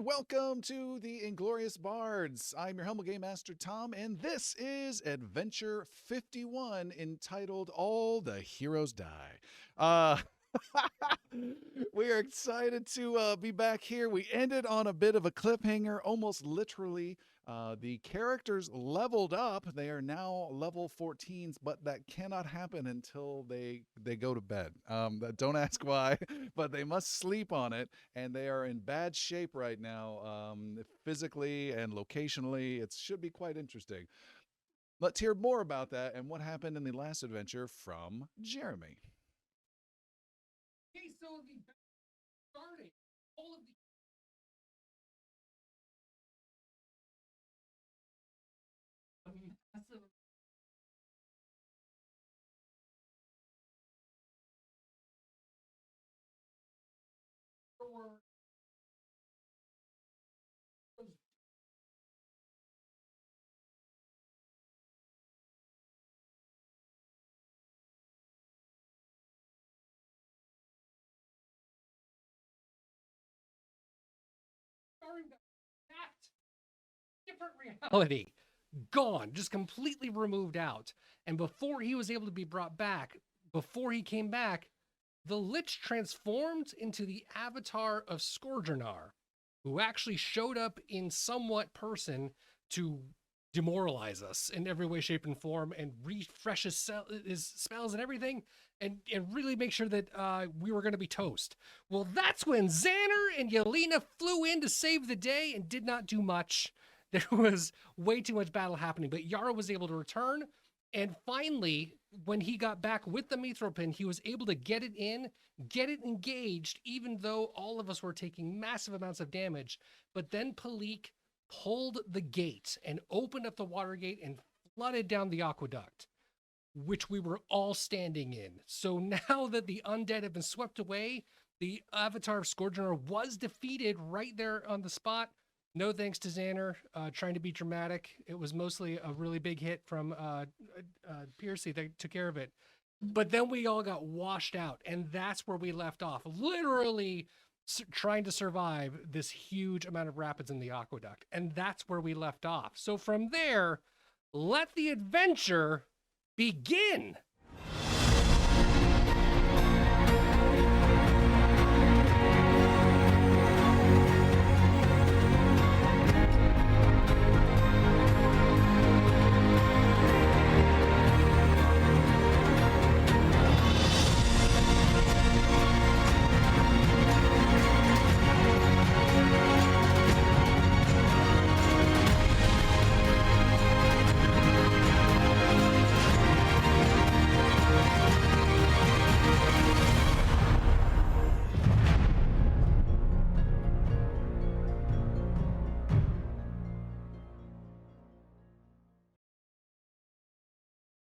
welcome to the Inglorious Bards. I'm your humble game master, Tom, and this is Adventure 51 entitled All the Heroes Die. Uh, we are excited to be back here. We ended on a bit of a cliffhanger, almost literally. The characters leveled up. They are now level 14s, but that cannot happen until they go to bed. Don't ask why, but they must sleep on it, and they are in bad shape right now, physically and locationally. It should be quite interesting. Let's hear more about that and what happened in the last adventure from Jeremy. Okay, so the starting all of the massive were starting the exact different reality. Gone, just completely removed out. And before he was able to be brought back, before he came back, the Lich transformed into the avatar of Scourgeonar, who actually showed up in somewhat person to demoralize us in every way, shape, and form, and refresh his spells and everything, and really make sure that we were going to be toast. Well, that's when Xander and Yelena flew in to save the day and did not do much. There was way too much battle happening, but Yara was able to return. And finally, when he got back with the Mithril Pin, he was able to get it in, get it engaged, even though all of us were taking massive amounts of damage. But then Palik pulled the gate and opened up the water gate and flooded down the aqueduct, which we were all standing in. So now that the undead have been swept away, the avatar of Scourgeonar was defeated right there on the spot. No thanks to Xander trying to be dramatic. It was mostly a really big hit from Piercy that took care of it. But then we all got washed out, and that's where we left off. Literally trying to survive this huge amount of rapids in the aqueduct. And that's where we left off. So from there, let the adventure begin.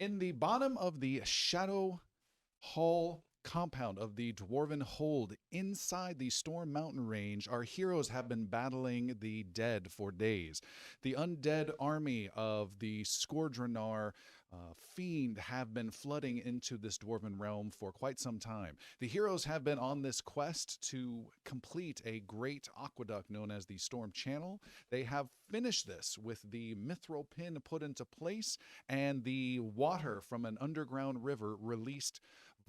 In the bottom of the Shadow Hall compound of the Dwarven Hold inside the Storm Mountain range, our heroes have been battling the dead for days. The undead army of the Scourgeonar fiend have been flooding into this dwarven realm for quite some time. The heroes have been on this quest to complete a great aqueduct known as the Storm Channel. They have finished this with the mithril pin put into place and the water from an underground river released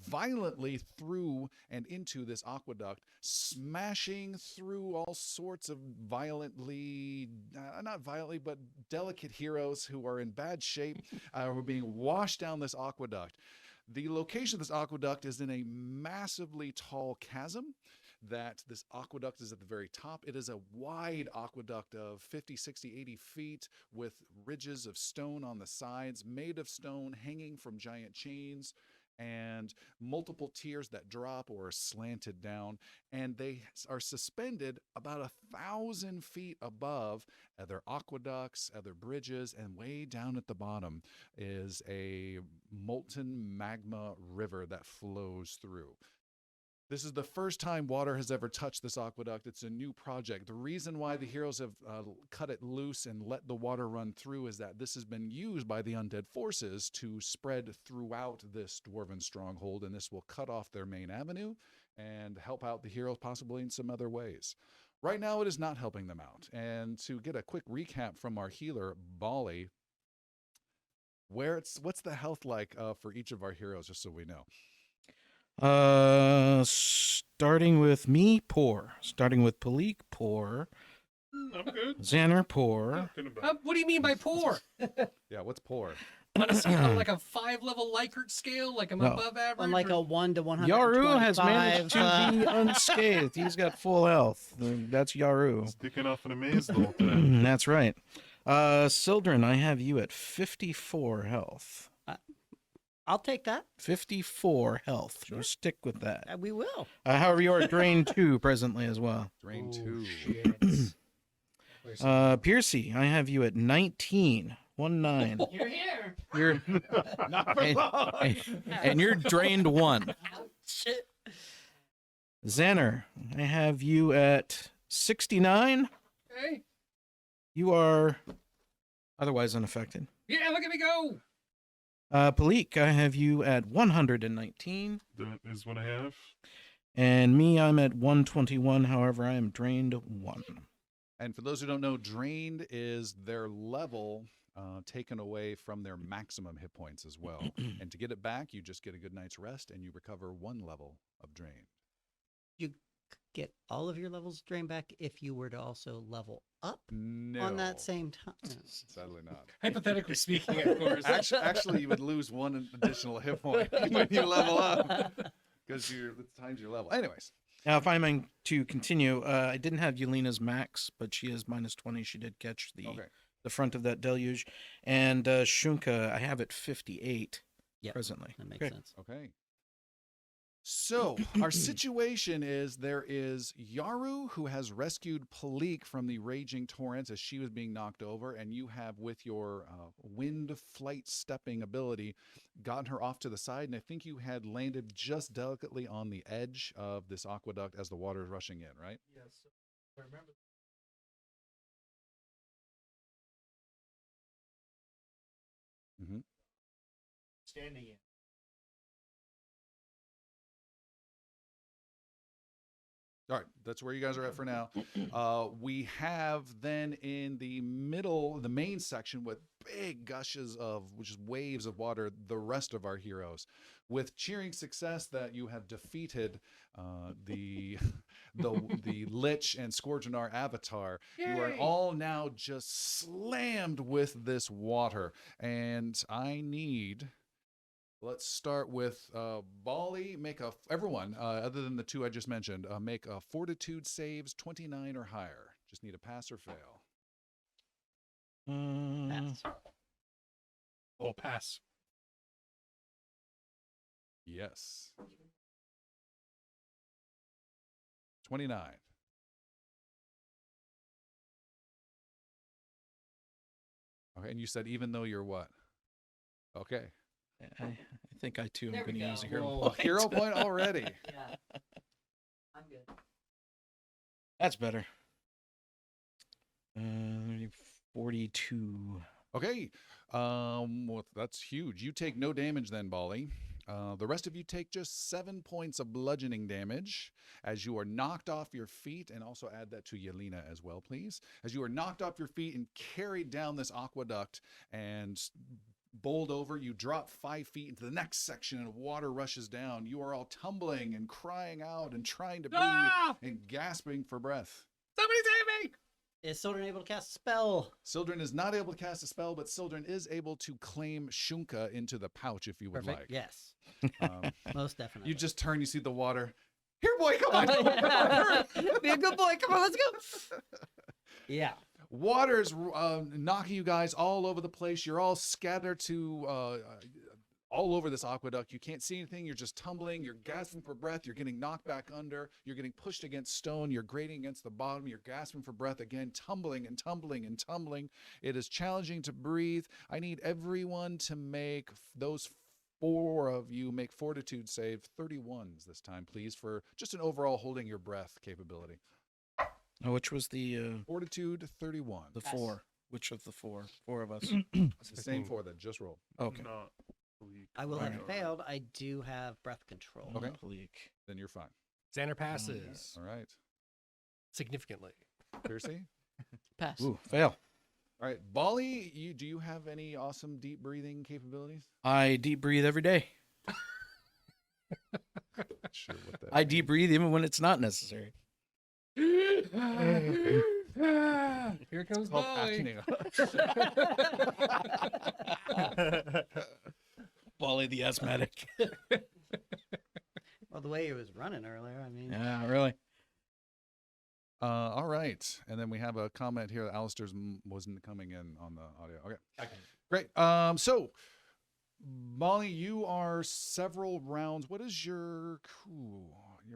violently through and into this aqueduct, smashing through all sorts of violently, not violently, but delicate heroes who are in bad shape, who are being washed down this aqueduct. The location of this aqueduct is in a massively tall chasm. That this aqueduct is at the very top. It is a wide aqueduct of 50, 60, 80 feet with ridges of stone on the sides, made of stone hanging from giant chains, and multiple tiers that drop or are slanted down, and they are suspended about 1,000 feet above other aqueducts, other bridges, and way down at the bottom is a molten magma river that flows through. This is the first time water has ever touched this aqueduct. It's a new project. The reason why the heroes have cut it loose and let the water run through is that this has been used by the undead forces to spread throughout this dwarven stronghold, and this will cut off their main avenue and help out the heroes possibly in some other ways. Right now, it is not helping them out. And to get a quick recap from our healer, Bali, what's the health like for each of our heroes, just so we know? Starting with me, poor. Starting with Palik, poor. I'm good. Xander, poor. What do you mean by poor? Yeah, what's poor? On a scale, like a 5-level Likert scale, like I'm No. above average. On like or- a 1 to 125. Yaru has managed to be unscathed. He's got full health. That's Yaru. Sticking off in a maze the whole time. That's right. Sildren, I have you at 54 health. I'll take that. 54 health. Sure. Just stick with that. We will. However, you are drained 2 presently as well. Drain Oh, 2. shit. Piercy, I have you at 19. 19. You're here. You're Not for long. and you're drained 1. Shit. Xander, I have you at 69. Okay. You are otherwise unaffected. Yeah, look at me go. Palik, I have you at 119. That is what I have. And me, I'm at 121. However, I am drained 1. And for those who don't know, drained is their level taken away from their maximum hit points as well. And to get it back, you just get a good night's rest and you recover 1 level of drain. You get all of your levels drained back if you were to also level up No. on that same time. Sadly not. Hypothetically speaking, of course. Actually, you would lose 1 additional hit point when you level up because it's times your level. Anyways. Now, if I'm going to continue, I didn't have Yelena's max, but she is minus 20. She did catch the front of that deluge. And Shunka, I have it 58 presently. That makes sense. Okay. So our situation is there is Yaru who has rescued Palik from the raging torrents as she was being knocked over, and you have, with your wind flight stepping ability, gotten her off to the side, and I think you had landed just delicately on the edge of this aqueduct as the water is rushing in, right? Yes. I remember. Mm-hmm. Standing in. All right, that's where you guys are at for now. We have then in the middle, the main section with big gushes of, which is waves of water, the rest of our heroes. With cheering success that you have defeated the Lich and Scourgeonar avatar, you are Yay! all now just slammed with this water. And I need... Let's start with Bali. Everyone, other than the 2 I just mentioned, make a fortitude saves 29 or higher. Just need a pass or fail. Pass. Oh, pass. Yes. 29. Okay, and you said even though you're what? Okay. I think I too am There we going to use a go. hero A point. hero point already. Yeah. I'm good. That's better. 42. Okay. Well, that's huge. You take no damage then, Bali. The rest of you take just 7 points of bludgeoning damage as you are knocked off your feet, and also add that to Yelena as well, please. As you are knocked off your feet and carried down this aqueduct and bowled over, you drop 5 feet into the next section and water rushes down. You are all tumbling and crying out and trying to breathe and gasping for breath. Somebody save me! Is Sildren able to cast a spell? Sildren is not able to cast a spell, but Sildren is able to claim Shunka into the pouch if you would Perfect. like. Yes. Um, Most definitely. you just turn, you see the water. Here, boy, come on. Be a good boy. Come on, let's go. Yeah. Water's knocking you guys all over the place. You're all scattered to all over this aqueduct. You can't see anything. You're just tumbling. You're gasping for breath. You're getting knocked back under. You're getting pushed against stone. You're grating against the bottom. You're gasping for breath again, tumbling and tumbling and tumbling. It is challenging to breathe. I need everyone to make those 4 of you make fortitude save 31s this time, please, for just an overall holding your breath capability. Oh, which was the Fortitude 31. the Yes. 4? Which of the 4? 4 of us. It's the same 4 that just rolled. Okay. Not bleak. I will have Alright. failed. I do have breath control. Okay. Bleak. Then you're fine. Xander passes. All right. significantly. Piercy? Pass. Ooh, fail. All right. Bali, do you have any awesome deep breathing capabilities? I deep breathe every day. Sure, what that I deep breathe even when it's not necessary. Here comes called Molly. apnea. Wally the asthmatic. Well, the way he was running earlier, I mean, Yeah, really. All right. And then we have a comment here that Alistair's wasn't coming in on the audio. Okay. Great. So, Molly, you are several rounds. What is your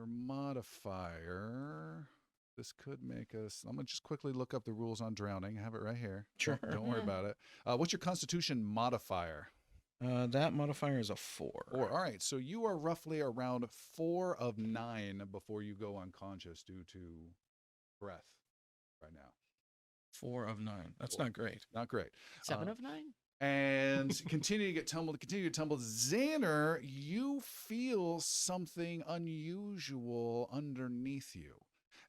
modifier? This could make us. I'm gonna just quickly look up the rules on drowning. I have it right here. Sure. Don't worry about it. What's your Constitution modifier? That modifier is a 4. 4. All right. So you are roughly around 4 of 9 before you go unconscious due to breath right now. 4 of 9. That's 4. not great. Not great. 7 of 9. And continue to get tumbled. Continue to tumble. Xander, you feel something unusual underneath you.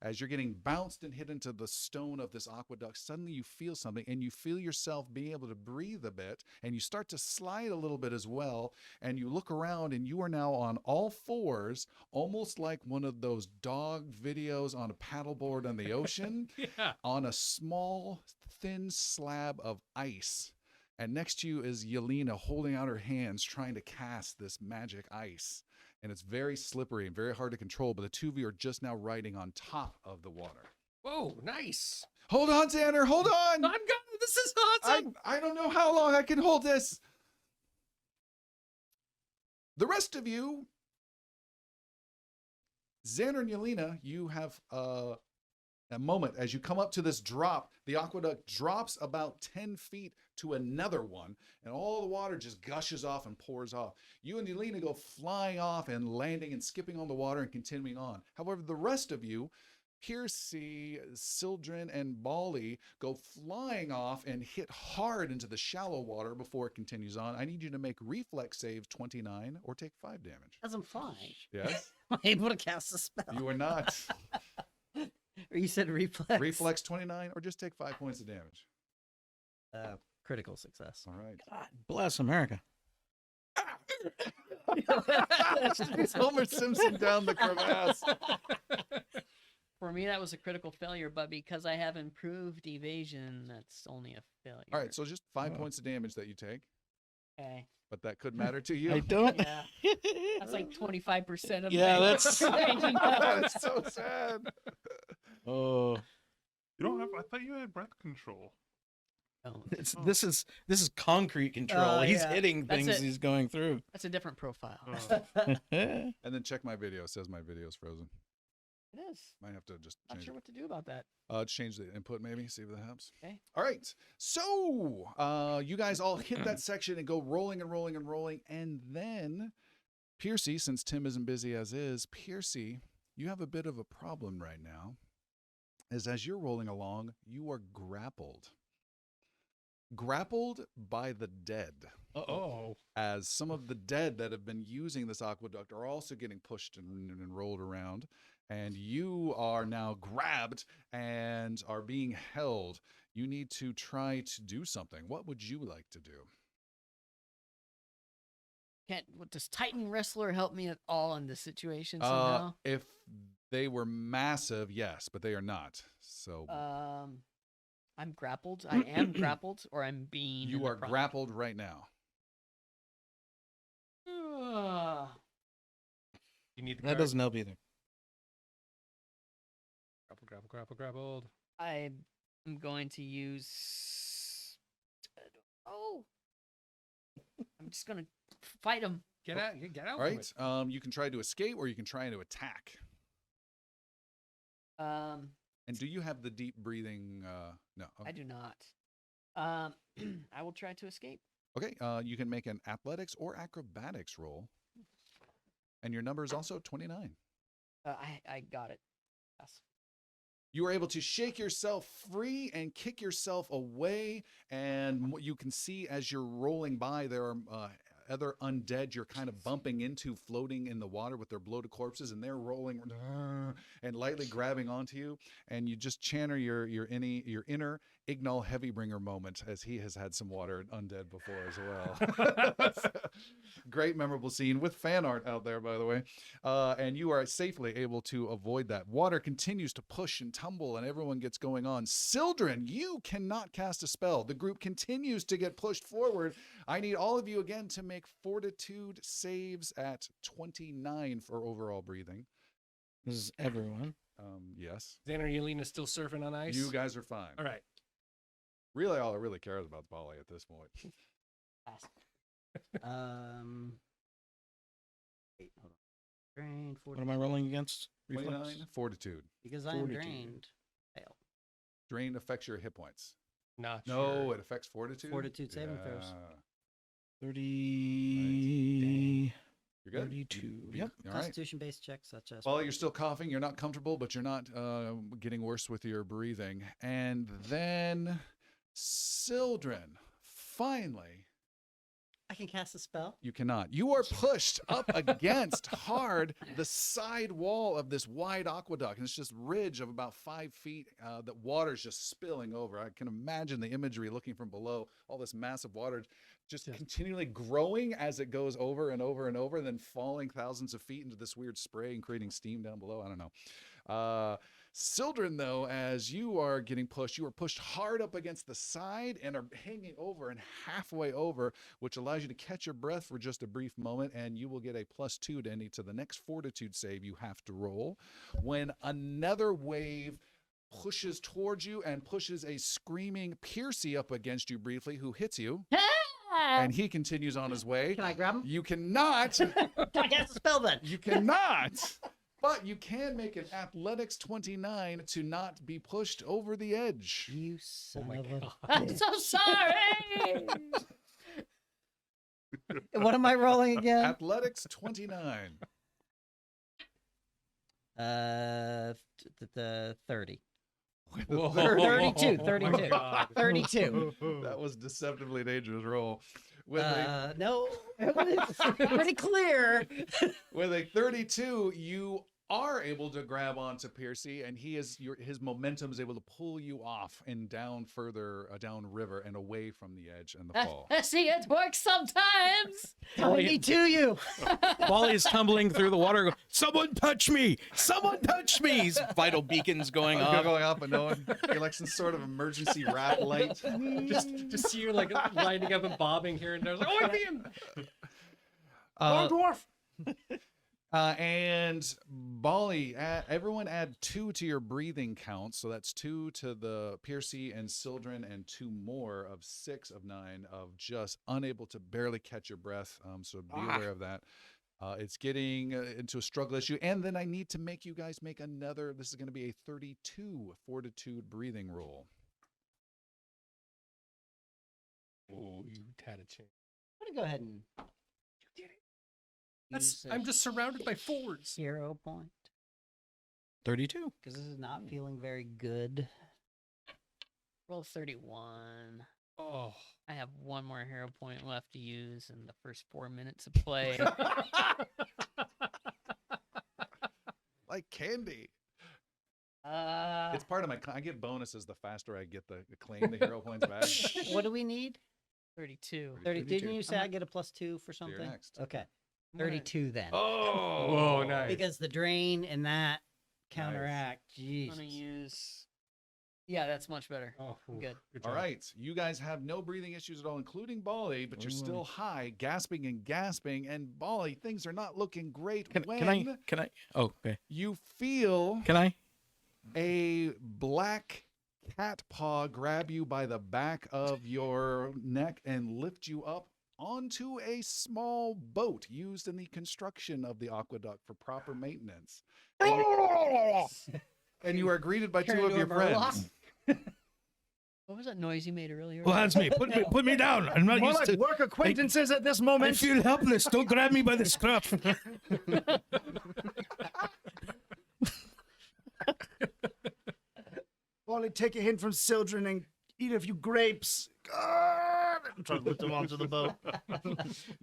As you're getting bounced and hit into the stone of this aqueduct, suddenly you feel something and you feel yourself being able to breathe a bit, and you start to slide a little bit as well. And you look around and you are now on all fours, almost like one of those dog videos on a paddleboard on the ocean, Yeah. on a small, thin slab of ice. And next to you is Yelena holding out her hands, trying to cast this magic ice. And it's very slippery and very hard to control, but the two of you are just now riding on top of the water. Whoa, nice. Hold on, Xander, hold on! I'm going. This is awesome. I don't know how long I can hold this. The rest of you, Xander and Yelena, you have a moment as you come up to this drop. The aqueduct drops about 10 feet to another one, and all the water just gushes off and pours off. You and Yelena go flying off and landing and skipping on the water and continuing on. However, the rest of you, Piercy, Sildren, and Bali, go flying off and hit hard into the shallow water before it continues on. I need you to make reflex save 29 or take 5 damage. as I'm flying, Yes? I'm able to cast a spell. You are not. Or you said reflex. Reflex 29 or just take 5 points of damage. Critical success. All right. God bless America. It's Homer Simpson down the crevasse. For me, that was a critical failure, but because I have improved evasion, that's only a failure. All right, so just 5 points of damage that you take, Okay. but that could matter to you. I don't. Yeah. That's like 25% of Yeah, my that's- evasion. That's so sad. Oh, You don't have. I thought you had breath control. Oh, this is concrete control. He's yeah. hitting That's things it. he's going through. That's a different profile. Oh. And then check my video. It says my video's frozen. It is. Might have to just Not change sure it. what to do about that. Change the input maybe, see if that helps. Okay. All right. So you guys all hit that section and go rolling and rolling and rolling. And then Piercy, since Tim isn't busy as is, Piercy, you have a bit of a problem right now. As you're rolling along, you are grappled. Grappled by the dead. Uh-oh. As some of the dead that have been using this aqueduct are also getting pushed and rolled around. And you are now grabbed and are being held. You need to try to do something. What would you like to do? Does Titan Wrestler help me at all in this situation somehow? If they were massive, yes, but they are not. So I'm grappled. I am grappled, or I'm being. you are grappled right now. You need the That card? doesn't help either. Grappled. I'm going to use. Oh, I'm just gonna fight him. Get out. Get out. All from right. it. You can try to escape or you can try to attack. And do you have the deep breathing? No. I do not. I will try to escape. Okay. You can make an athletics or acrobatics roll. And your number is also 29. I got it. Yes. You are able to shake yourself free and kick yourself away. And what you can see as you're rolling by, there are other undead you're kind of bumping into floating in the water with their bloated corpses, and they're rolling and lightly grabbing onto you, and you just channel your inner Ignal Heavybringer moment, as he has had some water undead before as well. Great memorable scene with fan art out there, by the way. And you are safely able to avoid that. Water continues to push and tumble, and everyone gets going on. Sildren, you cannot cast a spell. The group continues to get pushed forward. I need all of you again to make fortitude saves at 29 for overall breathing. This is everyone. Yes. Xander and Yelena still surfing on ice? You guys are fine. All right. Really, all I really cares about Bali at this point. Wait, hold on. Drain, What am I rolling against? 29 fortitude. Because I am Fortitude. drained. Fail. Drain affects your hit points. Not No, sure. it affects fortitude. Fortitude saving throws. Yeah. 30. You're good. 32. You- Yep. All right. Constitution-based checks such as. Well, you're still coughing. You're not comfortable, but you're not getting worse with your breathing. And then Sildren, finally. I can cast a spell. You cannot. You are pushed up against hard the side wall of this wide aqueduct. And it's just ridge of about 5 feet that water's just spilling over. I can imagine the imagery looking from below, all this massive water just continually growing as it goes over and over and over, and then falling thousands of feet into this weird spray and creating steam down below. I don't know. Sildren, though, as you are getting pushed, you are pushed hard up against the side and are hanging over and halfway over, which allows you to catch your breath for just a brief moment, and you will get a +2 to the next fortitude save you have to roll. When another wave pushes towards you and pushes a screaming Piercy up against you briefly, who hits you, and he continues on his way. Can I grab him? You cannot. Can I cast a spell then? You cannot. But you can make an athletics 29 to not be pushed over the edge. You son my of a... God. I'm so sorry. What am I rolling again? Athletics 29. The 30. Whoa. 32, Oh 32. my God. 32. That was deceptively dangerous roll. With a No, it was pretty clear. 32, you are able to grab onto Piercy, and his momentum is able to pull you off and down further down river and away from the edge and the fall. See, it works sometimes. Tiny to you. Wally is tumbling through the water. Someone touch me! Someone touch me! His vital beacons going off. Going off, but no one. You're like some sort of emergency rat light. Just see you like lining up and bobbing here and there. Like, oh, I see him. Dwarf. And Bali, everyone add 2 to your breathing count. So that's 2 to the Piercy and Sildren, and 2 more of 6 of 9 of just unable to barely catch your breath. So be aware of that. It's getting into a struggle issue. And then I need to make you guys make another. This is going to be a 32 fortitude breathing roll. Oh, you had a chance. I'm gonna go ahead and. You did it. That's, use a I'm just surrounded by forwards. hero point 32. because this is not feeling very good. Roll 31. Oh. I have one more hero point left to use in the first 4 minutes of play. Like candy. Uh, It's part of my. I get bonuses the faster I get the claim the hero points back. what do we need? 32. 30. 32. Didn't you say I get a +2 for So you're something? next. Okay, I'm gonna- 32 then. Oh, Whoa, nice. Because the drain and that counteract. I'm Jeez. gonna use. Yeah, that's much better. Oh, Good. All right, you guys have no breathing issues at all, including Bali, but you're still high, gasping and gasping. And Bali, things are not looking great. Can I? Oh, okay. You feel Can I? a black cat paw grab you by the back of your neck and lift you up onto a small boat used in the construction of the aqueduct for proper maintenance. And you are greeted by 2 of your friends. What was that noise you made earlier? Well, that's me. Put me down. I'm not More used like to. work acquaintances at this I moment. feel helpless. Don't grab me by the scruff. Only take a hint from Sildren and eat a few grapes. God! I'm trying to lift him onto the boat.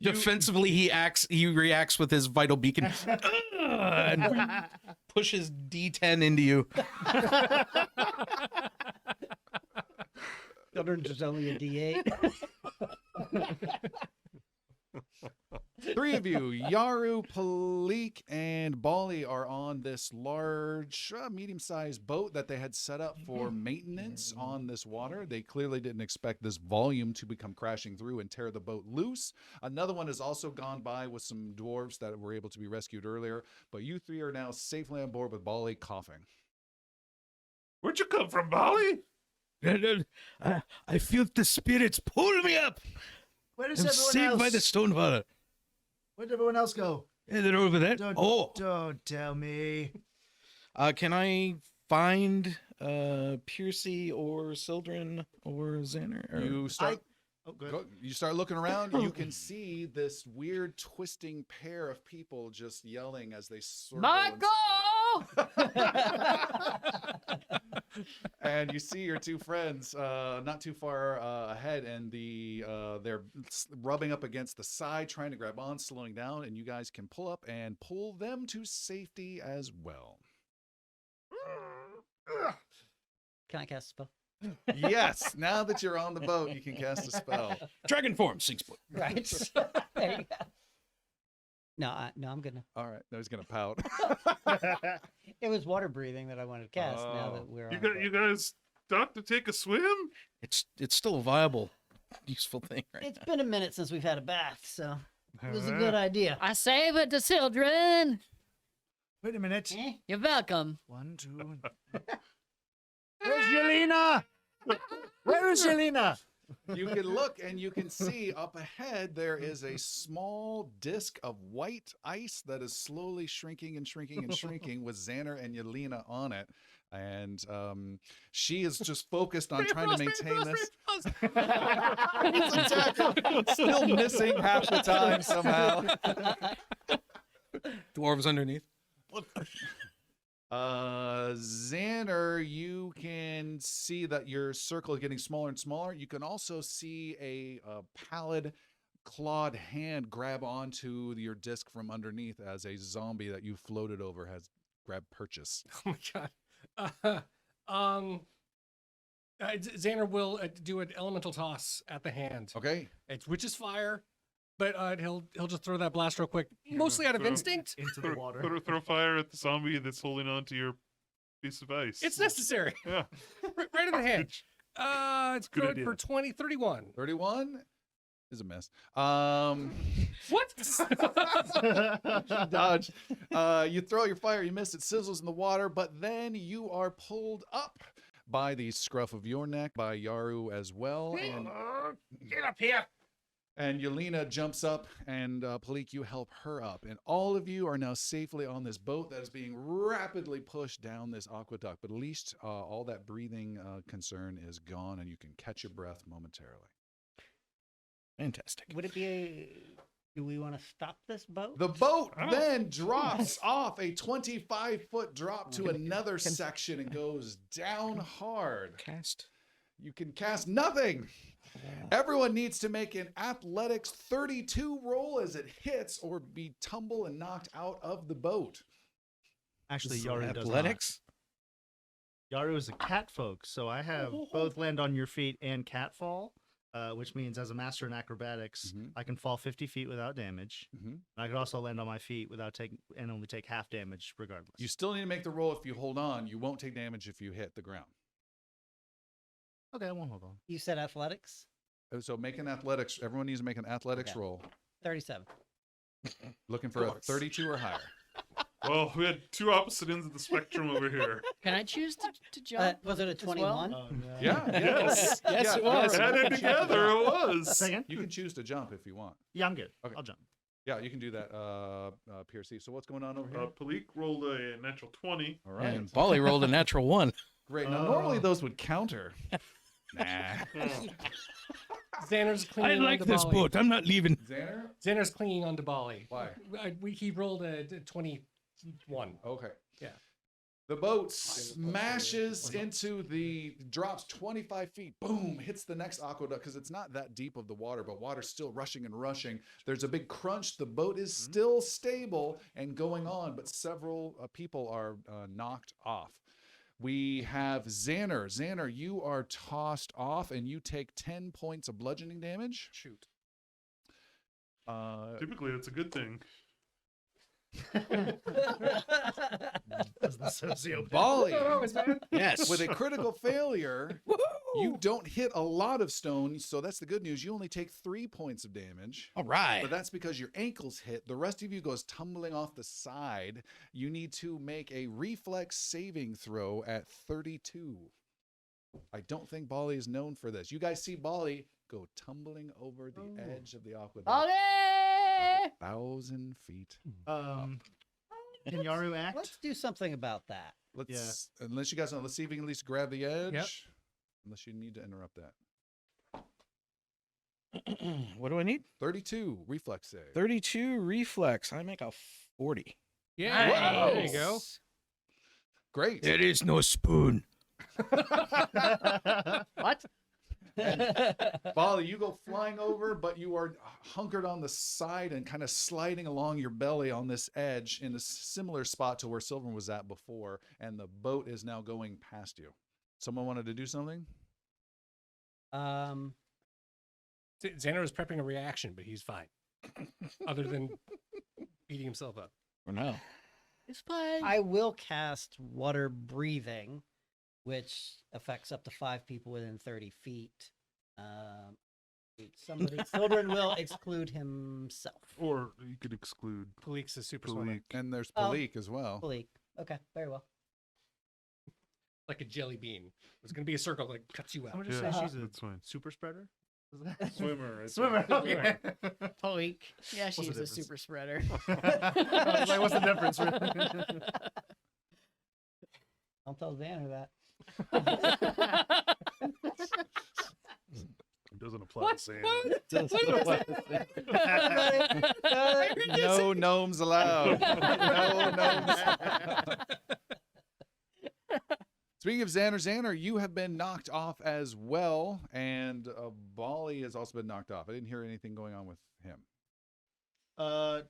Defensively, he reacts with his vital beacon and pushes D10 into you. Children's is only a D8. Three of you, Yaru, Palik, and Bali, are on this large, medium-sized boat that they had set up for maintenance on this water. They clearly didn't expect this volume to become crashing through and tear the boat loose. Another one has also gone by with some dwarves that were able to be rescued earlier, but you three are now safely on board with Bali coughing. Where'd you come from, Bali? I feel the spirits pull me up. Where does I'm everyone saved else? by the stone father. Where did everyone else go? Yeah, they're over there. Don't tell me. Can I find Piercy or Sildren or Xander? Or... You start. Oh, good. You start looking around. You can see this weird twisting pair of people just yelling as they circle. And you see your two friends not too far ahead, and they're rubbing up against the side, trying to grab on, slowing down, and you guys can pull up and pull them to safety as well. Can I cast a spell? Yes, now that you're on the boat, you can cast a spell. Dragon form, 6 foot. Right. There you go. No, I'm gonna. All right, no, he's gonna pout. It was water breathing that I wanted to cast. Now that we're on. You guys stop to take a swim? It's still a viable, useful thing, right? It's been a minute since we've had a bath, so it was a good idea. I save it to children. Wait a minute. You're welcome. 1, 2. Where's Yelena? Where is Yelena? You can look and you can see up ahead there is a small disc of white ice that is slowly shrinking and shrinking and shrinking with Xander and Yelena on it. And she is just focused on trying to maintain this. Still missing half the time somehow. Dwarves underneath. Xander, you can see that your circle is getting smaller and smaller. You can also see a pallid, clawed hand grab onto your disc from underneath as a zombie that you floated over has grabbed purchase. Oh my god. Xander will do an elemental toss at the hand. Okay. Which is fire, but he'll just throw that blast real quick, mostly out of instinct. Into the water. Throw fire at the zombie that's holding on to your piece of ice. It's necessary. Yeah. Right in the hand. It's good good for 31. 31 is a miss. What? Dodge. You throw your fire, you miss, it sizzles in the water, but then you are pulled up by the scruff of your neck, by Yaru as well. And Get up here. And Yelena jumps up, and Palik, you help her up. And all of you are now safely on this boat that is being rapidly pushed down this aqueduct. But at least all that breathing concern is gone, and you can catch your breath momentarily. Fantastic. Would it be do we want to stop this boat? The boat then drops off a 25-foot drop to another section and goes down hard. Cast. You can cast nothing. Everyone needs to make an athletics 32 roll as it hits or be tumble and knocked out of the boat. Actually, Yaru does Athletics? not. Yaru is a cat folk, so I have both land on your feet and cat fall, which means as a master in acrobatics, I can fall 50 feet without damage. And I could also land on my feet without only take half damage regardless. You still need to make the roll if you hold on. You won't take damage if you hit the ground. Okay, I won't hold on. You said athletics? So make an athletics. Everyone needs to make an athletics Okay. roll. 37. Looking for a 32 or higher. Well, we had two opposite ends of the spectrum over here. Can I choose to jump? Was it a as well? 21? Oh, no. Yeah. Yes. Yes, it was. Added together, it was. Second? You can choose to jump if you want. Yeah, I'm good. Okay. I'll jump. Yeah, you can do that, Piercy. So what's going on over here? Palik rolled a natural 20. All right. And Bali rolled a natural 1. Great. Now, normally those would counter. Nah. Xander's clinging onto Bali. I'm not leaving. Xander? Xander's clinging onto Bali. Why? He rolled a 21. Okay. Yeah. The boat smashes drops 25 feet, boom, hits the next aqueduct because it's not that deep of the water, but water's still rushing and rushing. There's a big crunch. The boat is still stable and going on, but several people are knocked off. We have Xander. Xander, you are tossed off and you take 10 points of bludgeoning damage. Shoot. Typically, it's a good thing. As the sociopath. Bali, Yes. with a critical failure, you don't hit a lot of stone, so that's the good news. You only take 3 points of damage. All right. But that's because your ankles hit. The rest of you goes tumbling off the side. You need to make a reflex saving throw at 32. I don't think Bali is known for this. You guys see Bali go tumbling over the edge of the aqueduct. Ollie! 1,000 feet. Can Yaru act? Let's do something about that. Unless you guys know, let's see if we can at least grab the edge. Yep. Unless you need to interrupt that. What do I need? 32 reflex save. 32 reflex. I make a 40. Yeah. There you go. Great. There is no spoon. What? Bali, you go flying over, but you are hunkered on the side and kind of sliding along your belly on this edge in a similar spot to where Sylvan was at before, and the boat is now going past you. Someone wanted to do something? Xander is prepping a reaction, but he's fine. Other than beating himself up. For now. It's fine. I will cast water breathing, which affects up to 5 people within 30 feet. Children will exclude himself. Or you could exclude Palik's a super swimmer. Palik. And there's Palik as well. Malik. Okay, very well. Like a jelly bean. It's going to be a circle that cuts you out. I'm gonna Yeah, say she's a that's fine. super spreader. Swimmer. Right Swimmer. there. Okay. Palik. Yeah, What's the she's a difference? super spreader. I was like, what's the difference? Don't tell Xander that. It doesn't apply the same. No gnomes allowed. No gnomes. Speaking of Xander, you have been knocked off as well, and Bali has also been knocked off. I didn't hear anything going on with him.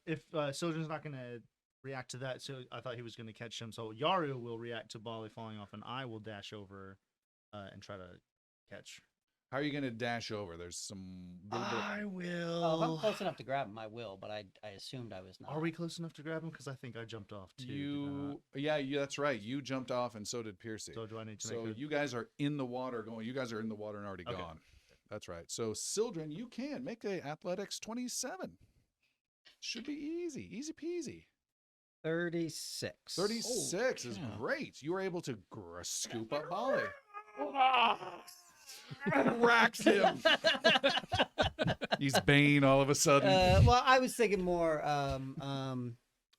If Sojourn's not gonna react to that, so I thought he was gonna catch him. So Yaru will react to Bali falling off, and I will dash over and try to catch. How are you going to dash over? There's some. I will. Oh, if I'm close enough to grab him, I will, but I assumed I was not. Are we close enough to grab him? Because I think I jumped off too. Yeah, that's right. You jumped off, and so did Piercy. So do I need to So make you guys are in the water going. You guys are in the water and already Okay. gone. That's right. So Sildren, you can make a athletics 27. Should be easy peasy. 36. 36 is yeah. great. You were able to scoop up Bali. Racks him. He's Bane all of a sudden. Well, I was thinking more.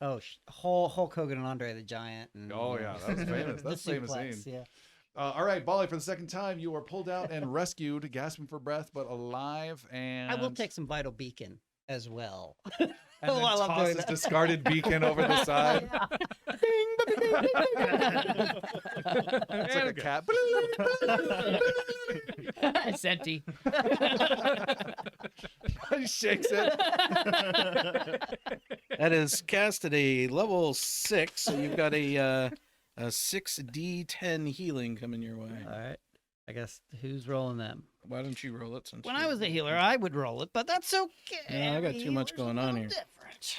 Hulk Hogan and Andre the Giant. And, Oh, yeah, that was famous. the That's a famous suplex, scene. Yeah. All right, Bali, for the second time, you are pulled out and rescued, gasping for breath, but alive. And I will take some Vital Beacon as well. and then I love toss doing his that. discarded beacon over the side. It's like a cat. Senti. He shakes it. That is cast at a level 6, so you've got a 6d10 healing coming your way. All right. I guess who's rolling them? Why don't you roll it since When you- I was a healer, I would roll it, but that's okay. Yeah, I got too much Healers are going a on little here. Different.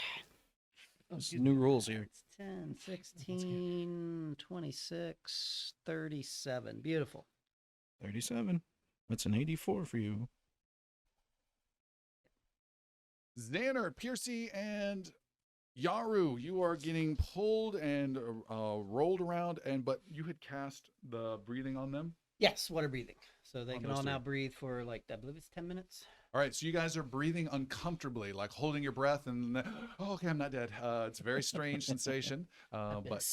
There's new rules here. It's 10, 16, 26, 37. Beautiful. 37. That's an 84 for you. Xander, Piercy, and Yaru, you are getting pulled and rolled around, but you had cast the breathing on them. Yes, water breathing. So they On can those all now three. breathe for I believe it's 10 minutes. All right, so you guys are breathing uncomfortably, like holding your breath, and okay, I'm not dead. It's a very strange sensation, but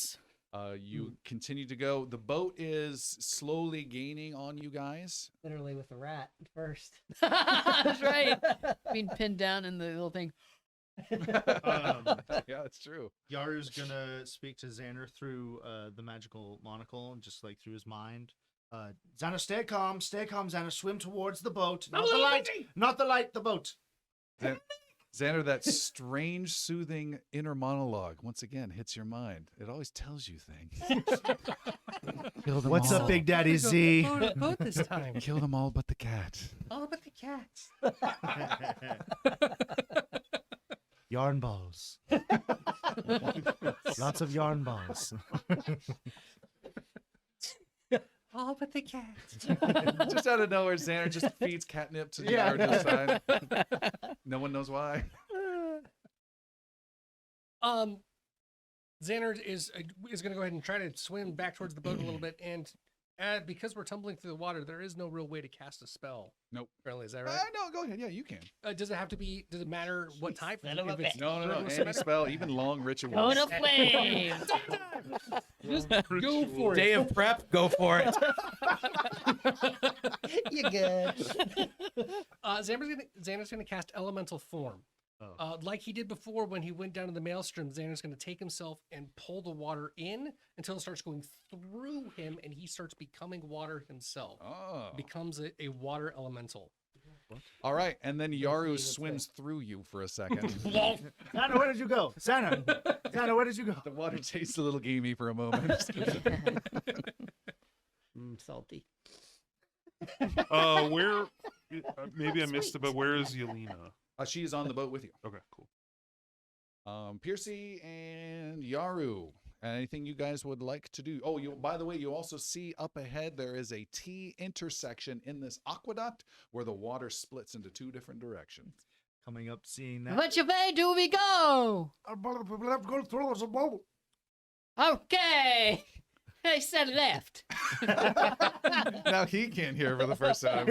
you continue to go. The boat is slowly gaining on you guys. Literally with the rat first. That's right. Being pinned down in the little thing. Yeah, it's true. Yaru's gonna speak to Xander through the magical monocle, just like through his mind. Xander, stay calm, Xander. Swim towards the boat, not the light, not the light, the boat. Xander, that strange, soothing inner monologue once again hits your mind. It always tells you things. Kill them What's all. up, Big Daddy Z? Boat this time. Kill them all but the cat. All but the cats. Yarn balls. Lots of yarn balls. All but the cats. Just out of nowhere, Xander just feeds catnip to the yard this time. No one knows why. Xander is going to go ahead and try to swim back towards the boat a little bit, and because we're tumbling through the water, there is no real way to cast a spell. Nope. Apparently, is that right? No, go ahead. Yeah, you can. Does it have to be? Does it matter what type? Son of a If it's bitch. No. regular Any spell? spell, even long rituals. Cone of flame. Just go for Day it. of prep, go for it. You good? Xander's gonna cast elemental form. Oh. Like he did before when he went down to the maelstrom. Xander's gonna take himself and pull the water in until it starts going through him, and he starts becoming water himself. Oh. Becomes a water elemental. All right, and then Yaru swims through you for a second. Xander, where did you go? Xander, where did you go? The water tastes a little gamey for a moment. Salty. Where? Maybe I missed it, but where is Yelena? She is on the boat with you. Okay, cool. Piercy and Yaru. Anything you guys would like to do? Oh, by the way, you also see up ahead there is a T intersection in this aqueduct where the water splits into two different directions. Coming up, seeing that. Which way do we go? Okay. I said left. Now he can't hear for the first time.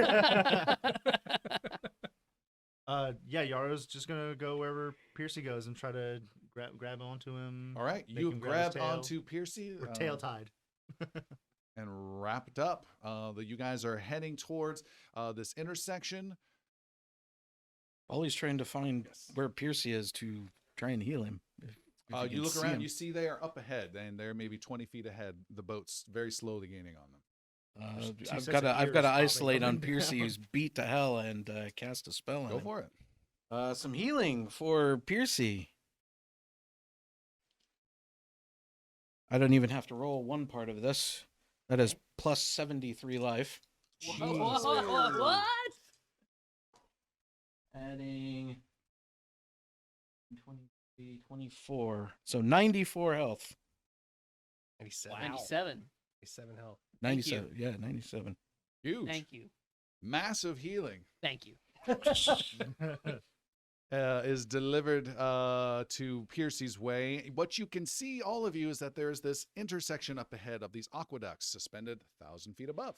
Yeah, Yaro's just gonna go wherever Piercy goes and try to grab onto him. All right, Make you him grab his grab tail. onto Piercy. We're tail tied. And wrapped up. You guys are heading towards this intersection. Ollie's trying to find where Piercy is to try and heal him. If You can look see around, him. you see they are up ahead, and they're maybe 20 feet ahead. The boat's very slowly gaining on them. Two I've sets got of to ears isolate on probably Piercy, coming who's beat to hell, and cast a spell on Go him. for it. Some healing for Piercy. I don't even have to roll one part of this. That is plus 73 life. What? Adding 23, 24. So 94 health. 97. 97. 97 health. 97. Yeah, 97. Huge. Thank you. Massive healing Thank you. is delivered to Piercy's way. What you can see, all of you, is that there's this intersection up ahead of these aqueducts suspended 1,000 feet above.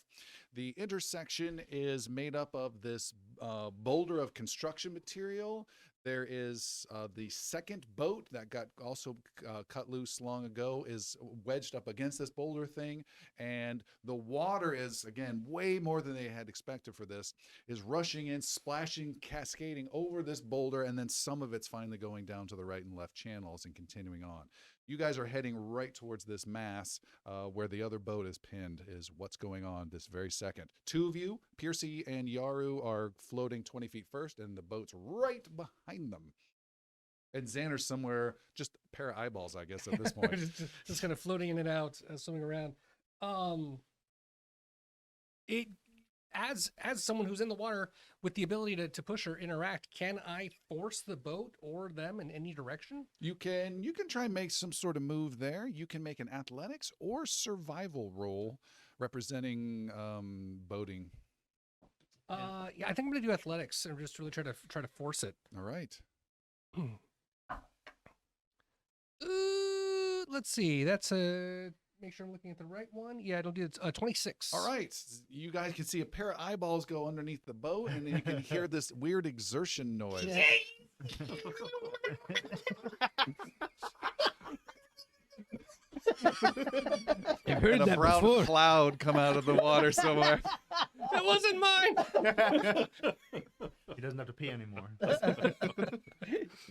The intersection is made up of this boulder of construction material. There is the second boat that got also cut loose long ago is wedged up against this boulder thing. And the water is, again, way more than they had expected for this, is rushing in, splashing, cascading over this boulder. And then some of it's finally going down to the right and left channels and continuing on. You guys are heading right towards this mass where the other boat is pinned, is what's going on this very second. Two of you, Piercy and Yaru, are floating 20 feet first, and the boat's right behind them. And Xander's somewhere, just a pair of eyeballs, I guess, at this point. just kind of floating in and out, swimming around. It as someone who's in the water with the ability to push or interact, can I force the boat or them in any direction? You can try and make some sort of move there. You can make an athletics or survival roll representing boating. Yeah, I think I'm gonna do athletics and just really try to force it. All right. Let's see. That's a make sure I'm looking at the right one. Yeah, I don't do it. 26. All right. You guys can see a pair of eyeballs go underneath the boat, and then you can hear this weird exertion noise. I've heard And a that brown before. cloud come out of the water somewhere. That wasn't mine. He doesn't have to pee anymore.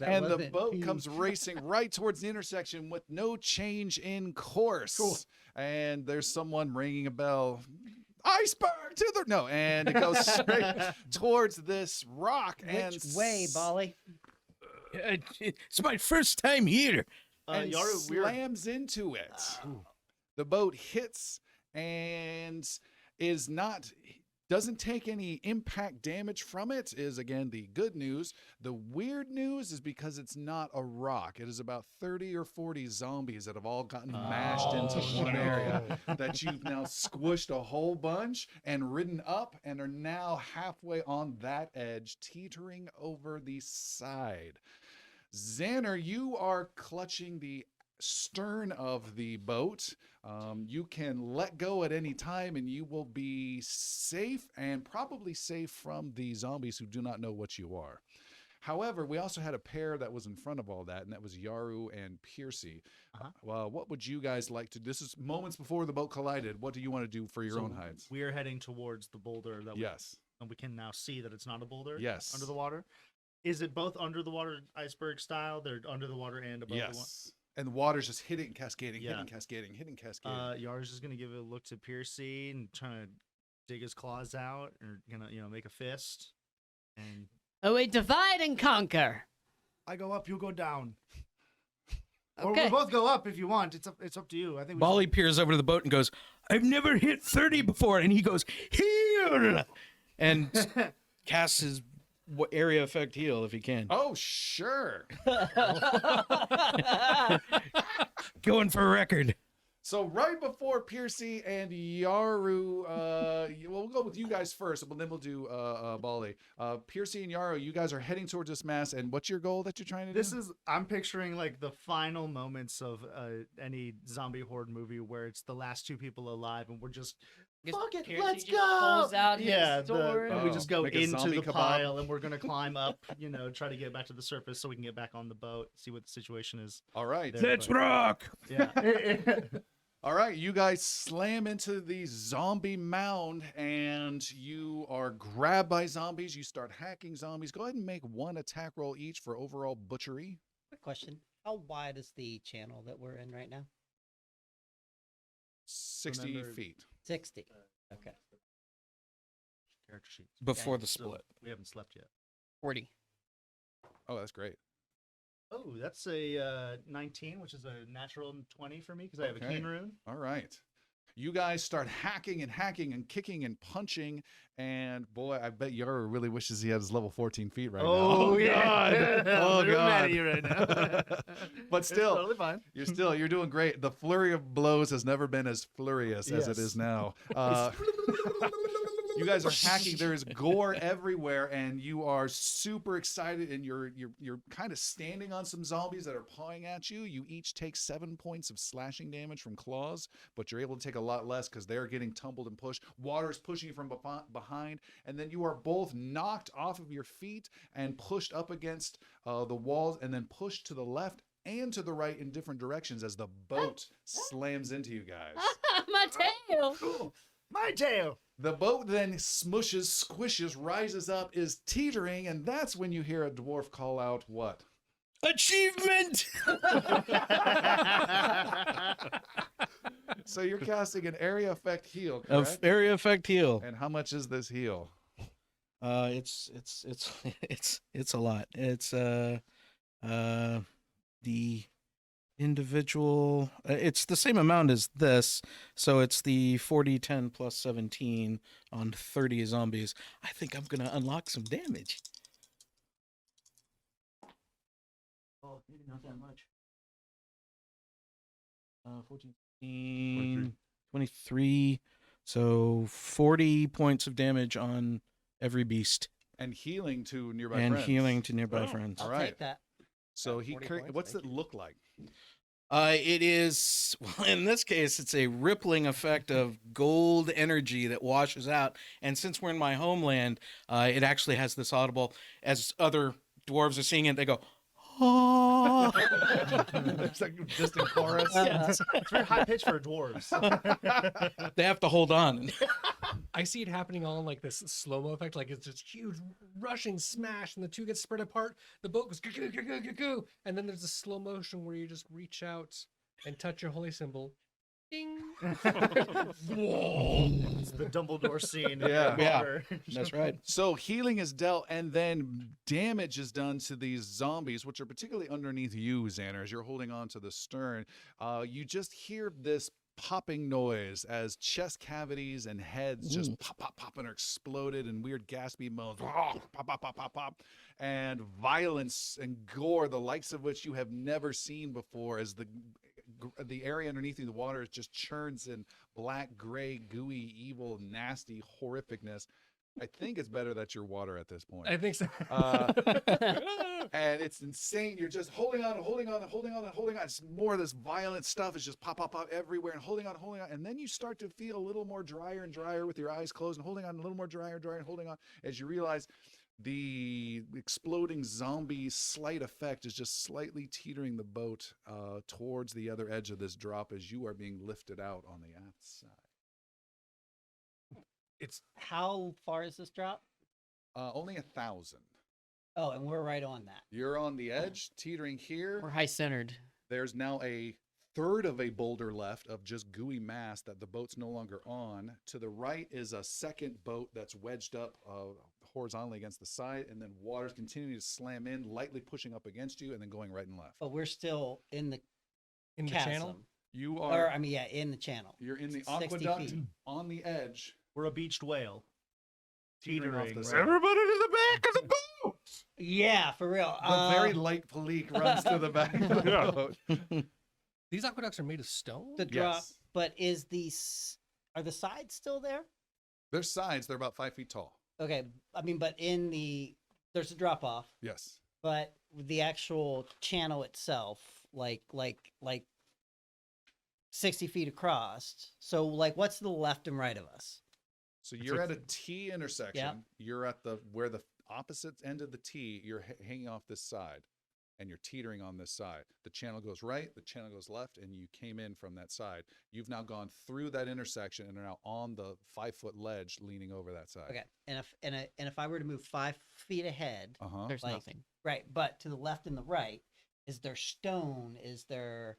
And the boat comes racing right towards the intersection with no change in course. Cool. And there's someone ringing a bell. Iceberg to the no, and it goes straight towards this rock. Which way, Bolly? It's my first time here. And Yaru, slams into it. The boat hits and doesn't take any impact damage from it, is again the good news. The weird news is because it's not a rock. It is about 30 or 40 zombies that have all gotten mashed into one area that you've now squished a whole bunch and ridden up and are now halfway on that edge, teetering over the side. Xander, you are clutching the stern of the boat. You can let go at any time and you will be safe, and probably safe from the zombies who do not know what you are. However, we also had a pair that was in front of all that, and that was Yaru and Piercy. Well, what would you guys like to do? This is moments before the boat collided. What do you want to do for your own hides? We are heading towards the boulder that Yes. and we can now see that it's not a boulder. Yes. Under the water. Is it both under the water iceberg style? They're under the water and above the water? Yes. And the water's just hitting and cascading, Yeah. hitting, cascading, hitting, cascading. Yar's just gonna give a look to Piercy and trying to dig his claws out, or gonna make a fist. And Oh wait, divide and conquer. I go up, you go down. Or Okay. we both go up if you want. It's up to you. I think we Bolly peers over to the boat and goes, "I've never hit 30 before," and he goes, "Here," and casts his area effect heal if he can. Oh, sure. Going for a record. So right before Piercy and Yaru, we'll go with you guys first, but then we'll do Bali. Piercy and Yaru, you guys are heading towards this mass, and what's your goal that you're trying to do? I'm picturing like the final moments of any zombie horde movie where it's the last two people alive and we're just fuck it, Piercy let's just go. pulls out his Yeah, sword. and we just go Make a into zombie the kebab. pile and we're gonna climb up, try to get back to the surface so we can get back on the boat, see what the situation is. All right. There. Let's rock. Yeah. All right, you guys slam into the zombie mound, and you are grabbed by zombies. You start hacking zombies. Go ahead and make one attack roll each for overall butchery. Quick question. How wide is the channel that we're in right now? 60 Remember- feet. 60. Okay. Character sheet. Before the So split. we haven't slept yet. 40. Oh, that's great. Oh, that's a 19, which is a natural 20 for me because I have a Okay. keen rune. All right. You guys start hacking and kicking and punching, and boy, I bet Yaru really wishes he had his level 14 feet right now. Oh, yeah. God. Oh, I'm mad God. at you right now. But It's still, totally fine. you're doing great. The flurry of blows has never been as flurious as it Yes. is now. You guys are hacking. There is gore everywhere, and you are super excited. And you're kind of standing on some zombies that are pawing at you. You each take 7 points of slashing damage from claws, but you're able to take a lot less because they're getting tumbled and pushed. Water is pushing you from behind, and then you are both knocked off of your feet and pushed up against the walls, and then pushed to the left and to the right in different directions as the boat slams into you guys. My tail. Cool. My tail. The boat then smushes, squishes, rises up, is teetering, and that's when you hear a dwarf call out what? Achievement. So you're casting an area effect heal, Of correct? area effect heal. And how much is this heal? It's a lot. It's the individual. It's the same amount as this, so it's the 40, 10 plus 17 on 30 zombies. I think I'm gonna unlock some damage. Oh, maybe not that much. 14, 23. So 40 points of damage on every beast, And healing to nearby and friends. healing to nearby Oh, friends. all I'll right. take that. So Yeah, he 40 points, what's thank it you. look like? It is, well, in this case, it's a rippling effect of gold energy that washes out. And since we're in my homeland, it actually has this audible, as other dwarves are seeing it, they go, oh. It's like distant chorus. It's very high pitched for dwarves. They have to hold on. I see it happening all in like this slow-mo effect, like it's just huge rushing smash, and the two get spread apart. The boat goes goo, goo, goo, goo, goo, goo, and then there's a slow motion where you just reach out and touch your holy symbol. Ding. Whoa. It's the Dumbledore scene. Yeah. Yeah. That's right. So healing is dealt, and then damage is done to these zombies, which are particularly underneath you, Xander, as you're holding on to the stern. You just hear this popping noise as chest cavities and heads just pop, pop, pop, and are exploded in weird gaspy moans. Pop, pop, pop, pop, pop. And violence and gore, the likes of which you have never seen before, as the area underneath you, the water just churns in black, gray, gooey, evil, nasty horrificness. I think it's better that you're water at this point. I think so. And it's insane. You're just holding on, holding on, holding on, and holding on. It's more of this violent stuff. It's just pop, pop, pop everywhere, and holding on, holding on. And then you start to feel a little more drier and drier with your eyes closed, and holding on, a little more drier and drier, and holding on, as you realize the exploding zombie slight effect is just slightly teetering the boat towards the other edge of this drop as you are being lifted out on the aft side. It's How far is this drop? Only 1,000. Oh, and we're right on that. You're on the edge, teetering here. We're high centered. There's now a third of a boulder left of just gooey mass that the boat's no longer on. To the right is a second boat that's wedged up horizontally against the side, and then water's continuing to slam in, lightly pushing up against you, and then going right and left. But we're still in the in the chasm. channel. You Or, are. I mean, yeah, in the channel. You're in the 60 aqueduct feet. on the edge. We're a beached whale. Teetering off Teetering. the right? side. Everybody to the back of the boat. Yeah, for real. The very light Palik runs to the back of the Yeah. boat. These aqueducts are made of stone. the drop. Yes. But are the sides still there? Their sides, they're about 5 feet tall. Okay, I mean, but there's a drop off, Yes. but the actual channel itself, like 60 feet across. So, like, what's to the left and right of us? So you're at a T intersection. Yep. You're at where the opposite end of the T, you're hanging off this side, and you're teetering on this side. The channel goes right, the channel goes left, and you came in from that side. You've now gone through that intersection and are now on the 5-foot ledge leaning over that side. Okay, and if I were to move 5 feet ahead, Uh-huh. There's Like- nothing. right, but to the left and the right, is there stone? Is there?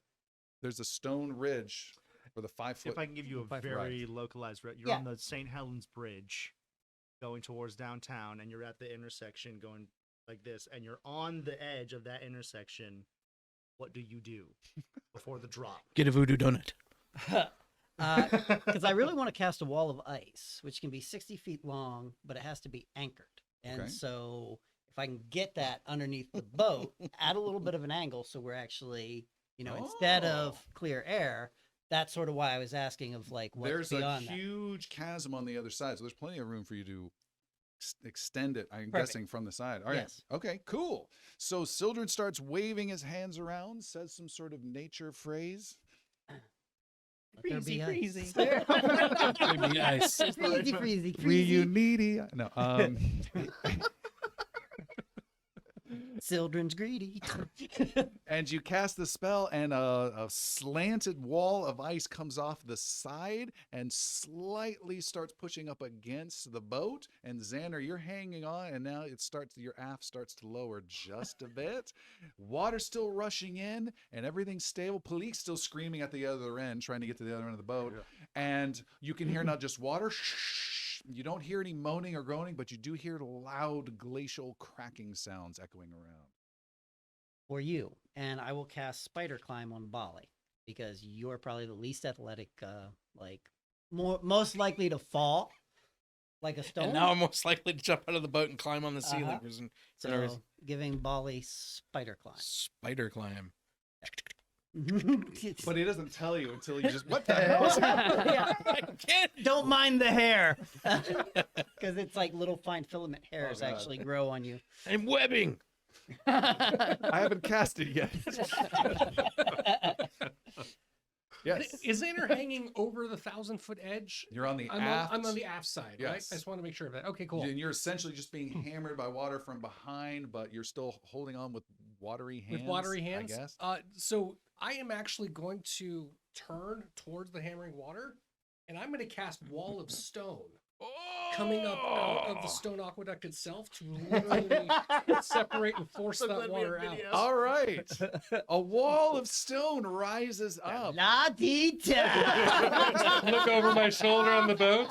There's a stone ridge for the 5-foot. If I can give you a Five- very localized, you're Yeah. on the St. Helens Bridge, going towards downtown, and you're at the intersection going like this, and you're on the edge of that intersection. What do you do before the drop? Get a voodoo donut. Because I really want to cast a wall of ice, which can be 60 feet long, but it has to be anchored. And Okay. so if I can get that underneath the boat at a little bit of an angle, so we're actually, instead of Oh. clear air, that's sort of why I was asking of like what's There's a beyond that. huge chasm on the other side, so there's plenty of room for you to extend it. I'm Perfect. guessing from the side. All right. Yes. Okay. Cool. So Sildren starts waving his hands around, says some sort of nature phrase. Let there be Freezy, ice. Maybe ice. Freezy, freezy, You freezy. needy. No. Sildren's greedy. And you cast the spell, and a slanted wall of ice comes off the side and slightly starts pushing up against the boat. And Xander, you're hanging on, and now your aft starts to lower just a bit. Water's still rushing in, and everything's stable. Palik's still screaming at the other end, trying to get to the other end of the boat. And you can hear not just water. You don't hear any moaning or groaning, but you do hear loud glacial cracking sounds echoing around. For you, and I will cast Spider Climb on Bali because you're probably the least athletic, most likely to fall like a stone. And now I'm most likely to jump out of the boat and climb on the ceiling. Uh-huh. For no reason. So giving Bali Spider Climb. Spider climb. But he doesn't tell you until you just, what the hell is happening? Yeah. I can't. Don't mind the hair, because it's like little fine filament hairs God. actually grow on you. I'm webbing. I haven't cast it yet. Yes. Is Xander hanging over the 1,000-foot edge? You're on the I'm aft. on the aft side, right? I Yes. just want to make sure of that. Okay, cool. And you're essentially just being hammered by water from behind, but you're still holding on with watery hands. With watery hands. I guess. So I am actually going to turn towards the hammering water, and I'm going to cast Wall of Stone coming up out of the stone aqueduct itself to literally separate and force that water out. All right. A wall of stone rises up. La di da. Look over my shoulder on the boat.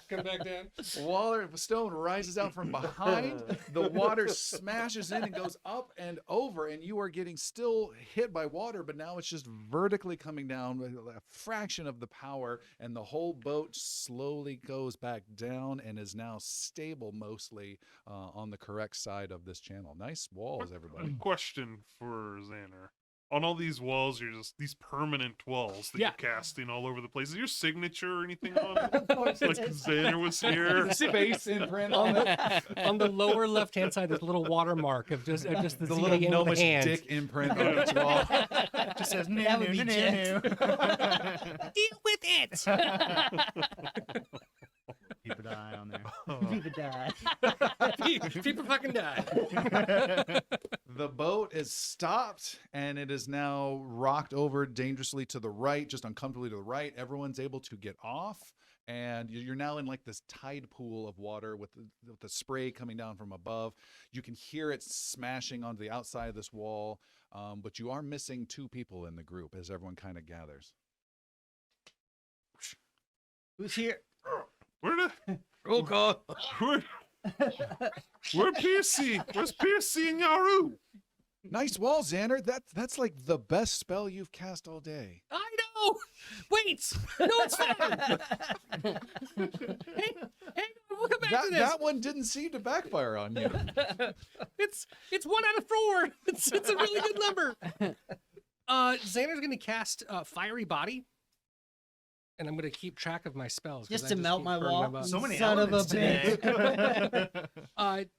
Come back down. Wall of stone rises out from behind. The water smashes in and goes up and over, and you are getting still hit by water, but now it's just vertically coming down with a fraction of the power, and the whole boat slowly goes back down and is now stable mostly on the correct side of this channel. Nice walls, everybody. Question for Xander. On all these walls, you're just these permanent walls that Yeah. you're casting all over the place. Is your signature or anything on it? Like Xander was here. Space imprint on it. On the lower left-hand side, there's a little watermark of just the The Z little in with gnomish a hand. dick imprint on each wall. Just says That would be jet. Deal with it. Keep an eye on there. People die. People fucking die. The boat is stopped and it is now rocked over dangerously to the right, just uncomfortably to the right. Everyone's able to get off, and you're now in like this tide pool of water with the spray coming down from above. You can hear it smashing onto the outside of this wall, but you are missing 2 people in the group as everyone kind of gathers. Who's here? Where the Roll call. where Piercy? Where's Piercy and Yaru? Nice wall, Xander. That's like the best spell you've cast all day. I know. Wait. No, it's fine. Hey, we'll come back to this. That one didn't seem to backfire on you. It's 1 out of 4. It's a really good number. Xander's gonna cast Fiery Body, and I'm gonna keep track of my spells. 'cause Just I to melt keep my burning wall. them up. So many Son of a elements today. bitch.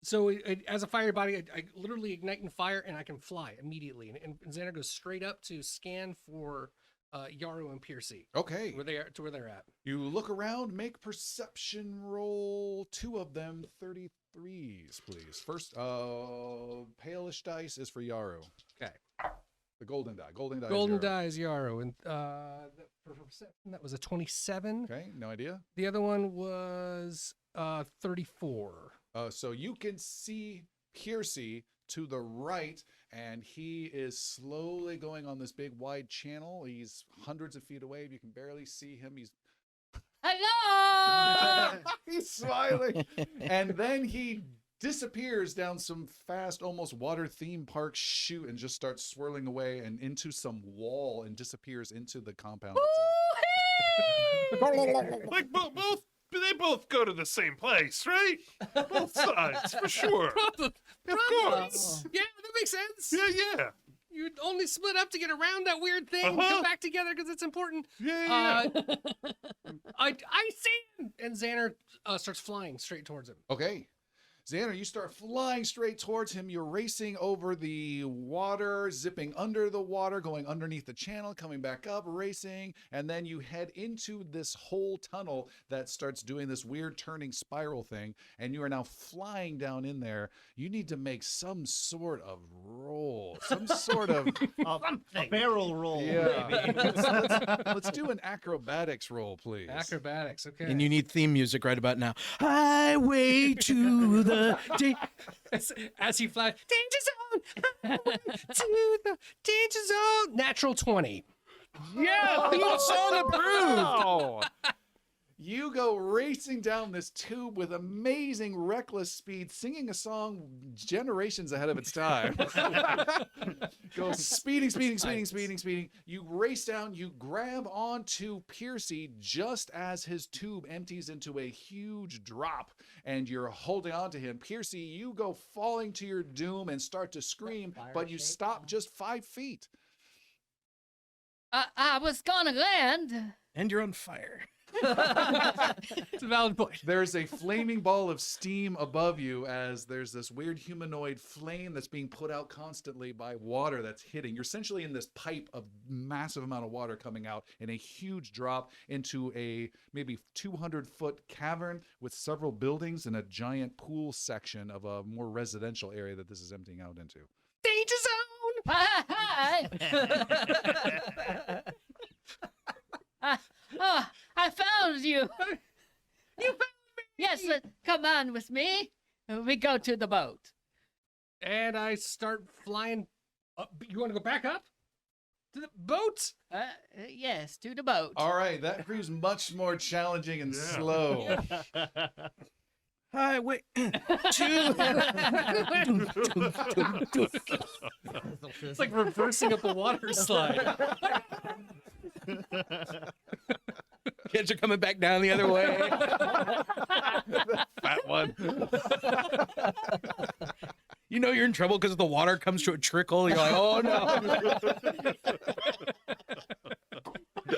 So as a fire body, I literally ignite in fire, and I can fly immediately. And Xander goes straight up to scan for Yaru and Piercy, Okay. where they're at. You look around, make perception roll, 2 of them, 33s, please. First, palish dice is for Yaru. Okay. The golden die. Golden die. Golden is Yaru. die is Yaru, and for perception that was a 27. Okay, no idea. The other one was 34. So you can see Piercy to the right, and he is slowly going on this big wide channel. He's hundreds of feet away. You can barely see him. He's Hello. he's smiling, and then he disappears down some fast, almost water theme park chute, and just starts swirling away and into some wall and disappears into the compound itself. Like they both go to the same place, right? Both sides, for sure. Probably. Of course. Yeah, that makes sense. Yeah. You'd only split up to get around that weird thing. Uh-huh. Come back together because it's important. Yeah. I see him. And Xander starts flying straight towards him. Okay. Xander, you start flying straight towards him. You're racing over the water, zipping under the water, going underneath the channel, coming back up, racing, and then you head into this whole tunnel that starts doing this weird turning spiral thing, and you are now flying down in there. You need to make some sort of roll, some sort of A barrel roll. yeah. Maybe. Let's do an acrobatics roll, please. Acrobatics, okay. And you need theme music right about now. Highway to the as he flies, danger zone, to the danger zone. Natural 20. Yeah, theme song approved. You go racing down this tube with amazing reckless speed, singing a song generations ahead of its time. Go speeding. You race down, you grab onto Piercy just as his tube empties into a huge drop, and you're holding on to him. Piercy, you go falling to your doom and start to scream, but you stop just 5 feet. I was gonna land. And you're on fire. It's a valid point. There's a flaming ball of steam above you as there's this weird humanoid flame that's being put out constantly by water that's hitting. You're essentially in this pipe of massive amount of water coming out in a huge drop into a maybe 200-foot cavern with several buildings and a giant pool section of a more residential area that this is emptying out into. Danger zone. Hi. I found you. You found on with me. We go to the boat. And I start flying up. You want to go back up? To the boat? Yes, to the boat. All right, that proves much more challenging and slow. Hi, wait. It's like reversing up a water slide. Kids are coming back down the other way. Fat one. You know you're in trouble because the water comes to a trickle. You're like, oh no.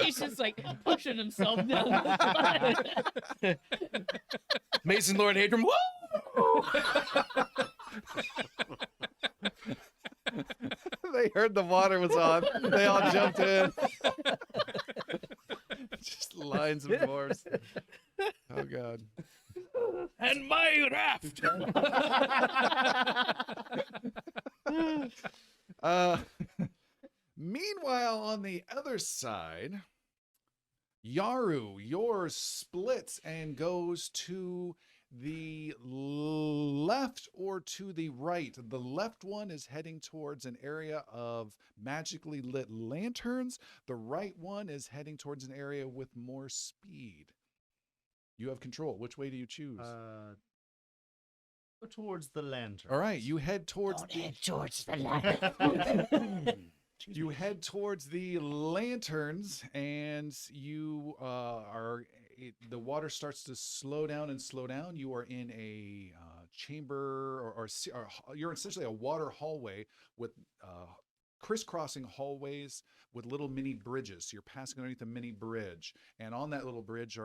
He's just like pushing himself down the slide. Mason Lord Hadron. Woo! They heard the water was on. They all jumped in. Just lines of force. Oh God. And my raft. Meanwhile, on the other side, Yaru, yours splits and goes to the left or to the right. The left one is heading towards an area of magically lit lanterns. The right one is heading towards an area with more speed. You have control. Which way do you choose? Go towards the lantern. All right, you head towards Towards the lantern. You head towards the lanterns, and you the water starts to slow down and slow down. You are in a chamber, or you're essentially a water hallway with crisscrossing hallways with little mini bridges. So you're passing underneath a mini bridge, and on that little bridge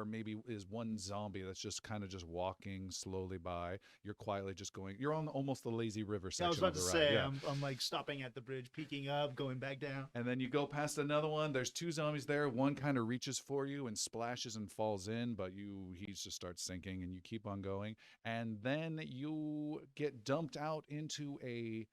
is one zombie that's just kind of just walking slowly by. You're quietly just going. You're on almost the lazy river section. I was about to of the say, ride. Yeah. I'm like stopping at the bridge, peeking up, going back down. And then you go past another one. There's two zombies there. One kind of reaches for you and splashes and falls in, but he just starts sinking, and you keep on going. And then you get dumped out into a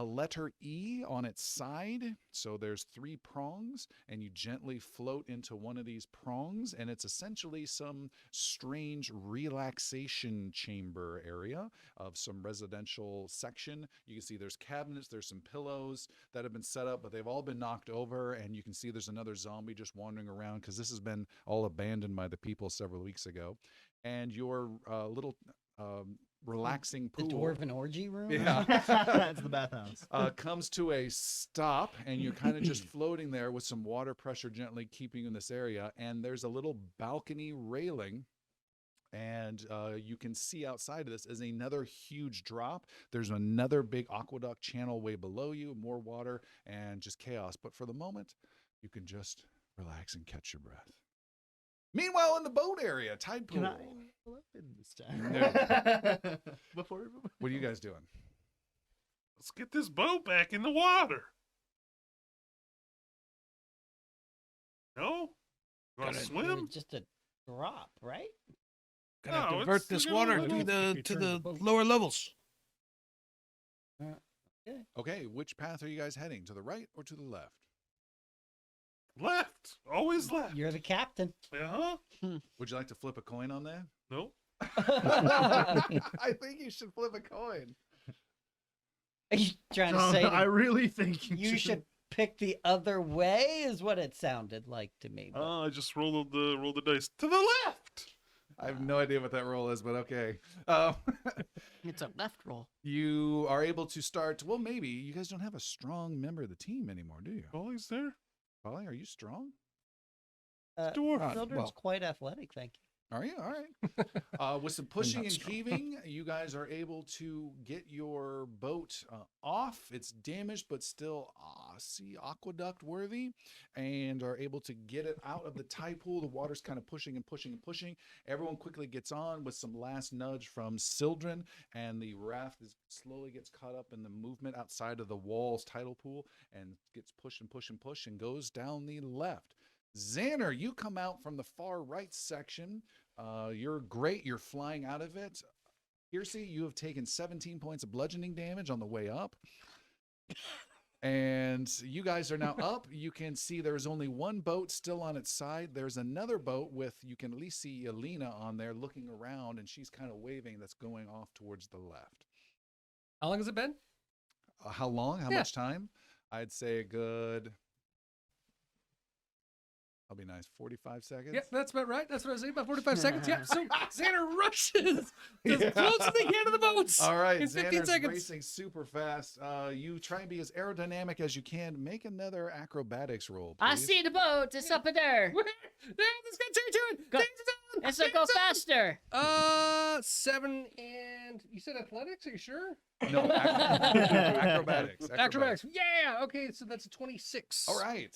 letter E on its side. So there's 3 prongs, and you gently float into one of these prongs, and it's essentially some strange relaxation chamber area of some residential section. You can see there's cabinets, there's some pillows that have been set up, but they've all been knocked over, and you can see there's another zombie just wandering around because this has been all abandoned by the people several weeks ago. And your little relaxing The pool. dwarven orgy room? Yeah. That's the bathhouse. Comes to a stop, and you're kind of just floating there with some water pressure gently keeping you in this area. And there's a little balcony railing, and you can see outside of this is another huge drop. There's another big aqueduct channel way below you, more water and just chaos. But for the moment, you can just relax and catch your breath. Meanwhile, in the boat area, tide pool. Can I pull up in this time? No. Before. What are you guys doing? Let's get this boat back in the water. No? You want to swim? Just a drop, right? Gotta No, divert it's this still water gonna to move. the lower levels. Okay, which path are you guys heading? To the right or to the left? Left. Always left. You're the captain. Uh-huh. Would you like to flip a coin on that? No. I think you should flip a coin. Are you trying to John, say I really think you should pick the other way? Is what it sounded like to me. but- I just rolled the dice to the left. I have no idea what that roll is, but okay. It's a left roll. You are able to start. Well, maybe you guys don't have a strong member of the team anymore, do you? Ollie's there. Polly, are you strong? Dwarf. Mildred's quite athletic, thank you. Are you? All right. With some pushing and strong. heaving, you guys are able to get your boat off. It's damaged, but still aqueduct worthy, and are able to get it out of the tide pool. The water's kind of pushing and pushing and pushing. Everyone quickly gets on with some last nudge from Sildren, and the raft slowly gets caught up in the movement outside of the wall's tidal pool and gets pushed and pushed and pushed and goes down the left. Xander, you come out from the far right section. You're great. You're flying out of it. Piercy, you have taken 17 points of bludgeoning damage on the way up. And you guys are now up. You can see there's only one boat still on its side. There's another boat with, you can at least see Alina on there looking around, and she's kind of waving, that's going off towards the left. How long has it been? How long? How much time? I'd say a good, I'll be nice, 45 seconds? Yeah, that's about right. That's what I was saying, about 45 seconds. Yeah, so Xander rushes as close as they can to the boats. All right, in 15 Xander's seconds. racing super fast. You try and be as aerodynamic as you can. Make another acrobatics roll, please. I see the boat. It's up there. Where? There, let's get to it. Go- Things on. And so go faster. 7 and you said athletics? Are you sure? No, acrobatics. Acrobatics. Yeah. Okay, so that's a 26. All right.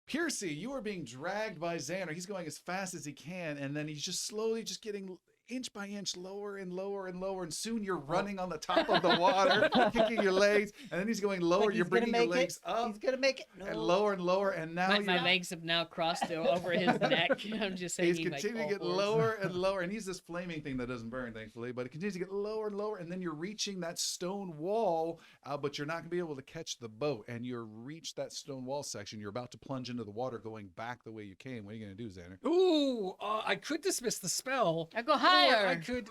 Piercy, you are being dragged by Xander. He's going as fast as he can, and then he's just slowly just getting inch by inch lower and lower and lower, and soon you're running on the top of the water, kicking your legs, and then he's going lower. Like You're he's gonna bringing your make legs it. up He's gonna make it. and lower, and now My legs have now crossed over his neck. I'm just he's hanging like continuing to get all fours. lower and lower, and he's this flaming thing that doesn't burn, thankfully, but it continues to get lower and lower, and then you're reaching that stone wall, but you're not going to be able to catch the boat, and you're reached that stone wall section. You're about to plunge into the water, going back the way you came. What are you going to do, Xander? Ooh, I could dismiss the spell. I go Or higher. I could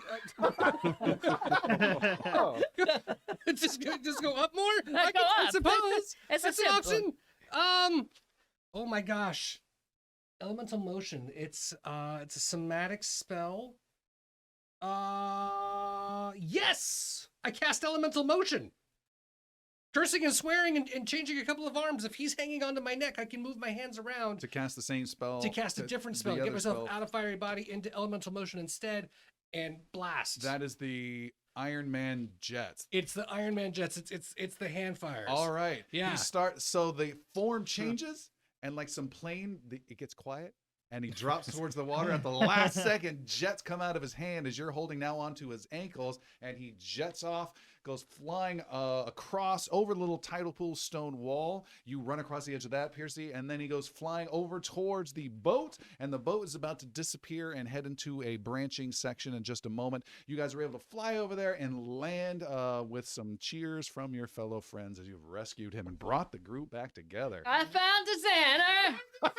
just go up more. I Go I up. suppose It's a that's an simple- option. Oh my gosh, elemental motion. It's a somatic spell. Yes, I cast elemental motion. Cursing and swearing and changing a couple of arms. If he's hanging onto my neck, I can move my hands around To cast the same spell. to cast a different spell. the Get other myself spell. out of fiery body into elemental motion instead, and blast. That is the Iron Man jet. It's the Iron Man jets. It's the hand fires. All right. Yeah. You start. So the form changes, and like some plane, it gets quiet, and he drops towards the water at the last second. Jets come out of his hand as you're holding now onto his ankles, and he jets off, goes flying across over the little tidal pool stone wall. You run across the edge of that, Piercy, and then he goes flying over towards the boat, and the boat is about to disappear and head into a branching section in just a moment. You guys are able to fly over there and land with some cheers from your fellow friends as you've rescued him and brought the group back together. I found the Xander.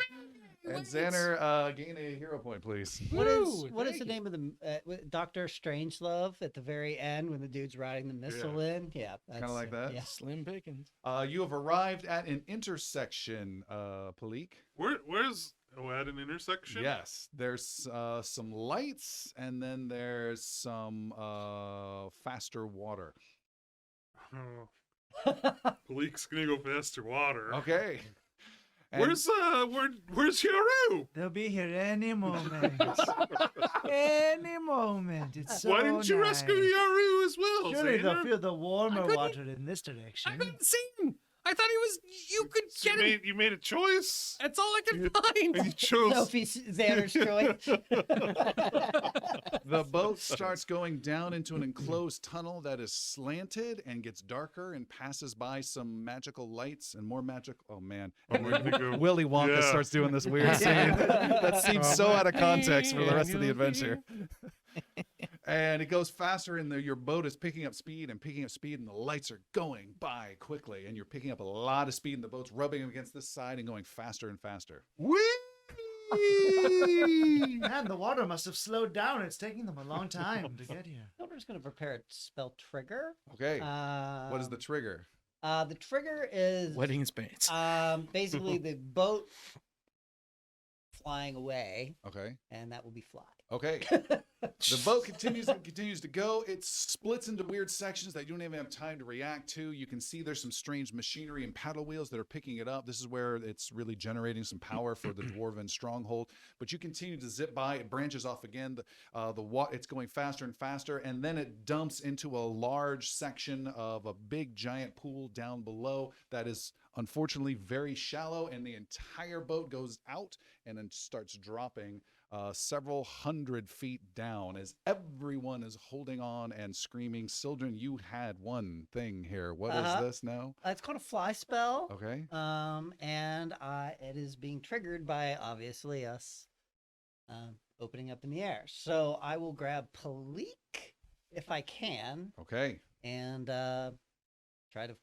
And Xander, gain a hero point, please. What Woo, is thank the you. name of the Dr. Strangelove at the very end when the dude's riding the missile in? Yeah, Kind of like that. Yeah. Slim Pickens. You have arrived at an intersection, Palik. Where's at an intersection? Yes, there's some lights, and then there's some faster water. Oh, Palik's gonna go faster water. Okay. And Where's Yaru? They'll be here any moment. Any moment. It's so Why didn't you rescue nice. Yaru as well, Surely they'll Xander? feel the warmer couldn't- water in this direction. I couldn't see him. I thought he was. You could So get him. you made a choice, That's all I could and find. you chose. Sophie Xander's choice. the boat starts going down into an enclosed tunnel that is slanted and gets darker and passes by some magical lights and more magic. Oh man! And we're gonna go- Willy Wonka Yeah. starts doing this weird scene that seems so out of context for the rest of the adventure. And it goes faster, and your boat is picking up speed, and the lights are going by quickly, and you're picking up a lot of speed, and the boat's rubbing against this side and going faster and faster. Whee! Man, the water must have slowed down. It's taking them a long time to get here. Elder's going to prepare a spell trigger. Okay. What is the trigger? The trigger is Wedding spades. basically the boat flying away, Okay. and that will be fly. Okay. The boat continues and continues to go. It splits into weird sections that you don't even have time to react to. You can see there's some strange machinery and paddle wheels that are picking it up. This is where it's really generating some power for the dwarven stronghold. But you continue to zip by. It branches off again. It's going faster and faster, and then it dumps into a large section of a big giant pool down below that is unfortunately very shallow, and the entire boat goes out and then starts dropping several hundred feet down as everyone is holding on and screaming. Sildren, you had one thing here. What is this now? It's called a fly spell. Okay. And it is being triggered by obviously us opening up in the air. So I will grab Palik if I can Okay. and try to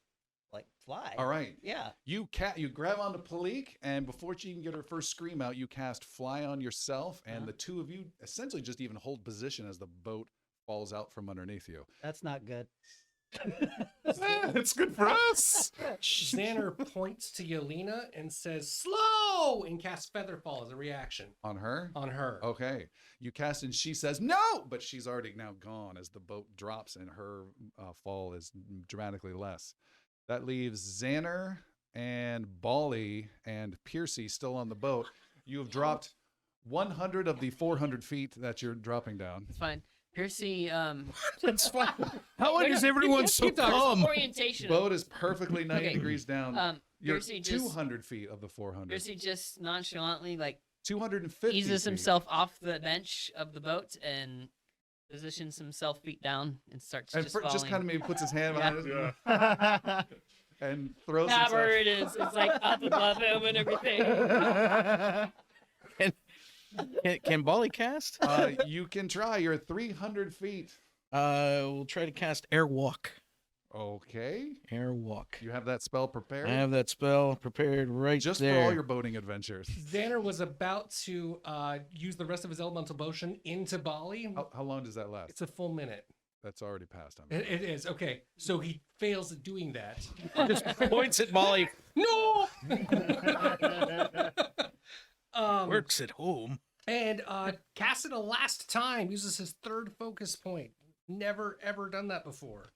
like fly. All right. Yeah. You grab onto Palik, and before she can get her first scream out, you cast Fly on yourself, and the two of you essentially just even hold position as the boat falls out from underneath you. That's not good. It's good for us. Xander points to Yelena and says, slow, and casts Featherfall as a reaction. On her? On her. Okay. You cast and she says, no! But she's already now gone as the boat drops and her fall is dramatically less. That leaves Xander and Bali and Piercy still on the boat. You have dropped 100 of the 400 feet that you're dropping down. It's fine. Piercy, That's fine. How is everyone so calm? orientation. Boat is perfectly 90 Okay. degrees down. You're Piercy just 200 feet of the 400. Piercy just nonchalantly 250 eases feet. himself off the bench of the boat and positions himself feet down and starts And just falling. just kind of maybe puts his hand Yeah. behind it Yeah. and throws Yeah, himself. where it is. It's like up above him and everything. Can Bali cast? You can try. You're at 300 feet. We'll try to cast Airwalk. Okay. Airwalk. You have that spell prepared? I have that spell prepared right Just there. for all your boating adventures. Xander was about to use the rest of his elemental motion into Bali. How long does that last? It's a full minute. That's already passed. It is. Okay. So he fails at doing that. Just points at Bali. No! Works at home. And casts it a last time. Uses his third focus point. Never, ever done that before.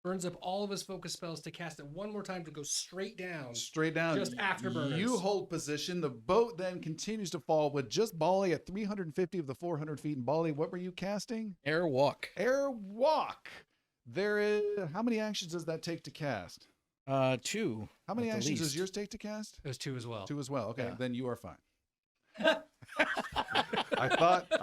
Burns up all of his focus spells to cast it one more time to go straight down. Straight down. Just afterburners. You hold position. The boat then continues to fall with just Bali at 350 of the 400 feet. And Bali, what were you casting? Airwalk. Airwalk. There is. How many actions does that take to cast? 2. How many at the actions does least. yours take to cast? It was 2 as well. 2 as well. Okay, Yeah. then you are fine. I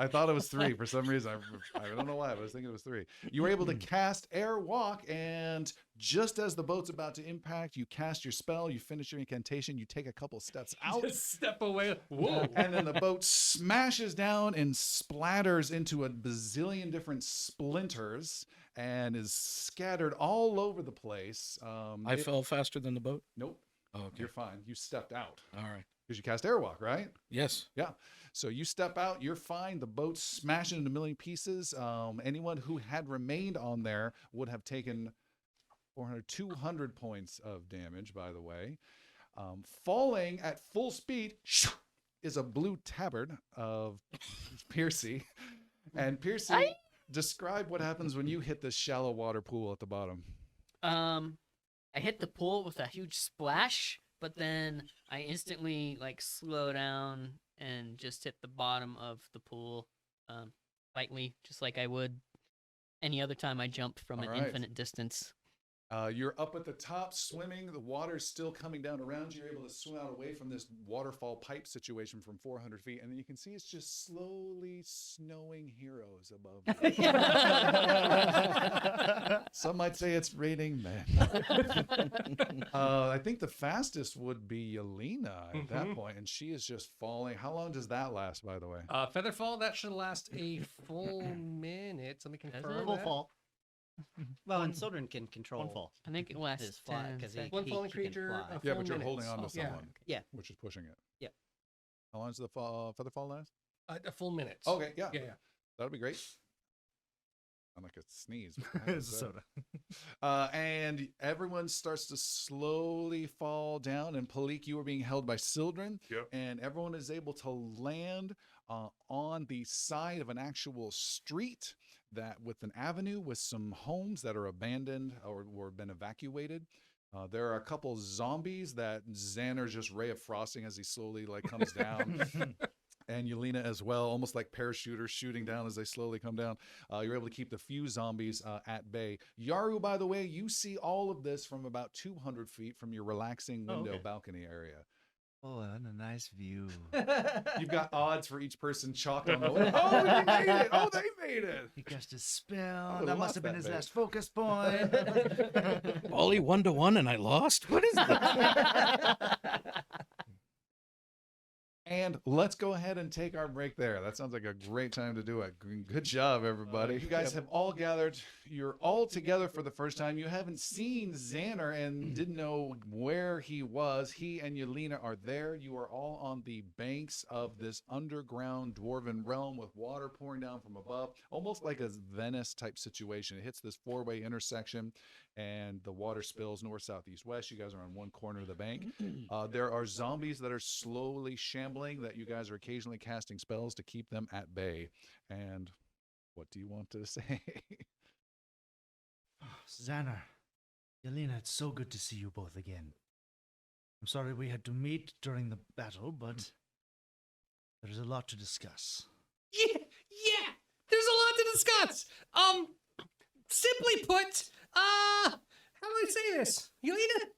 thought it was 3 for some reason. I don't know why, but I was thinking it was 3. You were able to cast Airwalk, and just as the boat's about to impact, you cast your spell, you finish your incantation, you take a couple steps out, Just step away. Whoa. and then the boat smashes down and splatters into a bazillion different splinters and is scattered all over the place. I fell faster than the boat? Nope. Oh, okay. You're fine. You stepped out. All right. Because you cast Airwalk, right? Yes. Yeah. So you step out, you're fine. The boat smashes into a million pieces. Anyone who had remained on there would have taken 200 points of damage, by the way. Falling at full speed is a blue tabard of Piercy. And Piercy, describe what happens when you hit this shallow water pool at the bottom. I hit the pool with a huge splash, but then I instantly slow down and just hit the bottom of the pool lightly, just like I would any other time I jump from an infinite distance. You're up at the top swimming. The water's still coming down around you. You're able to swim out away from this waterfall pipe situation from 400 feet. And then you can see it's just slowly snowing heroes above you. Some might say it's raining men. I think the fastest would be Yelena at that point, and she is just falling. How long does that last, by the way? Featherfall, that should last a full minute. Let me confirm Full that. fall. Well, and Children can control One fall. I think it his lasts fly 10 because seconds. One falling he can creature, fly. a Yeah, full but you're minute. holding on to Yeah. someone. Yeah. Which is pushing it. Yeah. How long does the Featherfall last? A full minute. Okay, yeah. Yeah. That'll be great. I'm like a sneeze. It's a soda. And everyone starts to slowly fall down. And Palik, you are being held by Sildren. Yep. And everyone is able to land on the side of an actual street that with an avenue with some homes that are abandoned or been evacuated. There are a couple zombies that Xander's just ray of frosting as he slowly comes down. And Yelena as well, almost like parachuters shooting down as they slowly come down. You're able to keep the few zombies at bay. Yaru, by the way, you see all of this from about 200 feet from your relaxing window balcony area. Oh, and a nice view. You've got odds for each person chalked on the way. Oh, you made it! Oh, they made it! He cast a spell. would've That must lost have been that his bet. last focus point. Bali 1-1 and I lost? What is that? And let's go ahead and take our break there. That sounds like a great time to do it. Good job, everybody. You guys have all gathered. You're all together for the first time. You haven't seen Xander and didn't know where he was. He and Yelena are there. You are all on the banks of this underground dwarven realm with water pouring down from above, almost like a Venice type situation. It hits this four-way intersection and the water spills north, south, east, west. You guys are on one corner of the bank. There are zombies that are slowly shambling that you guys are occasionally casting spells to keep them at bay. And what do you want to say? Xander, Yelena, it's so good to see you both again. I'm sorry we had to meet during the battle, but there's a lot to discuss. Yeah, there's a lot to discuss. Simply put, how do I say this? Yelena,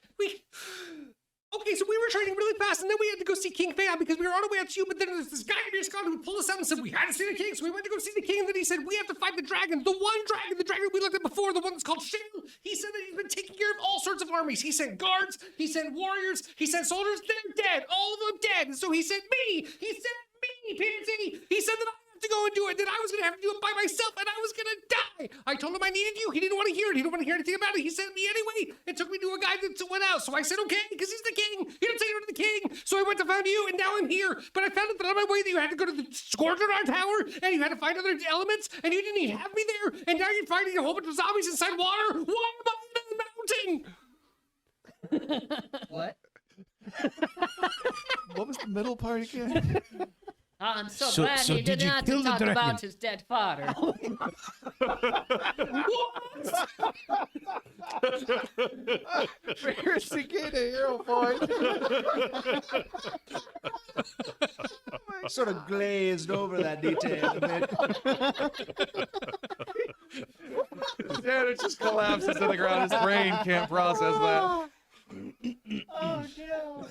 okay, so we were training really fast, and then we had to go see King Fea because we were on our way out to you, but then there's this guy near Scott who pulled us out and said we had to see the king, so we went to go see the king, and then he said we have to fight the dragon we looked at before, the one that's called Shale. He said that he's been taking care of all sorts of armies. He sent guards, he sent warriors, he sent soldiers, they're dead, all of them dead, and so he sent me, Pansy, he said that I have to go and do it, that I was going to have to do it by myself, and I was going to die. I told him I needed you. He didn't want to hear it. He didn't want to hear anything about it. He sent me anyway and took me to a guy that went out. So I said, okay, because he's the king. He didn't say no to the king. So I went to find you, and now I'm here. But I found out that on my way that you had to go to the Scourgeon Tower, and you had to find other elements, and you didn't even have me there. And now you're fighting a whole bunch of zombies inside water. Why am I in the mountain? What? What was the middle part again? I'm so glad he did not talk about his dead father. First to get a hero point. Sort of glazed over that detail a bit. Xander just collapses to the ground. His brain can't process that. Oh no.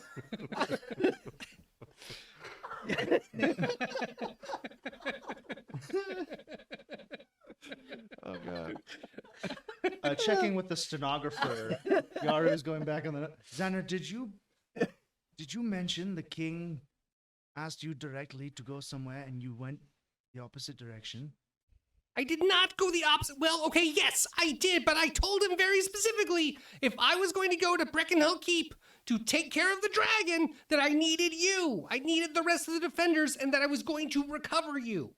Oh god. Checking with the stenographer. Yaru is going back on the. Xander, did you mention the king asked you directly to go somewhere and you went the opposite direction? I did not go the opposite. Well, okay, yes, I did, but I told him very specifically if I was going to go to Breckenhill Keep to take care of the dragon, that I needed you. I needed the rest of the defenders, and that I was going to recover you.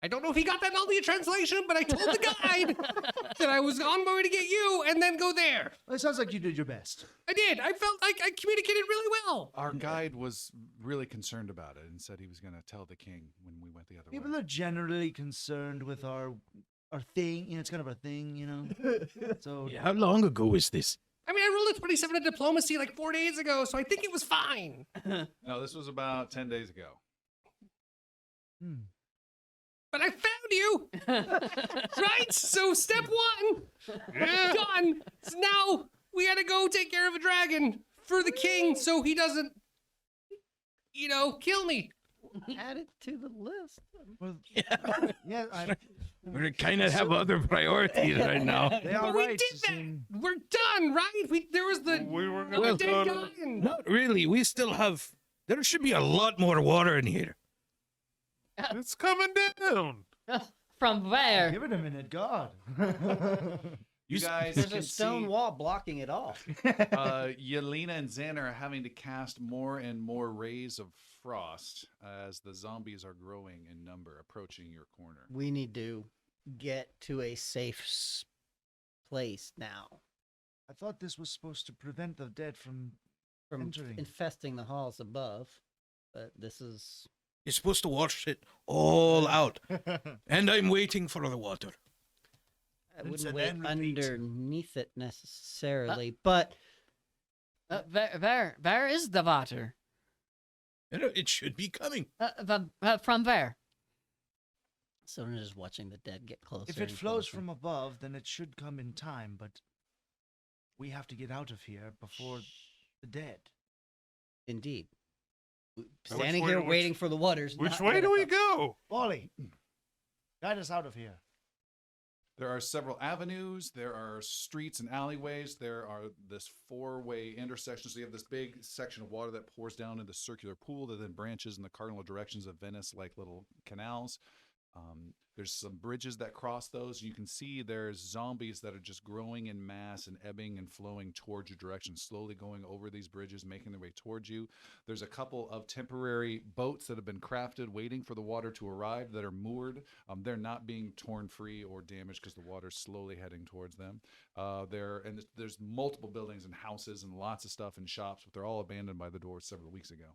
I don't know if he got that in all the translation, but I told the guide that I was on my way to get you and then go there. Well, it sounds like you did your best. I did. I felt like I communicated really well. Our guide was really concerned about it and said he was going to tell the king when we went the other People way. are generally concerned with our thing. You know, it's kind of our thing, you know? So Yeah, how long ago is this? I mean, I rolled a 27 in diplomacy like 4 days ago, so I think it was fine. No, this was about 10 days ago. But I found you! Right? So step one, done. So now we gotta go take care of a dragon for the king so he doesn't, kill me. Add it to the list. well, yeah, We kind of have other priorities right now. they are But we right. did that. We're done, right? There was the We were the gonna dead go guy to. and Not really. We still have. There should be a lot more water in here. It's coming down. From where? Give it a minute, God. You guys There's can a stone see, wall blocking it all. Yelena and Xander are having to cast more and more rays of frost as the zombies are growing in number, approaching your corner. We need to get to a safe place now I thought this was supposed to prevent the dead from from entering. infesting the halls above. But this is You're supposed to wash it all out. And I'm waiting for the water. I It's wouldn't an wait end repeat. underneath it necessarily, but Where is the water? It should be coming. From where? Someone is watching the dead get closer. If it and flows closer. from above, then it should come in time, but we have to get out of here before the dead. Indeed. Which Standing way- here which- waiting for the waters. Which not way yet do we up. go? Wally, guide us out of here. There are several avenues. There are streets and alleyways. There are this four-way intersection. So you have this big section of water that pours down into the circular pool that then branches in the cardinal directions of Venice like little canals. There's some bridges that cross those. You can see there's zombies that are just growing in mass and ebbing and flowing towards your direction, slowly going over these bridges, making their way towards you. There's a couple of temporary boats that have been crafted, waiting for the water to arrive, that are moored. They're not being torn free or damaged because the water's slowly heading towards them. There's multiple buildings and houses and lots of stuff and shops, but they're all abandoned by the doors several weeks ago.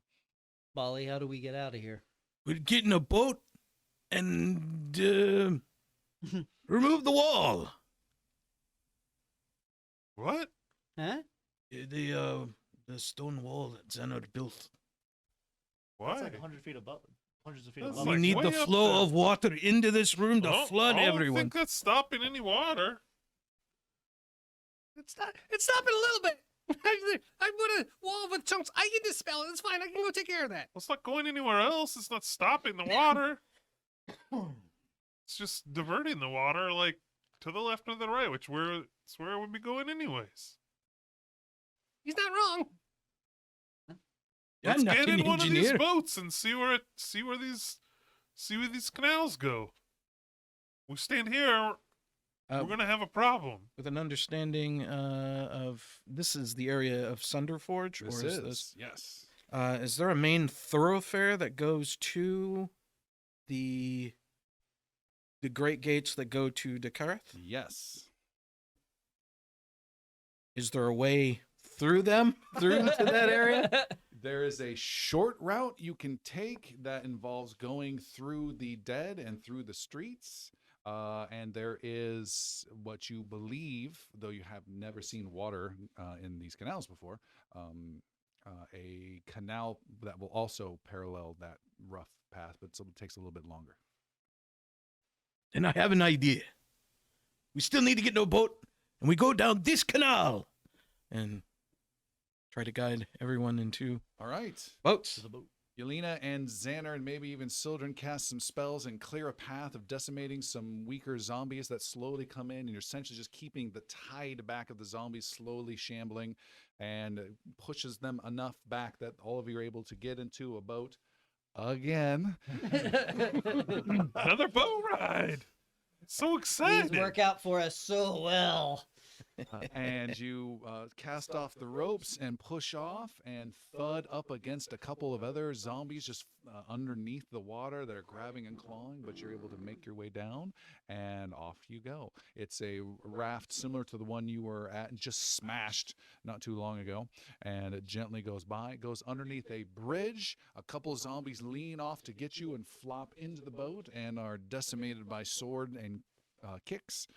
Bolly, how do we get out of here? We'd get in a boat and remove the wall. What? Huh? The stone wall that Xehanort built. Why? It's like 100 feet above. Hundreds of feet That's above. We like need way the up flow there. of water into this room to flood I don't everyone. think that's stopping any water. It's stopping a little bit. I put a wall with chunks. I can dispel it. It's fine. I can go take care of that. Well, it's not going anywhere else. It's not stopping the water. It's just diverting the water, like, to the left or the right, it's where it would be going anyways. He's not wrong. Let's I'm not get an in one of these engineer. boats and see where these canals go. We stand here, we're gonna have a problem. With an understanding of this is the area of Sunderforge, This or is is this? yes. Is there a main thoroughfare that goes to the great gates that go to Dakara? Yes. Is there a way through them, through to that area? There is a short route you can take that involves going through the dead and through the streets. And there is what you believe, though you have never seen water in these canals before, a canal that will also parallel that rough path, but it takes a little bit longer. And I have an idea. We still need to get in a boat, and we go down this canal and try to guide everyone into All right. boats. Yelena and Xander and maybe even Sildren cast some spells and clear a path of decimating some weaker zombies that slowly come in, and you're essentially just keeping the tide back of the zombies slowly shambling, and it pushes them enough back that all of you are able to get into a boat again. Another boat ride. So excited. These work out for us so well. And you cast off the ropes and push off and thud up against a couple of other zombies just underneath the water that are grabbing and clawing, but you're able to make your way down, and off you go. It's a raft similar to the one you were at and just smashed not too long ago, and it gently goes by. It goes underneath a bridge. A couple of zombies lean off to get you and flop into the boat and are decimated by sword and kicks.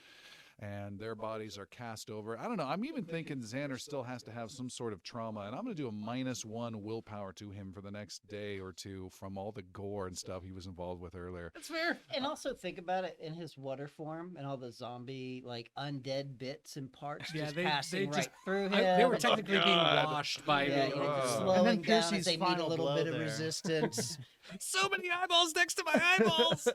And their bodies are cast over. I don't know. I'm even thinking Xander still has to have some sort of trauma, and I'm going to do a -1 willpower to him for the next day or two from all the gore and stuff he was involved with earlier. That's fair. And also think about it in his water form and all the zombie, like, undead bits and parts Yeah, just they passing just- right through him. They were and- technically being God. washed by yeah, the. you know, just And slowing then down Piercy's as they need a final little blow bit of there. resistance. So many eyeballs next to my eyeballs.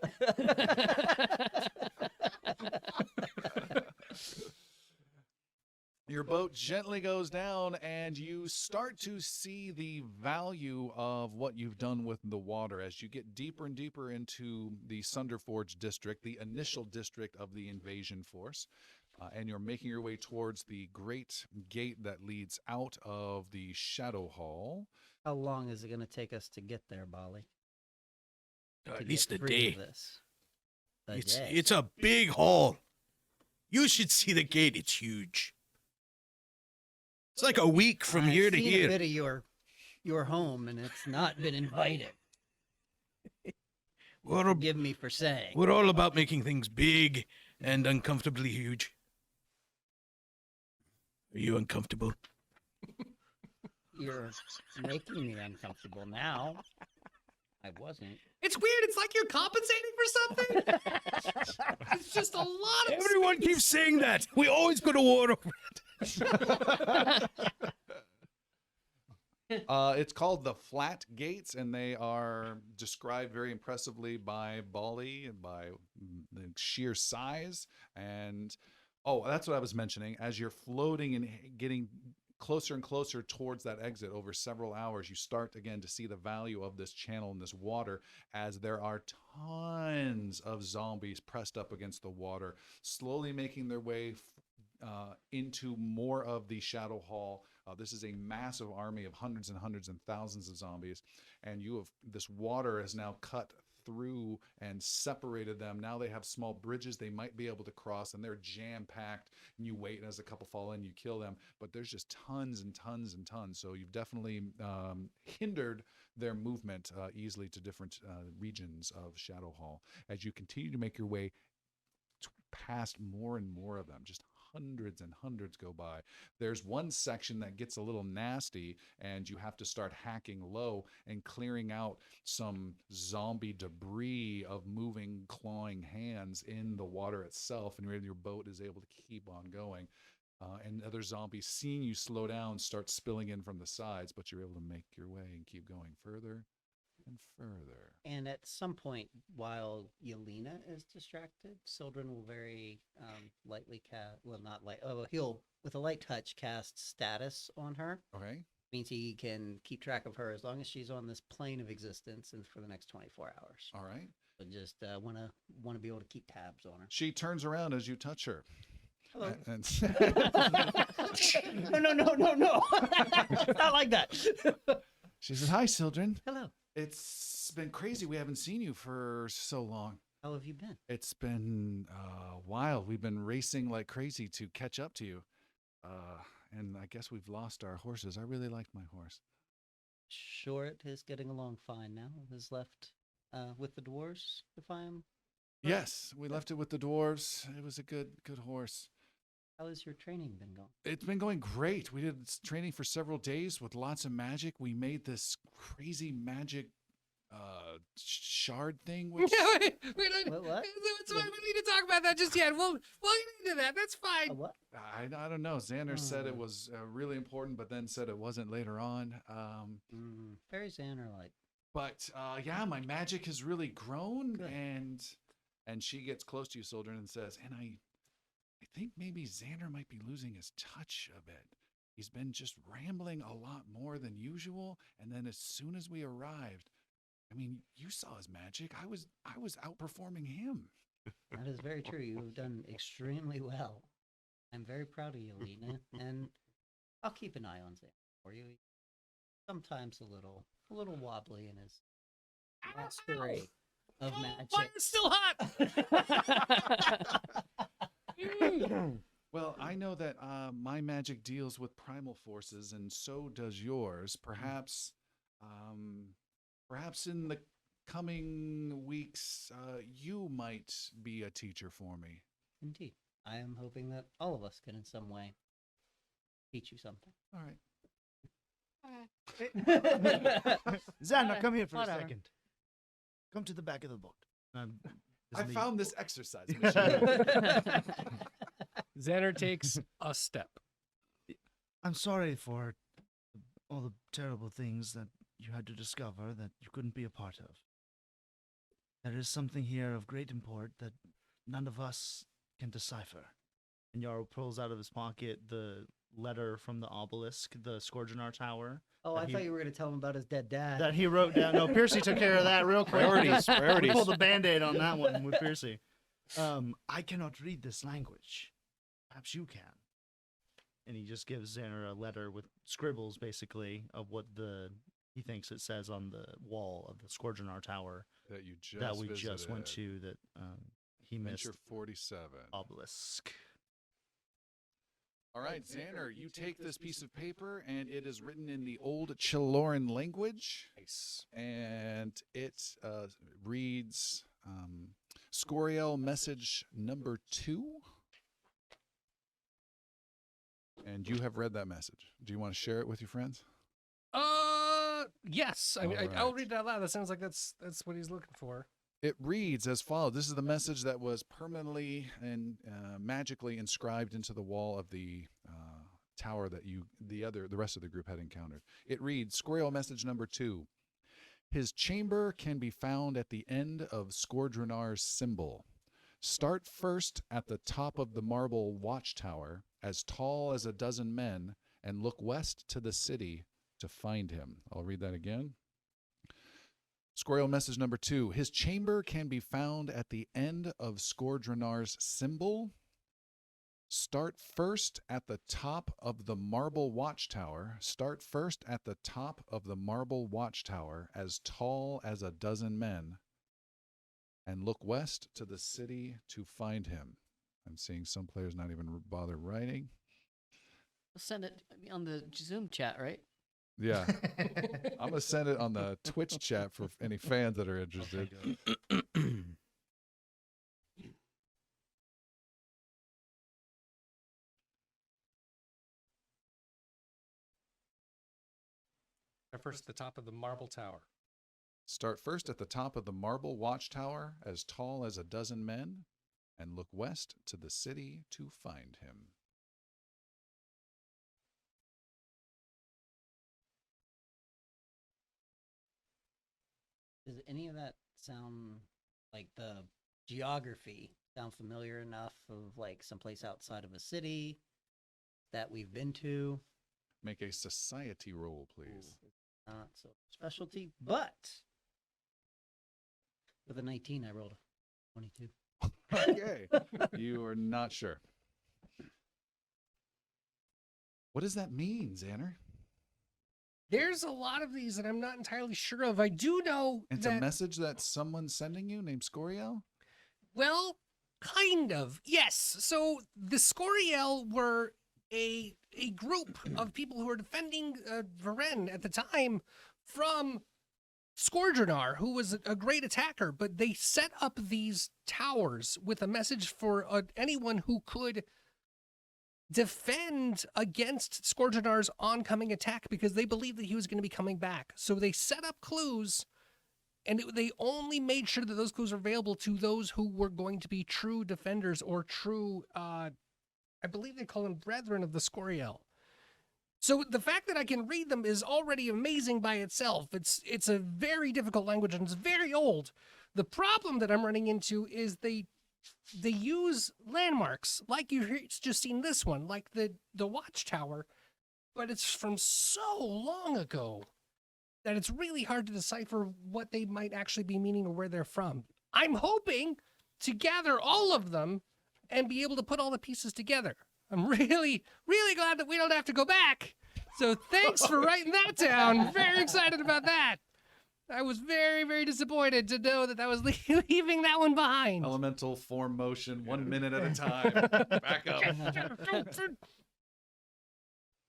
Your boat gently goes down, and you start to see the value of what you've done with the water as you get deeper and deeper into the Sunderforge district, the initial district of the invasion force. And you're making your way towards the great gate that leads out of the Shadow Hall. How long is it going to take us to get there, Bolly? To At least get a free of day. this? A It's day. it's a big hall. You should see the gate. It's huge. It's like a week from I've here to seen here. a bit of your home, and it's not been invited. We're, Forgive me for saying. we're all about making things big and uncomfortably huge. Are you uncomfortable? You're making me uncomfortable now. I wasn't. It's weird. It's like you're compensating for something. It's just a lot of. Everyone keeps saying that. We always go to war over it. It's called the Flat Gates, and they are described very impressively by Bali and by the sheer size. And that's what I was mentioning. As you're floating and getting closer and closer towards that exit over several hours, you start again to see the value of this channel and this water, as there are tons of zombies pressed up against the water, slowly making their way into more of the Shadow Hall. This is a massive army of hundreds and hundreds and thousands of zombies, and this water has now cut through and separated them. Now they have small bridges they might be able to cross, and they're jam-packed, and you wait, and as a couple fall in, you kill them, but there's just tons and tons and tons. So you've definitely hindered their movement easily to different regions of Shadow Hall. As you continue to make your way past more and more of them, just hundreds and hundreds go by. There's one section that gets a little nasty, and you have to start hacking low and clearing out some zombie debris of moving, clawing hands in the water itself, and your boat is able to keep on going. And other zombies, seeing you slow down, start spilling in from the sides, but you're able to make your way and keep going further and further. And at some point, while Yelena is distracted, Sildren will very lightly cast, well, not light, he'll, with a light touch, cast status on her. Okay. Means he can keep track of her as long as she's on this plane of existence and for the next 24 hours. All right. But just want to be able to keep tabs on her. She turns around as you touch her. Hello. And No. It's not like that. she says, "Hi, Sildren. Hello. It's been crazy. We haven't seen you for so long. How have you been? It's been a while. We've been racing like crazy to catch up to you. And I guess we've lost our horses. I really liked my horse." Short is getting along fine now. Is left with the dwarves, if I'm... Yes, we left it with the dwarves. It was a good horse. How has your training been going? It's been going great. We did training for several days with lots of magic. We made this crazy magic shard thing. Which... Wait, What? That's why we need to talk about that just yet. We'll get into that. That's fine. What? I don't know. Xander said it was really important, but then said it wasn't later on. Very Xander-like. But yeah, my magic has really grown. Good. And she gets close to you, Sildren, and says, "And I think maybe Xander might be losing his touch a bit. He's been just rambling a lot more than usual. And then as soon as we arrived, I mean, you saw his magic. I was outperforming him." That is very true. You have done extremely well. I'm very proud of you, Lena, and I'll keep an eye on Xander for you. Sometimes a little wobbly in his mastery of magic. Fire's still hot. Well, I know that my magic deals with primal forces, and so does yours. Perhaps in the coming weeks, you might be a teacher for me. Indeed. I am hoping that all of us can in some way teach you something. All right. Xander, come here for Whatever. a second. Come to the back of the boat. I found this exercise machine. Xander takes a step. I'm sorry for all the terrible things that you had to discover that you couldn't be a part of. There is something here of great import that none of us can decipher. And Yarrow pulls out of his pocket the letter from the obelisk, the Scourgeonar Tower. Oh, I thought you were going to tell him about his dead dad. That he wrote down. No, Piercy took care of that real quick. Priorities. We pulled the Band-Aid on that one with Piercy. I cannot read this language. Perhaps you can. And he just gives Xander a letter with scribbles, basically, of what he thinks it says on the wall of the Scourgeonar Tower That you just that we just went visited. to. That he missed. Venture 47. Obelisk. All right, Xander, you take this piece of paper, and it is written in the old Chiloran language. Nice. And it reads Scoriel message number 2. And you have read that message. Do you want to share it with your friends? Yes. I mean, All I'll right. read it out loud. That sounds like that's what he's looking for. It reads as follows. This is the message that was permanently and magically inscribed into the wall of the tower that the rest of the group had encountered. It reads, Scoriel message number 2. His chamber can be found at the end of Scourdrenar's symbol. Start first at the top of the marble watchtower, as tall as a dozen men, and look west to the city to find him. I'll read that again. Squirrel message number 2. His chamber can be found at the end of Skordranar's symbol. Start first at the top of the marble watchtower. Start first at the top of the marble watchtower, as tall as a dozen men, and look west to the city to find him. I'm seeing some players not even bother writing. We'll send it on the Zoom chat, right? Yeah. I'm going to send it on the Twitch chat for any fans that are interested. First at the top of the marble tower. Start first at the top of the marble watchtower, as tall as a dozen men, and look west to the city to find him. Does any of that sound like the geography sound familiar enough of like someplace outside of a city that we've been to? Make a society roll, please. Not so specialty, but with a 19, I rolled a 22. Okay. You are not sure. What does that mean, Xander? There's a lot of these that I'm not entirely sure of. I do know It's that, a message that someone's sending you named Scoriel? well, kind of. Yes. So the Scoriel were a group of people who were defending Varen at the time from Scourgeonar, who was a great attacker, but they set up these towers with a message for anyone who could defend against Scourgeonar's oncoming attack, because they believed that he was going to be coming back. So they set up clues, and they only made sure that those clues were available to those who were going to be true defenders or true, I believe they call them brethren of the Scoriel. So the fact that I can read them is already amazing by itself. It's a very difficult language, and it's very old. The problem that I'm running into is they use landmarks, like you've just seen this one, like the watchtower, but it's from so long ago that it's really hard to decipher what they might actually be meaning or where they're from. I'm hoping to gather all of them and be able to put all the pieces together. I'm really, really glad that we don't have to go back. So thanks for writing that down. Very excited about that. I was very, very disappointed to know that I was leaving that one behind. Elemental form motion, 1 minute at a time. Back up.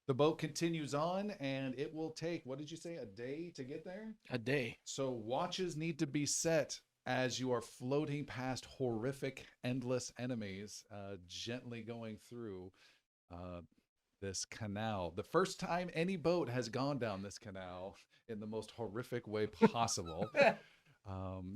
The boat continues on, and it will take, what did you say, a day to get there? A day. So watches need to be set as you are floating past horrific, endless enemies, gently going through this canal. The first time any boat has gone down this canal in the most horrific way possible.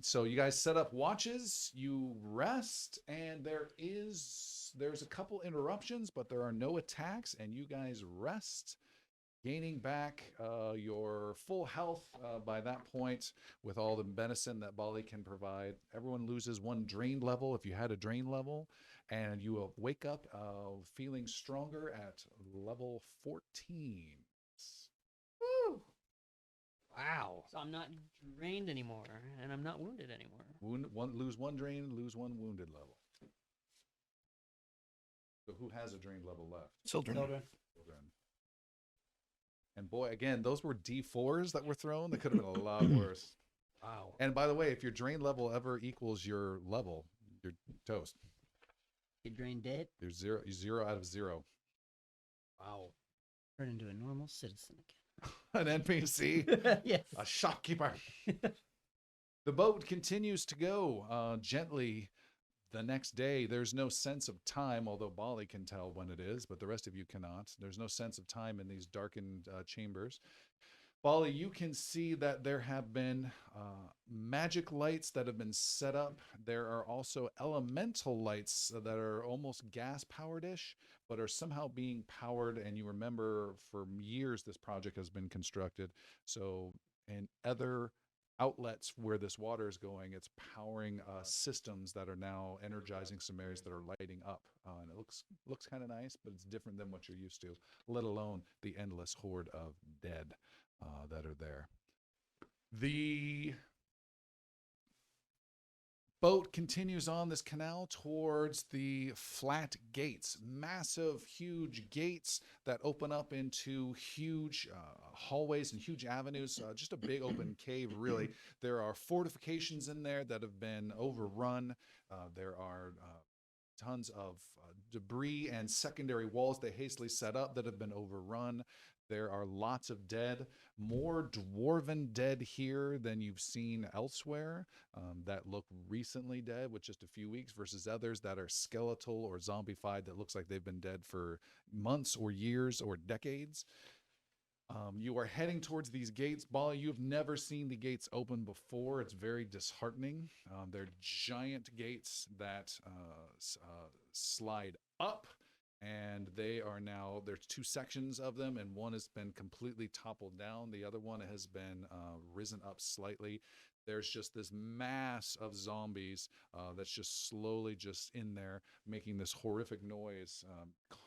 So you guys set up watches, you rest, and there's a couple interruptions, but there are no attacks, and you guys rest, gaining back your full health by that point with all the medicine that Bali can provide. Everyone loses 1 drain level if you had a drain level, and you will wake up feeling stronger at level 14. Woo! Wow. So I'm not drained anymore, and I'm not wounded anymore. Lose 1 drain, lose 1 wounded level. So who has a drain level left? Children. Children. And boy, again, those were D4s that were thrown. That could have been a lot worse. Wow. And by the way, if your drain level ever equals your level, you're toast. You drain dead, You're 0 out of 0. Wow. turn into a normal citizen An NPC, again. Yes. a shopkeeper. The boat continues to go gently. The next day, there's no sense of time, although Bali can tell when it is, but the rest of you cannot. There's no sense of time in these darkened chambers. Bali, you can see that there have been magic lights that have been set up. There are also elemental lights that are almost gas-powered-ish, but are somehow being powered. And you remember for years this project has been constructed. So in other outlets where this water is going. It's powering systems that are now energizing some areas that are lighting up. And it looks kind of nice, but it's different than what you're used to, let alone the endless horde of dead that are there. The boat continues on this canal towards the flat gates, massive, huge gates that open up into huge hallways and huge avenues, just a big open cave, really. There are fortifications in there that have been overrun. There are tons of debris and secondary walls they hastily set up that have been overrun. There are lots of dead, more dwarven dead here than you've seen elsewhere that look recently dead with just a few weeks versus others that are skeletal or zombified that looks like they've been dead for months or years or decades. You are heading towards these gates. Bali, you've never seen the gates open before. It's very disheartening. They're giant gates that slide up. And they are now, there's two sections of them, and one has been completely toppled down. The other one has been risen up slightly. There's just this mass of zombies that's just slowly just in there making this horrific noise,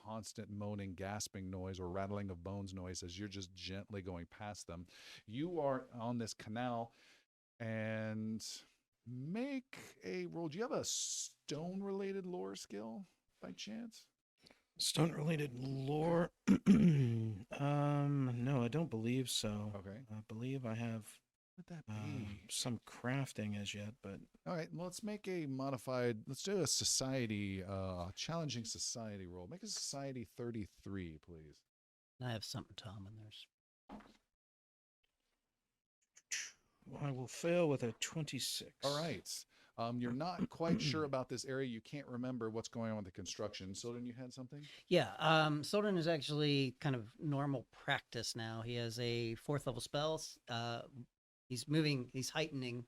constant moaning, gasping noise, or rattling of bones noise as you're just gently going past them. You are on this canal, and make a roll. Do you have a stone-related lore skill by chance? Stone-related lore? No, I don't believe so. Okay. I believe I have What would that be? some crafting as yet, but... All right, well, let's make a modified, let's do a society, challenging society roll. Make a society 33, please. I have something, Tom, and there's... I will fail with a 26. All right. You're not quite sure about this area. You can't remember what's going on with the construction. Silden, you had something? Yeah, Silden is actually kind of normal practice now. He has a 4th level spell. He's heightening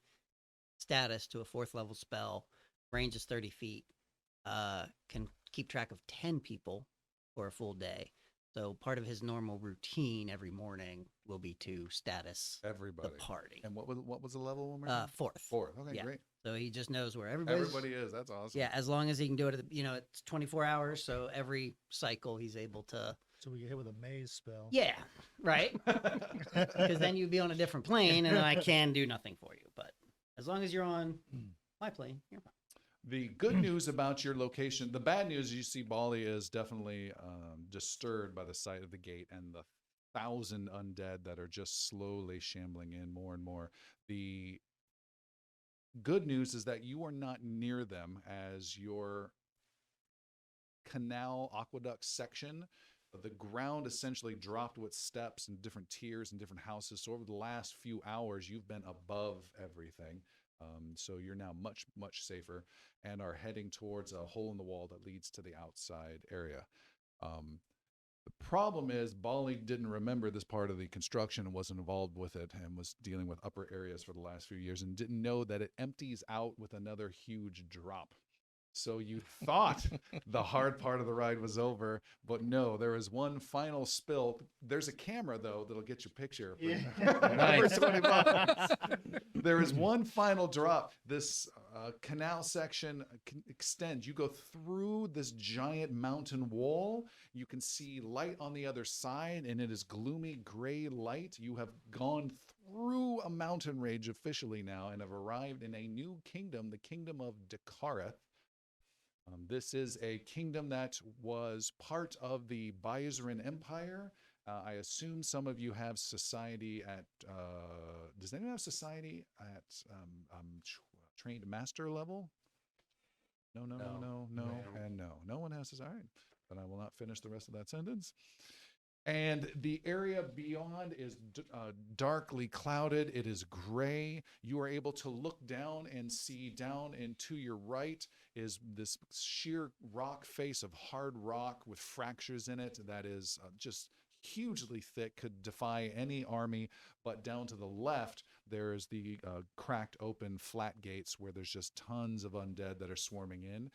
status to a 4th level spell. Range is 30 feet. Can keep track of 10 people for a full day. So part of his normal routine every morning will be to status Everybody. the party. And what was the level when we 4th. 4th. Okay, Yeah. great. So he just knows where Everybody is. That's awesome. Yeah, as long as he can do it, it's 24 hours. So every cycle he's able to. So we get hit with a maze spell. Yeah, right. Because then you'd be on a different plane, and I can do nothing for you. But as long as you're on my plane, you're fine. The good news about your location, the bad news you see Bali is definitely disturbed by the sight of the gate and the 1,000 undead that are just slowly shambling in more and more. The good news is that you are not near them as your canal aqueduct section. The ground essentially dropped with steps and different tiers and different houses. So over the last few hours, you've been above everything. So you're now much, much safer and are heading towards a hole in the wall that leads to the outside area. The problem is Bali didn't remember this part of the construction and wasn't involved with it and was dealing with upper areas for the last few years and didn't know that it empties out with another huge drop. So you thought the hard part of the ride was over, but no, there is one final spill. There's a camera, though, that'll get your picture. Nice. There is one final drop. This canal section extends. You go through this giant mountain wall. You can see light on the other side, and it is gloomy gray light. You have gone through a mountain range officially now and have arrived in a new kingdom, the kingdom of Dakara. This is a kingdom that was part of the Byzantine Empire. I assume some of you have society at, does anyone have society at trained master level? No, and no. No one has society. Then I will not finish the rest of that sentence. And the area beyond is darkly clouded. It is gray. You are able to look down and see down and to your right is this sheer rock face of hard rock with fractures in it that is just hugely thick, could defy any army. But down to the left, there's the cracked open flat gates where there's just tons of undead that are swarming in.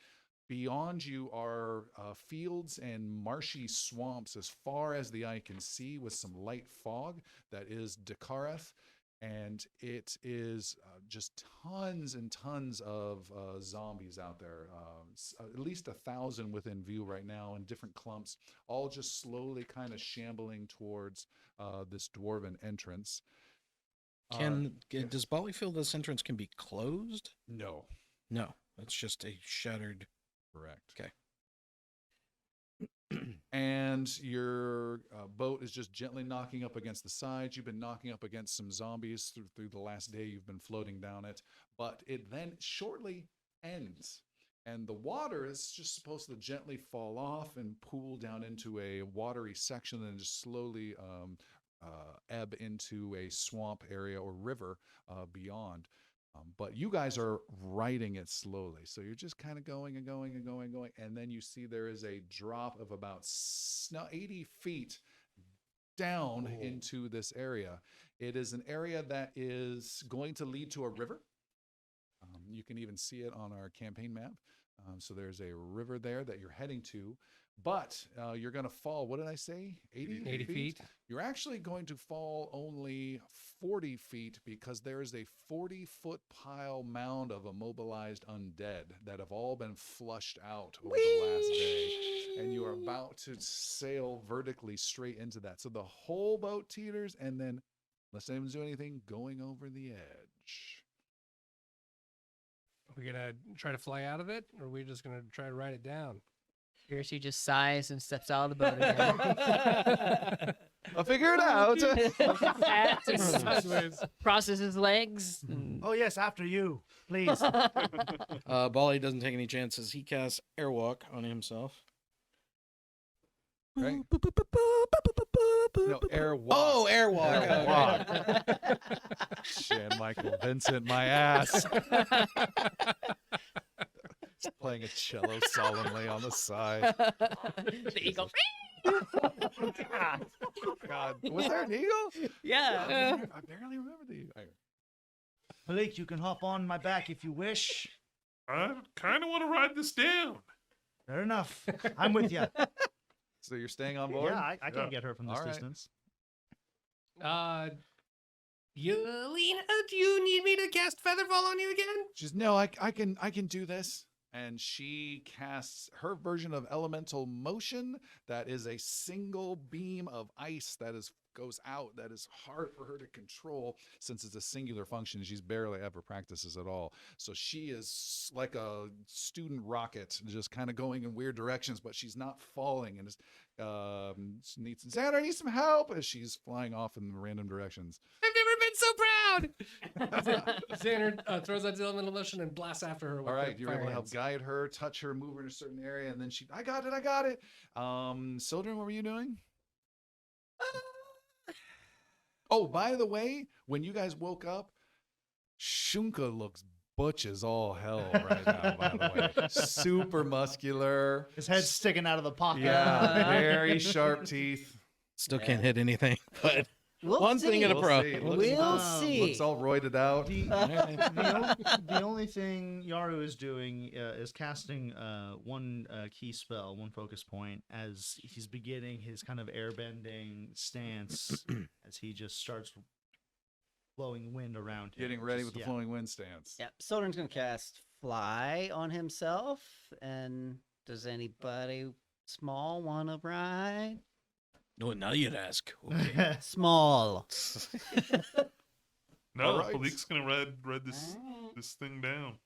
Beyond you are fields and marshy swamps as far as the eye can see with some light fog. That is Dakara. and it is just tons and tons of zombies out there. At least 1,000 within view right now in different clumps, all just slowly kind of shambling towards this dwarven entrance. Does Bolly feel this entrance can be closed? No. No, it's just a shuttered. Correct. Okay. And your boat is just gently knocking up against the sides. You've been knocking up against some zombies through the last day you've been floating down it, but it then shortly ends. And the water is just supposed to gently fall off and pool down into a watery section and just slowly ebb into a swamp area or river beyond. But you guys are riding it slowly. So you're just kind of going and going and going and going. And then you see there is a drop of about 80 feet down into this area. It is an area that is going to lead to a river. You can even see it on our campaign map. So there's a river there that you're heading to. But you're going to fall, what did I say? 80 feet. You're actually going to fall only 40 feet because there is a 40-foot pile mound of immobilized undead that have all been flushed out over the last day. And you are about to sail vertically straight into that. So the whole boat teeters, and then, unless anyone's doing anything, going over the edge. Are we going to try to fly out of it, or are we just going to try to ride it down? Piercy just sighs and steps out of the boat again. I'll figure it out. Crosses his legs. Oh yes, after you, please. Bolly doesn't take any chances. He casts Airwalk on himself. Right. No, Airwalk. Oh, Airwalk. Shit, Michael Vincent, my ass. He's playing a cello solemnly on the side. The eagle. God, was there an eagle? Yeah. I barely remember the eagle. Malik, you can hop on my back if you wish. I kind of want to ride this down. Fair enough. I'm with you. So you're staying on board? Yeah, I can't get her from this All right. distance. Yelena, do you need me to cast Featherfall on you again? She's no, I can do this. And she casts her version of elemental motion. That is a single beam of ice that goes out. That is hard for her to control since it's a singular function. She's barely ever practices at all. So she is like a student rocket, just kind of going in weird directions, but she's not falling. And she needs Xander, I need some help as she's flying off in random directions. I've never been so proud. Xander throws out the elemental motion and blasts after her. With All right, the you're fire able to help hands. guide her, touch her, move her in a certain area, and then I got it. Sildren, what were you doing? Oh, by the way, when you guys woke up, Shunka looks butch as all hell right now, by the way. Super muscular. His head's sticking out of the pocket. Yeah, very sharp teeth. Still can't hit anything, but We'll one thing see. at a pro. see. We'll see. Looks all roided out. The only thing Yaru is doing is casting one key spell, one focus point, as he's beginning his kind of airbending stance as he just starts blowing wind around him. Getting ready with the Yeah. flowing wind stance. Yep. Soldern's gonna cast Fly on himself. And does anybody small want to ride? No, now you'd ask. Okay. Small. No, All right. Palik's gonna ride this thing down.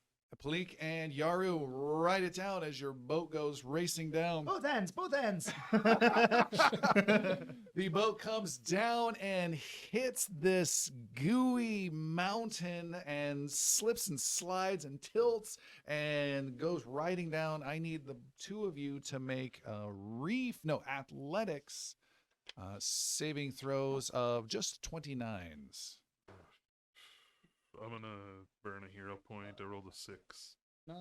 Palik and Yaru ride it down as your boat goes racing down. Both ends, both ends. The boat comes down and hits this gooey mountain and slips and slides and tilts and goes riding down. I need the two of you to make athletics saving throws of just 29s. I'm gonna burn a hero point. I rolled a 6. What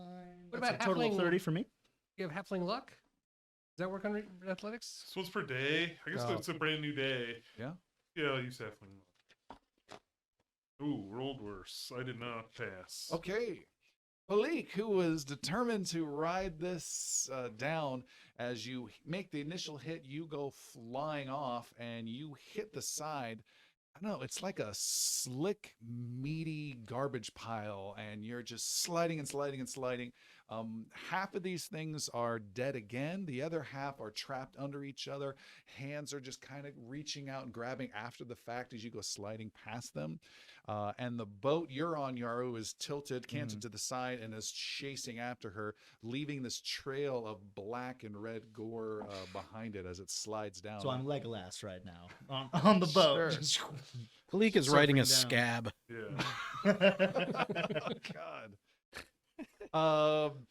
That's about a total of halfling? 30 for me. You have halfling luck? Does that work on athletics? So it's per day. I guess Oh. it's a brand new day. Yeah? Yeah, I'll use halfling. Ooh, rolled worse. I did not pass. Okay. Palik, who was determined to ride this down, as you make the initial hit, you go flying off and you hit the side. I don't know, it's like a slick, meaty garbage pile, and you're just sliding and sliding and sliding. Half of these things are dead again. The other half are trapped under each other. Hands are just kind of reaching out and grabbing after the fact as you go sliding past them. And the boat you're on, Yaru, is tilted, canted to the side, and is chasing after her, leaving this trail of black and red gore behind it as it slides down. So I'm Legolas right now on the boat. Sure. Gleek is riding a Surfing down. scab. Yeah. Oh, God.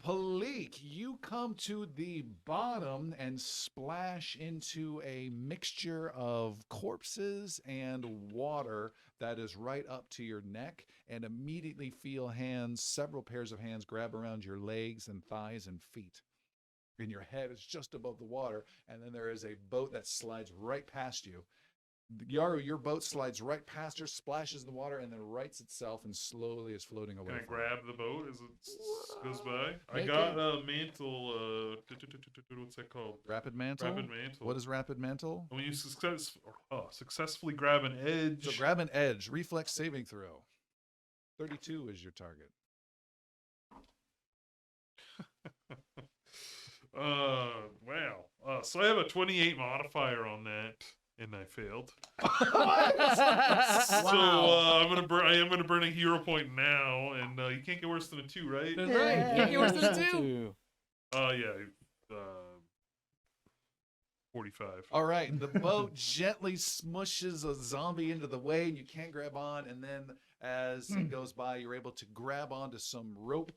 Palik, you come to the bottom and splash into a mixture of corpses and water that is right up to your neck, and immediately feel several pairs of hands grab around your legs and thighs and feet. And your head is just above the water, and then there is a boat that slides right past you. Yaru, your boat slides right past her, splashes in the water, and then rights itself and slowly is floating away. Can I from her. grab the boat as it goes by? I Make got it- a mantle. What's that called? Rapid mantle? Rapid mantle. What is rapid mantle? When you successfully grab an edge. So grab an edge. Reflex saving throw. 32 is your target. Wow. So I have a 28 modifier on that, and I failed. So I am gonna burn a hero point now, and you can't get worse than a 2, right? That's right. Can't get worse than a 2. Yeah. 45. All right. The boat gently smushes a zombie into the way, and you can't grab on. And then as it goes by, you're able to grab onto some rope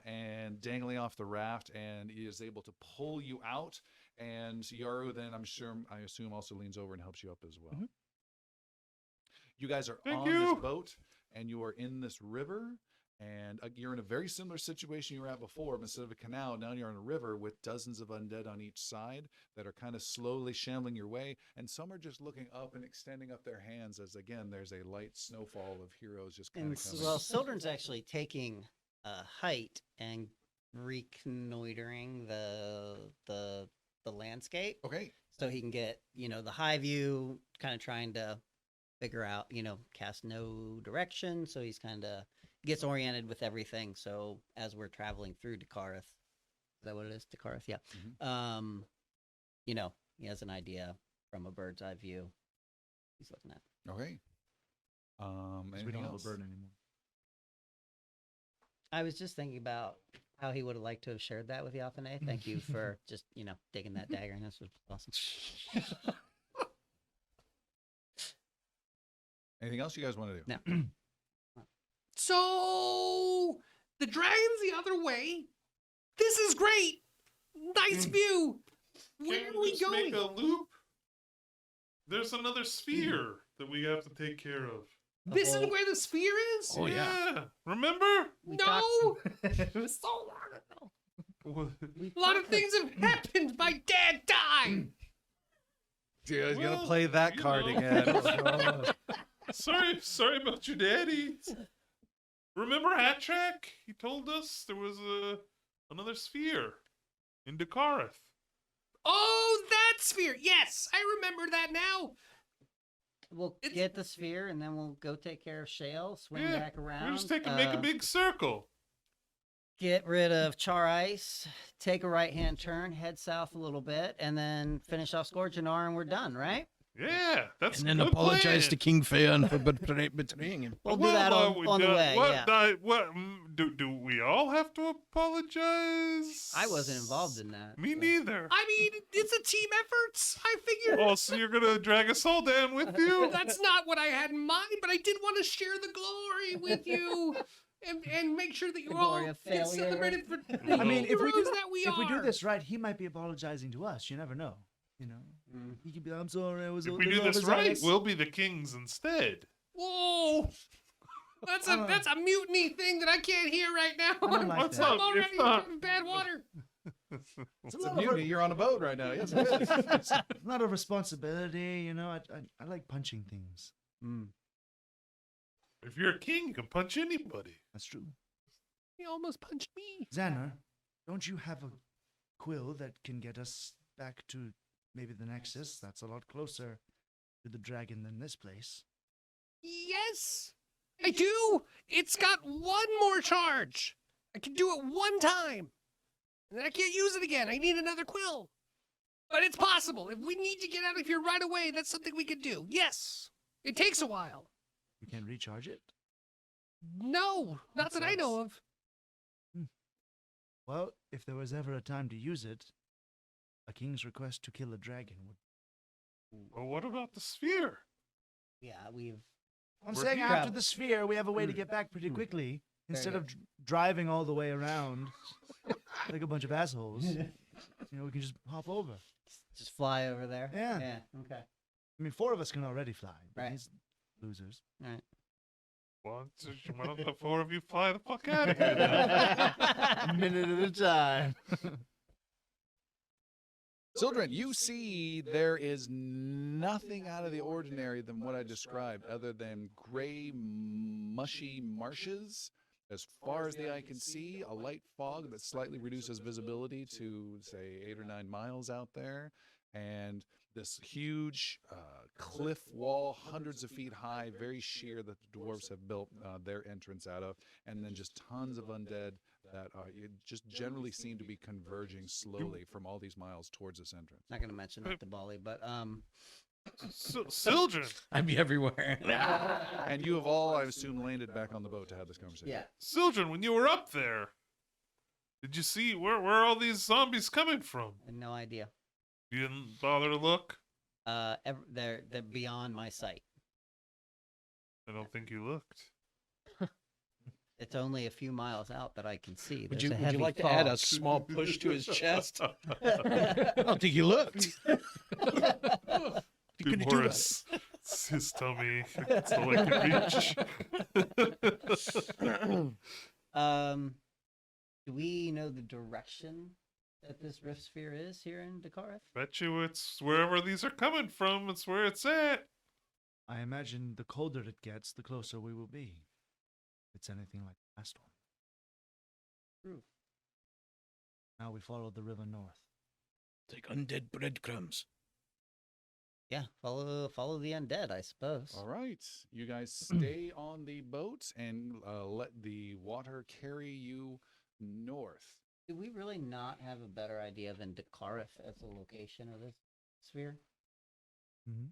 and dangling off the raft, and he is able to pull you out. And Yaru then, I assume, also leans over and helps you up as well. You guys are Thank on you. this boat, and you are in this river. And you're in a very similar situation you were at before, but instead of a canal, now you're on a river with dozens of undead on each side that are kind of slowly shambling your way. And some are just looking up and extending up their hands as, again, there's a light snowfall of heroes just kind And of coming. well, Sildren's actually taking height and reconnoitering the landscape, Okay. so he can get the high view, kind of trying to figure out cast no direction. So he's kind of gets oriented with everything. So as we're traveling through Dakara, is that what it is? Dakara, yeah. He has an idea from a bird's eye view. He's looking at. Okay. 'Cause we Anything don't have a else? bird anymore. I was just thinking about how he would have liked to have shared that with Yafane. Thank you for just digging that dagger in. This was awesome. Anything else you guys want to do? No. So the dragon's the other way. This is great. Nice view. Where Can't are we just going? make a loop? There's another sphere that we have to take care of. This is where the sphere is? Oh, yeah. Remember? No. It was so long ago. A lot of things have happened. My dad died. Dude, he's Well, gonna play that you card know. again. Sorry about your daddy. Remember Hat Track? He told us there was another sphere in Dakara. Oh, that sphere. Yes, I remember that now. We'll It's- get the sphere, and then we'll go take care of Shale, swing Yeah, back around. We're just make a big circle. Get rid of Char Ice, take a right-hand turn, head south a little bit, and then finish off Scourgeonar, and we're done, right? Yeah, that's And then a good apologize plan. to King Feon for betraying him. We'll do that on the way, yeah. Do we all have to apologize? I wasn't involved in that. Me so. neither. I mean, it's a team effort. I figured Oh, so you're gonna drag us all down with you? that's not what I had in mind, but I did want to share the glory with you and make sure that you The all glory of get failure. celebrated for the I mean, if we heroes do that we if are. we do this right, he might be apologizing to us. You never know. He could be. I'm sorry. I was. If a we do little this right, overzealous." we'll be the kings instead. Whoa. That's a mutiny thing that I can't hear right now. I don't like What's that. I'm up? already If not- in bad water. It's a mutiny. You're on a boat right now. Yes, it is. It's not a responsibility. I like punching things. If you're a king, you can punch anybody. That's true. He almost punched me. Xander, don't you have a quill that can get us back to maybe the Nexus? That's a lot closer to the dragon than this place. Yes, I do. It's got one more charge. I can do it one time. And then I can't use it again. I need another quill. But it's possible. If we need to get out of here right away, that's something we could do. Yes. It takes a while. You can recharge it? No, not that I know of. Well, if there was ever a time to use it, a king's request to kill a dragon would. Well, what about the sphere? Yeah, we've. I'm We're saying here. after the sphere, we have a way to get back pretty quickly instead of driving all the way around like a bunch of assholes. We can just hop over. Just fly over there. Yeah. Yeah. Okay. I mean, 4 of us can already fly. But Right. These losers. All right. Why don't the 4 of you fly the fuck out of here then? A minute at a time. Children, you see there is nothing out of the ordinary than what I described, other than gray, mushy marshes. As far as the eye can see, a light fog that slightly reduces visibility to, say, 8 or 9 miles out there, and this huge cliff wall, hundreds of feet high, very sheer, that the dwarves have built their entrance out of, and then just tons of undead that just generally seem to be converging slowly from all these miles towards this entrance. Not gonna mention that to Bali, but Sildren, I'd be everywhere. And you have all, I assume, landed back on the boat to have this conversation. yeah. Sildren, when you were up there, did you see where are all these zombies coming from? I had no idea. You didn't bother to look? They're beyond my sight. I don't think you looked. It's only a few miles out that I can see. Would There's you, a would you heavy like to add a fog. small push to his chest? I don't think you looked. You couldn't do that. Morris, it's his tummy. That's all I can reach. Do we know the direction that this rift sphere is here in Dakara? Bet you it's wherever these are coming from, it's where it's at. I imagine the colder it gets, the closer we will be. If it's anything like the last one. True. Now we follow the river north. Take undead breadcrumbs. Yeah, follow the undead, I suppose. All right. You guys stay on the boat and let the water carry you north. Do we really not have a better idea than Dakara as the location of this sphere? Mm-hmm.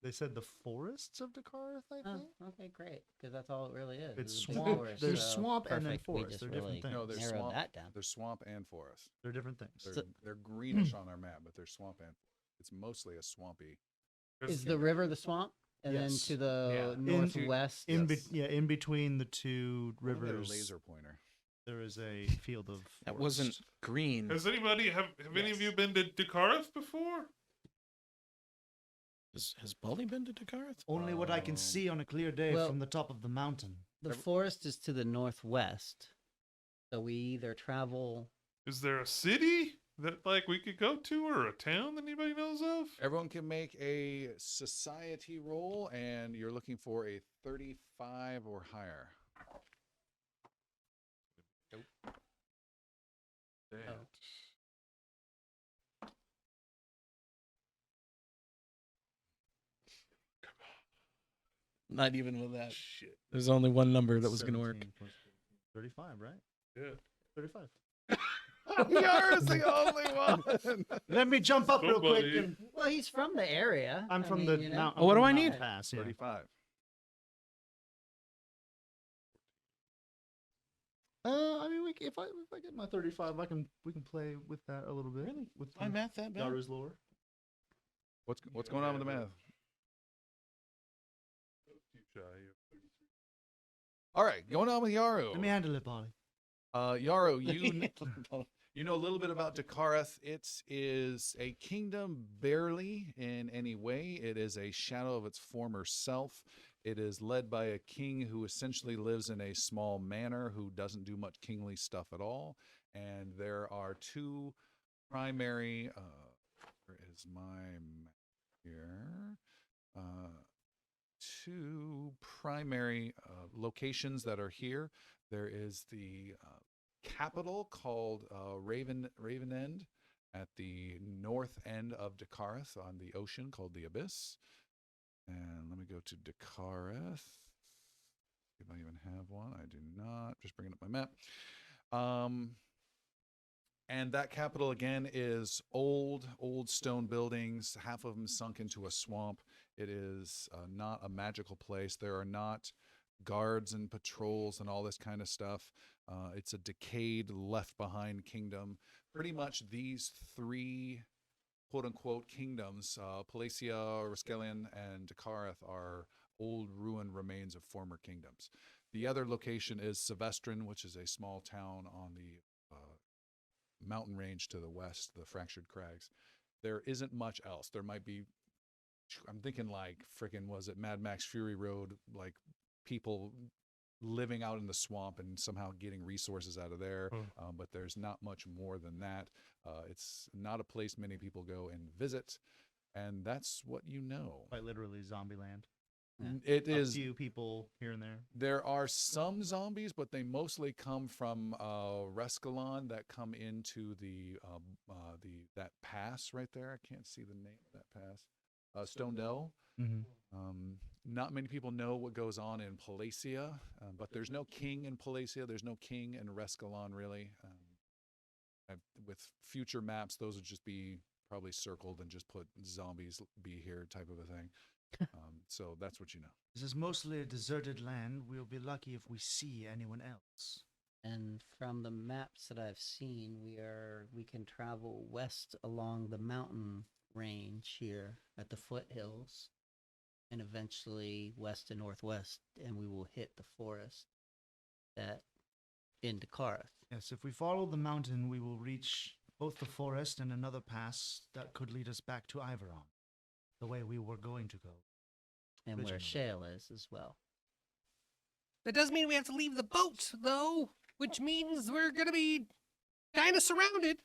They said the forests of Dakara, I Oh, think. okay, great. Because that's all it really is. It's is a big swamp. forest, There's so swamp and then perfect. We forest. just They're different really things. No, there's narrowed swamp. that down. There's swamp and forest. They're different things. They're greenish on our map, but they're swamp and it's mostly a swampy. Is the river the swamp? And Yes. then to the Yeah. northwest? In between the two Look at a rivers, laser pointer. there is a field of That forest. wasn't green. Has anybody have any of you been to Dakara before? Has Bolly been to Dakara? Only what I can see on a clear day well- from the top of the mountain. The forest is to the northwest. So we either travel. Is there a city that like we could go to, or a town that anybody knows of? Everyone can make a society roll, and you're looking for a 35 or higher. Damn. Not even with that. Shit. There's only one number that was going to work. 17 plus 35, right? Yeah. 35. You're the only one. Let me jump up real quick. Somebody- And... Well, he's from the area. I'm I from mean, the you know? mountain. Oh, what do I mountain need? Pass, yeah. 35. I mean, if I get my 35, we can play with that a little bit. Really? With My math that bad? Yaru's lore. What's going on with the math? All right, going on with Yaru. Let me handle it, Polly. Yaru, you know a little bit about Dakarath. It is a kingdom barely in any way. It is a shadow of its former self. It is led by a king who essentially lives in a small manor who doesn't do much kingly stuff at all. And there are two primary, where is my map here? Two primary locations that are here. There is the capital called Ravenend at the north end of Dakarath on the ocean called the Abyss. And let me go to Dakara. If I even have one, I do not. Just bringing up my map. And that capital again is old stone buildings. Half of them sunk into a swamp. It is not a magical place. There are not guards and patrols and all this kind of stuff. It's a decayed, left behind kingdom. Pretty much these three quote unquote kingdoms, Palacia, Riskelion, and Dakarath, are old ruined remains of former kingdoms. The other location is Silvestrin, which is a small town on the mountain range to the west, the Fractured Crags. There isn't much else. There might be, I'm thinking like freaking, was it Mad Max Fury Road, like people living out in the swamp and somehow getting resources out of there. But there's not much more than that. It's not a place many people go and visit. And that's what you know. Quite literally Zombieland. It is a few people here and there. There are some zombies, but they mostly come from Rescalon that come into the that pass right there. I can't see the name of that pass. Stone Dell. Not many people know what goes on in Palacia, but there's no king in Palacia. There's no king in Rescalon, really. With future maps, those would just be probably circled and just put zombies be here type of a thing. So that's what you know. This is mostly a deserted land. We'll be lucky if we see anyone else. And from the maps that I've seen, we can travel west along the mountain range here at the foothills, and eventually west and northwest, and we will hit the forest that in Dakara. Yes, if we follow the mountain, we will reach both the forest and another pass that could lead us back to Iveron, the way we were going to go. And where Shale is as well. That does mean we have to leave the boat, though, which means we're going to be kind of surrounded.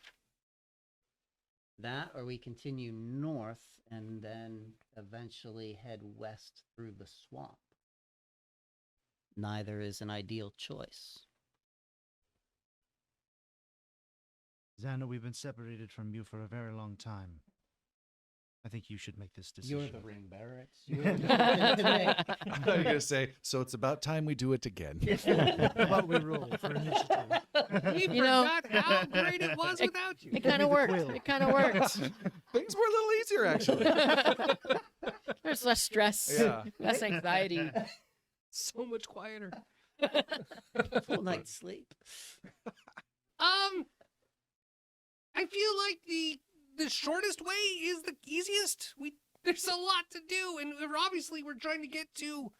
That, or we continue north and then eventually head west through the swamp. Neither is an ideal choice. Xana, we've been separated from you for a very long time. I think you should make this decision. You're the ring bearer. It's I'm not going to say, so it's about time we do it again. How about we roll for initiative? We forgot how great it was without you. It kind of worked. It kind of worked. Things were a little easier, actually. There's less stress, Yeah. less anxiety. So much quieter. Full night's sleep. I feel like the shortest way is the easiest. There's a lot to do, and obviously we're trying to get to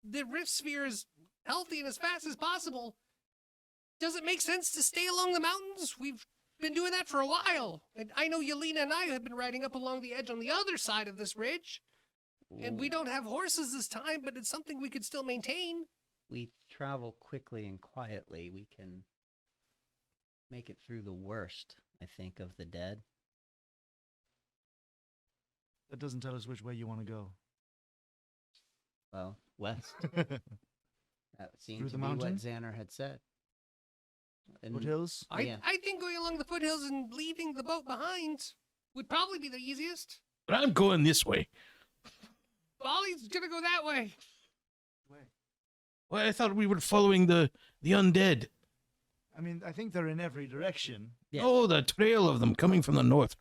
the Rift Sphere as healthy and as fast as possible. Does it make sense to stay along the mountains? We've been doing that for a while. And I know Yelena and I have been riding up along the edge on the other side of this ridge. And we don't have horses this time, but it's something we could still maintain. We travel quickly and quietly. We can make it through the worst, I think, of the dead. That doesn't tell us which way you want to go. Well, west. That seemed Through to the be what mountains? Xander had said. And Foothills? Yeah. I think going along the foothills and leaving the boat behind would probably be the easiest. But I'm going this way. Ollie's gonna go that way. Well, I thought we were following the undead. I mean, I think they're in every direction. Yeah. Oh, the trail of them coming from the north.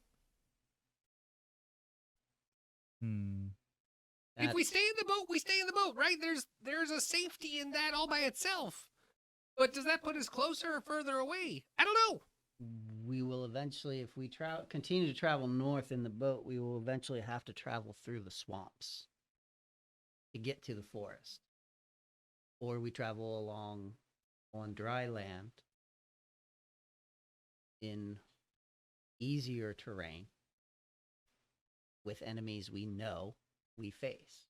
If we stay in the boat, we stay in the boat, right? There's a safety in that all by itself. But does that put us closer or further away? I don't know. We will eventually, if we continue to travel north in the boat, we will eventually have to travel through the swamps to get to the forest. Or we travel along on dry land in easier terrain with enemies we know we face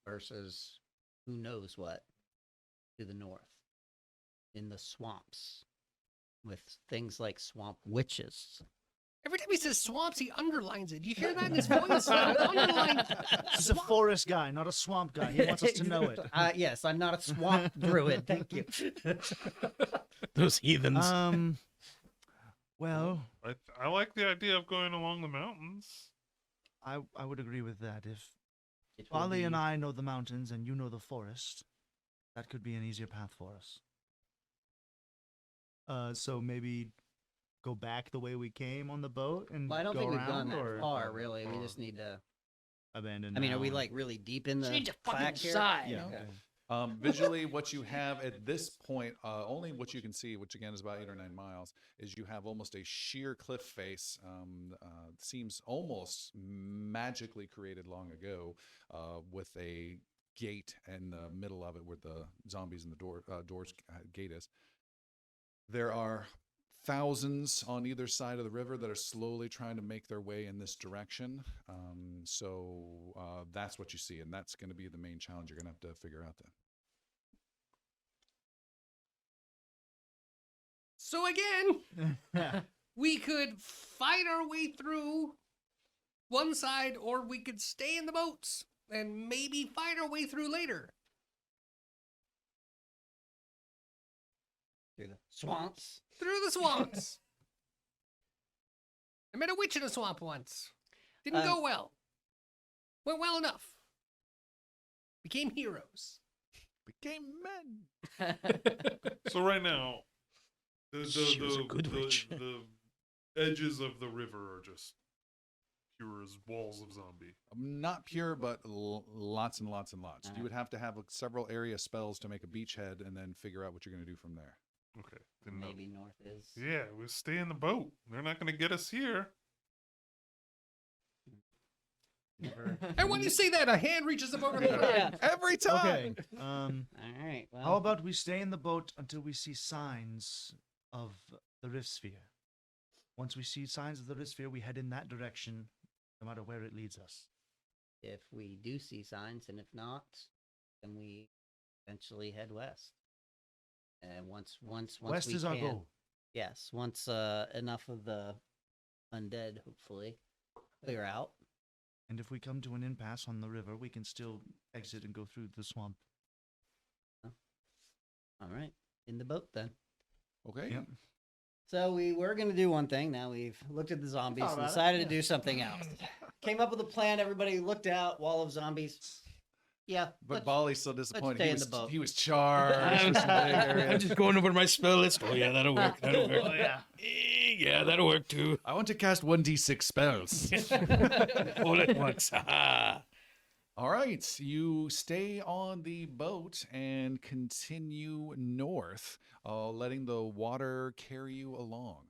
versus who knows what to the north in the swamps with things like swamp witches. Every time he says swamps, he underlines it. Do you hear that in his voice? Underline. This is a forest guy, not a swamp guy. He wants us to know it. Yes, I'm not a swamp druid. Thank you. Those heathens. Well, I like the idea of going along the mountains. I would agree with that. It will Bali and be- I know the mountains, and you know the forest. That could be an easier path for us. So maybe go back the way we came on the boat and Well, I don't go think we've around, gone that or far, really. We just need to. abandon. I mean, are we now like really deep in the Change the fucking plaque here? side. Yeah. Okay. Visually, what you have at this point, only what you can see, which again is about 8 or 9 miles, is you have almost a sheer cliff face. Seems almost magically created long ago, with a gate in the middle of it where the zombies and the doors gate is. There are thousands on either side of the river that are slowly trying to make their way in this direction. So that's what you see, and that's going to be the main challenge you're going to have to figure out then. So again, we could fight our way through one side, or we could stay in the boats and maybe fight our way through later. Through the swamps. Through the swamps. I met a witch in a swamp once. Didn't go well. Went well enough. Became heroes. Became men. So right now, She was a good witch. the edges of the river are just pure as walls of zombie. Not pure, but lots and lots and lots. You Alright. would have to have several area spells to make a beachhead and then figure out what you're going to do from there. Okay. Then no. Maybe north is. Yeah, we'll stay in the boat. They're not going to get us here. And when you say that, a hand reaches up over the line. Every time! Okay. All right. Well, How about we stay in the boat until we see signs of the rift sphere? Once we see signs of the rift sphere, we head in that direction, no matter where it leads us. if we do see signs, and if not, then we eventually head west. And once West we is our can, goal. Yes, once enough of the undead hopefully clear out. And if we come to an impasse on the river, we can still exit and go through the swamp. All right, in the boat then. Okay. Yep. So we were going to do one thing. Now we've looked at the zombies and about it, decided yeah. to do something else. Came up with a plan. Everybody looked out. Wall of zombies. Yeah. But let's- Bali's so disappointed. stay He in was, the boat. he was charged. I'm, with some big areas. I'm just going over my spell list. Oh yeah, that'll work. That'll work. Oh, yeah. Yeah, that'll work too. I want to cast 1d6 spells. All at once. Ha. All right, you stay on the boat and continue north, letting the water carry you along.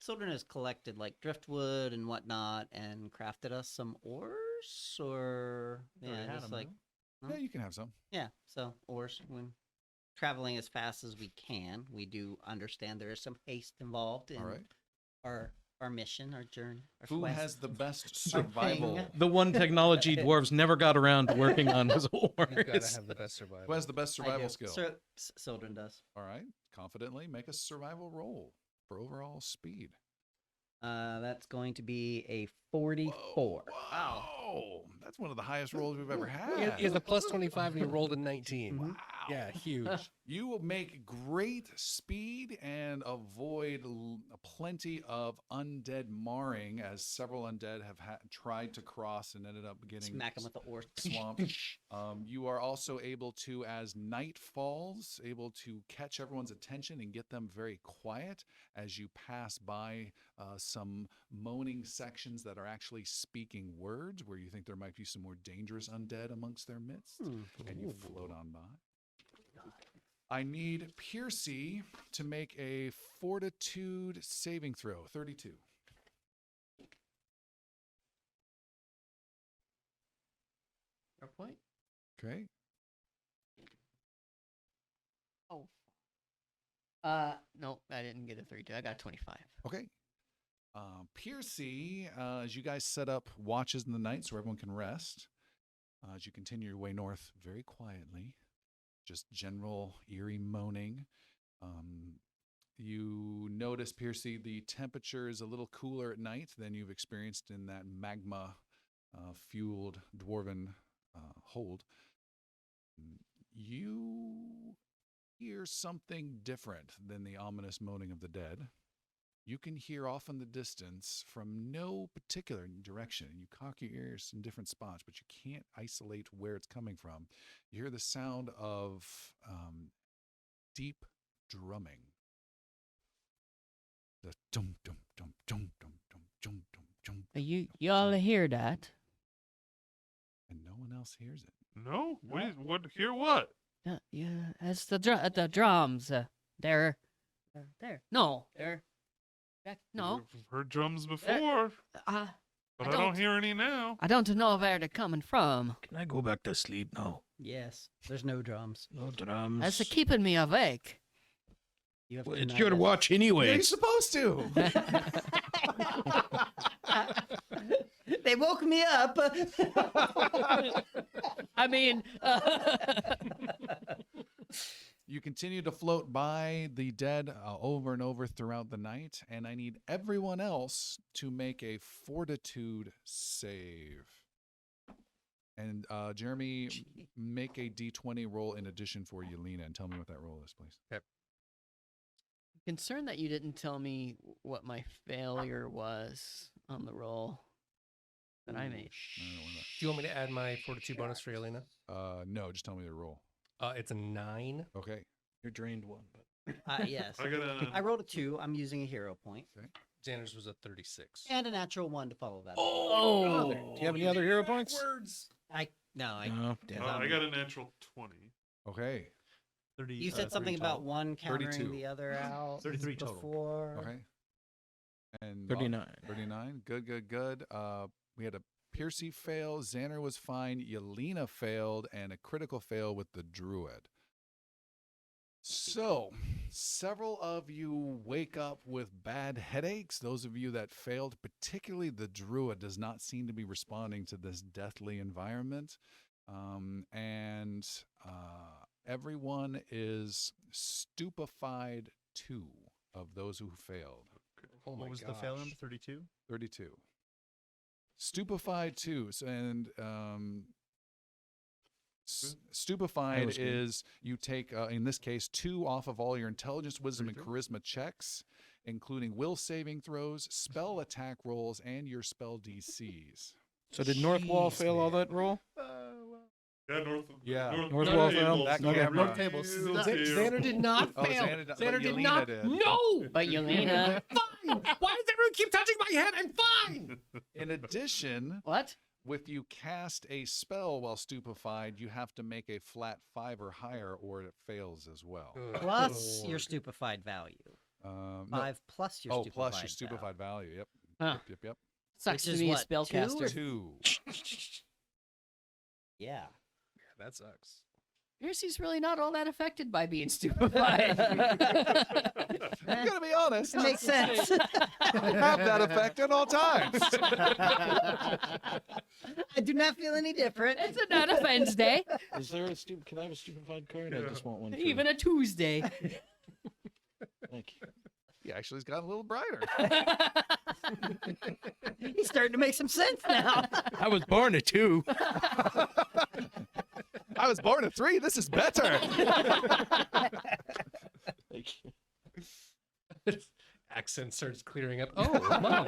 Soldern has collected like driftwood and whatnot and crafted us some oars, or Already had just 'em, like Yeah, you can have some. yeah, so oars. When traveling as fast as we can, we do understand there is some haste involved in All right. our mission, our journey. Our Who quest. has the best Our survival? thing. The one technology dwarves never got around to working on was You gotta oars. have the best survival. Who has the best I survival do. skill? Soldern does. All right, confidently make a survival roll for overall speed. That's going to be a 44. Wow, that's one of the highest rolls we've ever He had. has a plus 25 and he rolled a 19. Mhm. Wow. Yeah, huge. You will make great speed and avoid plenty of undead marring, as several undead have tried to cross and ended up getting Smack him with the oars. swamped. You are also able to, as night falls, able to catch everyone's attention and get them very quiet as you pass by some moaning sections that are actually speaking words, where you think there might be some more dangerous undead amongst their midst, and you float on by. I need Piercy to make a fortitude saving throw, 32. Your point? Okay. Oh. No, I didn't get a 32. I got a 25. Okay. Piercy, as you guys set up watches in the night so everyone can rest, as you continue your way north very quietly, just general eerie moaning. You notice, Piercy, the temperature is a little cooler at night than you've experienced in that magma fueled dwarven hold. You hear something different than the ominous moaning of the dead. you can hear off in the distance from no particular direction. You cock your ears in different spots, but you can't isolate where it's coming from. You hear the sound of deep drumming. The dum dum dum dum dum dum dum dum dum. You all hear that? And no one else hears it. No? What? Hear what? Yeah, it's the drums. They're there. No, they're back. No, We've heard drums before, but I don't don't- hear any now. I don't know where they're coming from. Can I go back to sleep now? Yes, there's no drums. No drums. That's keeping me awake. You have Well, two it's night your rests. watch Yeah, anyway. you're supposed to. They woke me up. I mean, You continue to float by the dead over and over throughout the night, and I need everyone else to make a fortitude save. And Jeremy, make a d20 roll in addition for Yelena, and tell me what that roll is, please. concerned that you didn't tell me what my failure was on the roll that I made. I don't know what Do you want me to add my fortitude bonus for Yelena? no, just tell me the roll. It's a 9. Okay. You're drained one, but Yes. I got I rolled a 2. I'm using a hero point. Xander's was a 36. And a natural 1 to follow that. do you have any other hero points? I No, damn. I got a natural 20. Okay. 30, You said something 30 about total. one countering 32. the other out. 33 total. Before. Okay. And Bob? 39. 39. Good. We had a Piercy fail. Xander was fine. Yelena failed, and a critical fail with the druid. So, several of you wake up with bad headaches. Those of you that failed, particularly the druid, does not seem to be responding to this deathly environment. And everyone is stupefied 2 of those who failed. Oh my What was the fail number? gosh. 32? 32. Stupefied 2. So, and stupefied was good. is you take, in this case, 2 off of all your intelligence, wisdom, and charisma checks, including will saving throws, spell attack rolls, and your spell DCs. So did North Wall Jeez, fail all man. that roll? Yeah, North Wall failed. That Okay. camera. North table. Tables Xander did not Oh, fail. Xander- but Xander did Yelena not. did. No. But Yelena, Fine. Why does everyone keep touching my head? I'm fine. In addition, what? if you cast a spell while stupefied, you have to make a flat 5 or higher, or it fails as well. Plus your stupefied value. No. 5 plus your Oh, stupefied plus your value. stupefied value. Yep. Huh. Yep. Sucks Which to is be a what, 2 spellcaster. or- 2. Yeah. That sucks. Piercy's really not all that affected by being stupefied. I'm gonna be honest. It makes sense. have that effect at all times. I do not feel any different. It's not a Wednesday, Is there a Can I have a stupefied card? I just want one. too. even a Tuesday. Thank you. He actually has gotten a little brighter. He's starting to make some sense now. I was born at 2. I was born at 3. This is better. Thank you. Accent starts clearing up. Oh, wow.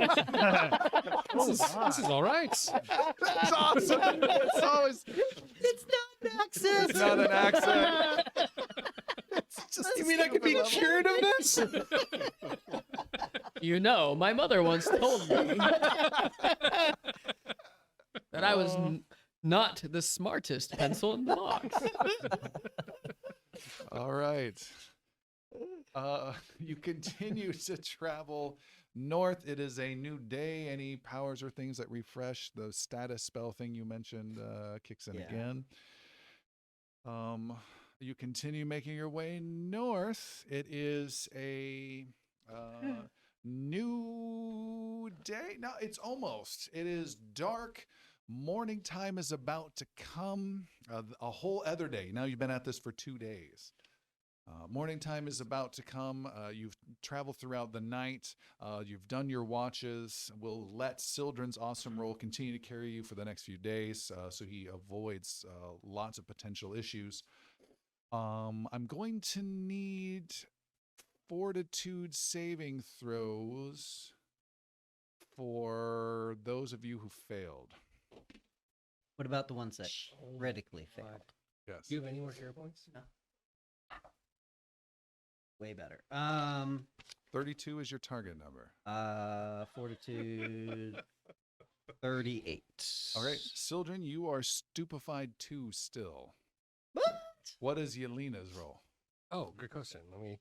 this is all right. That's awesome. It's always. It's not an accent. It's not an accent. It's just You mean I could be cured of this? You know, my mother once told me that I was not the smartest pencil in the box. All right. You continue to travel north. It is a new day. Any powers or things that refresh the status spell thing you mentioned kicks in Yeah. again. You continue making your way north. It is a new day. No, it's almost. It is dark. Morning time is about to come. A whole other day. Now you've been at this for 2 days. Morning time is about to come. You've traveled throughout the night. You've done your watches. We'll let Sildren's awesome roll continue to carry you for the next few days so he avoids lots of potential issues. I'm going to need fortitude saving throws for those of you who failed. What about the ones that critically failed? Yes. Do you have any more hero points? No. Way better. 32 is your target number. Fortitude 38. All right, Sildren, you are stupefied 2 still. What? What is Yelena's roll? Oh, good question. Let me.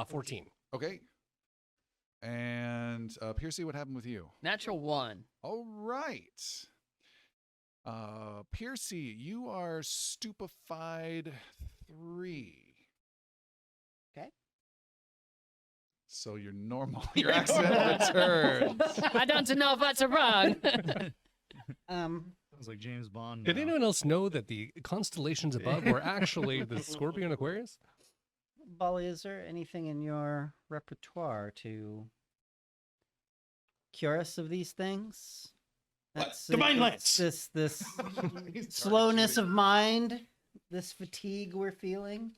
14. Okay. And Piercy, what happened with you? Natural 1. All right. Piercy, you are stupefied 3. Okay. So your normal, your accent returns. I don't know if that's a wrong. Sounds like James Bond. Did now. anyone else know that the constellations above were actually the Scorpio and Aquarius? Bali, is there anything in your repertoire to cure us of these things? Divine Lance! This slowness of mind, this fatigue we're feeling.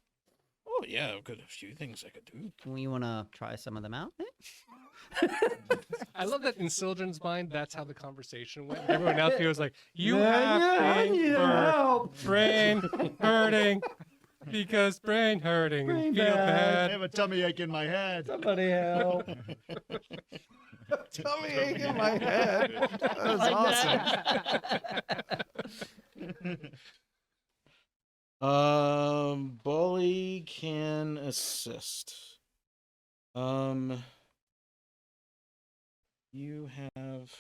Oh yeah, I've got a few things I could do. We want to try some of them out. I love that in Sildren's mind, that's how the conversation went. Everyone else here was like, you Yeah, have I need help. brain hurting because brain hurting. Brain Feel bad. I bad. have a tummy ache in my head. Somebody help. Tummy ache in my head. That is awesome. Bully can assist. You have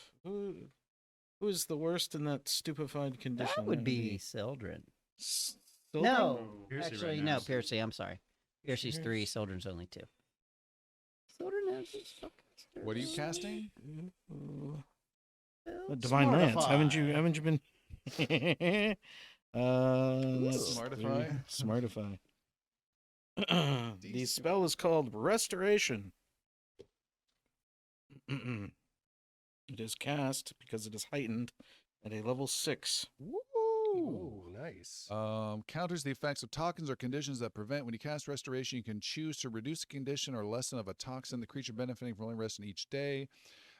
who's the worst in that stupefied condition? That would be Sildren. Sildren? No, Piercy actually, right no, now. Piercy. I'm sorry. Piercy's 3. Sildren's only 2. Sildren has his spellcaster. What are you casting? Divine Lance. Haven't you been? Smartify. Smartify. The spell is called Restoration. It is cast because it is heightened at a level 6. Ooh, nice. Counters the effects of toxins or conditions that prevent. When you cast Restoration, you can choose to reduce a condition or lessen of a toxin. The creature benefiting from only resting each day.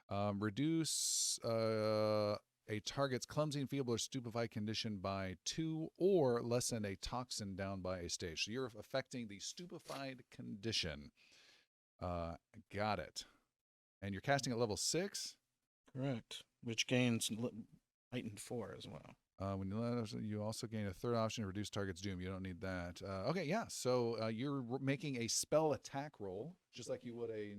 Reduce a target's clumsy, enfeebled, or stupefied condition by 2, or lessen a toxin down by a stage. So you're affecting the stupefied condition. Got it. And you're casting at level 6? Correct. Which gains heightened 4 as well. When you also gain a third option to reduce target's doom. You don't need that. Okay, yeah. So you're making a spell attack roll, just like you would a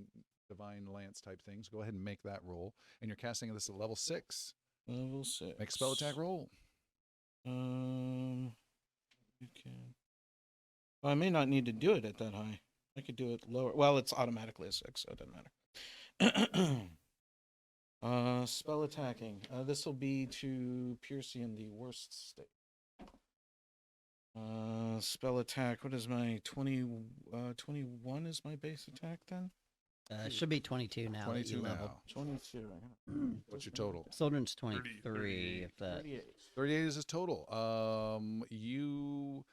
Divine Lance type things. Go ahead and make that roll. And you're casting this at level 6. Level 6. Make spell attack roll. You can. Well, I may not need to do it at that high. I could do it lower. Well, it's automatically a 6, so it doesn't matter. Spell attacking. This will be to Piercy in the worst state. Spell attack. What is my 21 is my base attack then? It should be 22 now. 22 level. now. 22. What's your total? Sildren's 23. If that. 38 is his total. You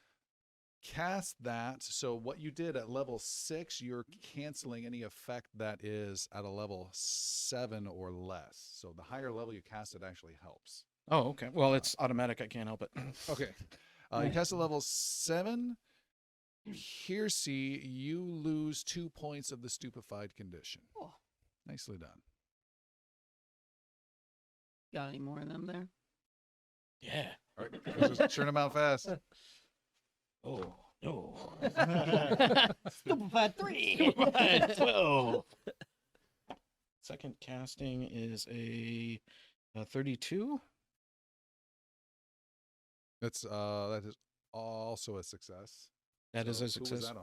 cast that. So what you did at level 6, you're canceling any effect that is at a level 7 or less. So the higher level you cast it actually helps. Oh, okay. Well, it's automatic. I can't help it. Okay. You cast at level 7. Piercy, you lose 2 points of the stupefied condition. Oh. Nicely done. Got any more of them there? Yeah. All right. Just churn them out fast. Oh, no. Stupefied 3. 12. Second casting is a 32. That is also a success. That is a Who success. was that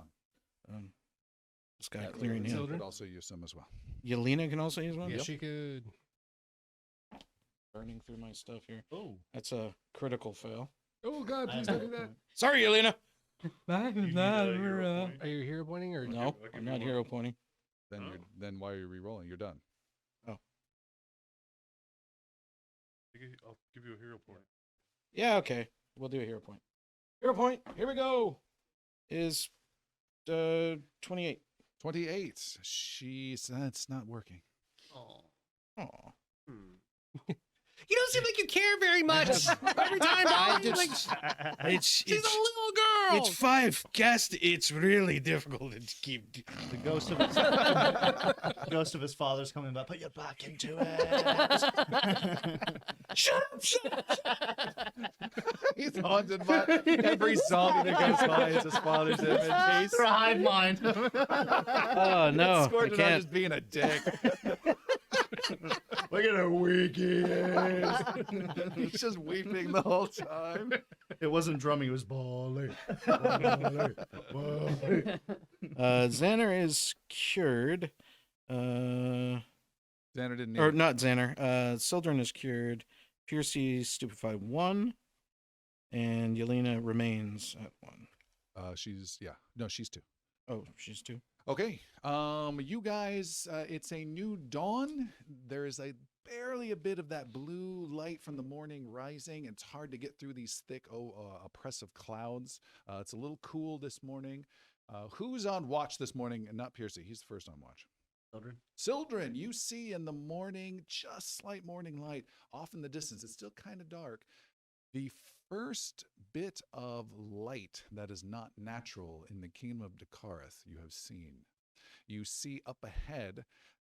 on? This guy That clearing you him. Children? could also use some as well. Yelena can also use one? Yes, she could. Burning through my stuff here. Oh. That's a critical fail. Oh, God, please don't do that. Sorry, Yelena. You need a hero point. Are you hero pointing or? No, I'll give I'm you not one. hero pointing. Then Oh. then why are you re-rolling? You're done. I'll give you a hero point. Yeah, okay. We'll do a hero point. Hero point. Here we go. is 28. 28. That's not working. Oh. Oh. You don't seem like you care very much. Every time, I you're like, just, she's a little girl. it's 5 cast. It's really difficult to keep. The ghost of his father's coming back. Put your back into it. Shut up! He's haunted by every zombie that goes by is his father's image. He's They're a hive mind. Oh no, I Scourge not can't. just being a dick. Look at how weak he is. He's just weeping the whole time. It wasn't drumming, it was bawling. Xander is cured. Xander didn't need Or it. not Xander. Sildren is cured. Piercy stupefied 1. And Yelena remains at 1. She's 2. Oh, she's 2. Okay. You guys, it's a new dawn. There is barely a bit of that blue light from the morning rising. It's hard to get through these thick, oppressive clouds. It's a little cool this morning. Who's on watch this morning? And not Piercy. He's the first on watch. Children. Sildren, you see in the morning, just slight morning light off in the distance. It's still kind of dark. The first bit of light that is not natural in the kingdom of Dakara you have seen. You see up ahead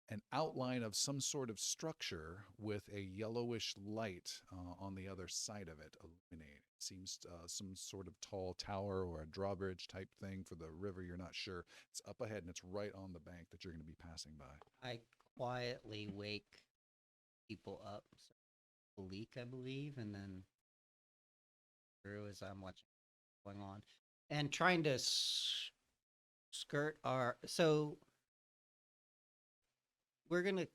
an outline of some sort of structure with a yellowish light on the other side of it illuminating. It seems some sort of tall tower or a drawbridge type thing for the river. You're not sure. It's up ahead and it's right on the bank that you're going to be passing by. I quietly wake people up. So, a leak, I believe, and then through as I'm watching what's going on and trying to skirt our. So we're gonna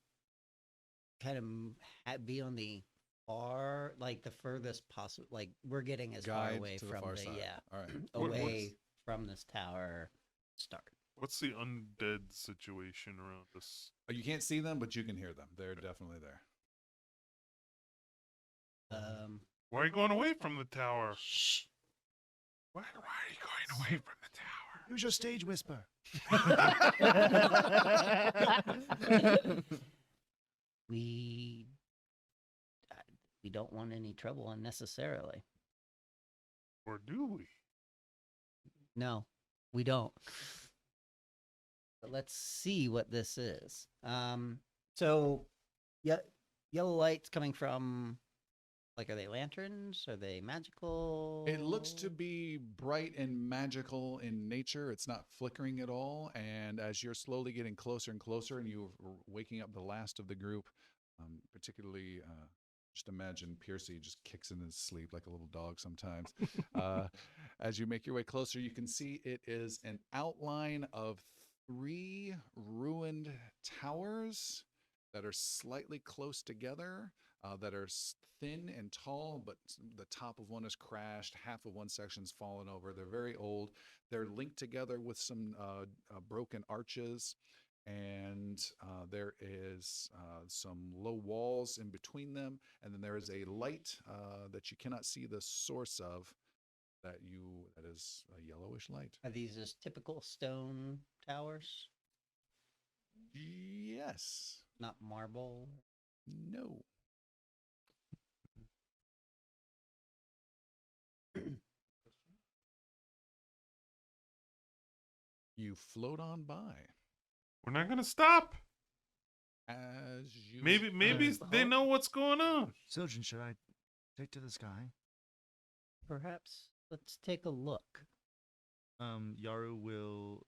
kind of be on the far, like the furthest possible. Like we're getting as far Guide away to the from far the side. All right. away from this tower. Start. What's the undead situation around us? You can't see them, but you can hear them. They're definitely there. Why are you going away from the tower? Shh. Why are you going away from the tower? Use your stage whisper. We don't want any trouble unnecessarily. Or do we? No, we don't. But let's see what this is. So, yellow lights coming from, like, are they lanterns? Are they magical? It looks to be bright and magical in nature. It's not flickering at all. And as you're slowly getting closer and closer, and you're waking up the last of the group, particularly, just imagine Piercy just kicks in his sleep like a little dog sometimes. As you make your way closer, you can see it is an outline of 3 ruined towers that are slightly close together, that are thin and tall, but the top of one is crashed, half of one section's fallen over. They're very old. They're linked together with some broken arches, and there is some low walls in between them, and then there is a light that you cannot see the source of, that is a yellowish light. Are these just typical stone towers? Yes. Not marble? No. You float on by. We're not gonna stop. As you Maybe they know what's going on. Sildren, should I take to the sky? Perhaps let's take a look. Yaru will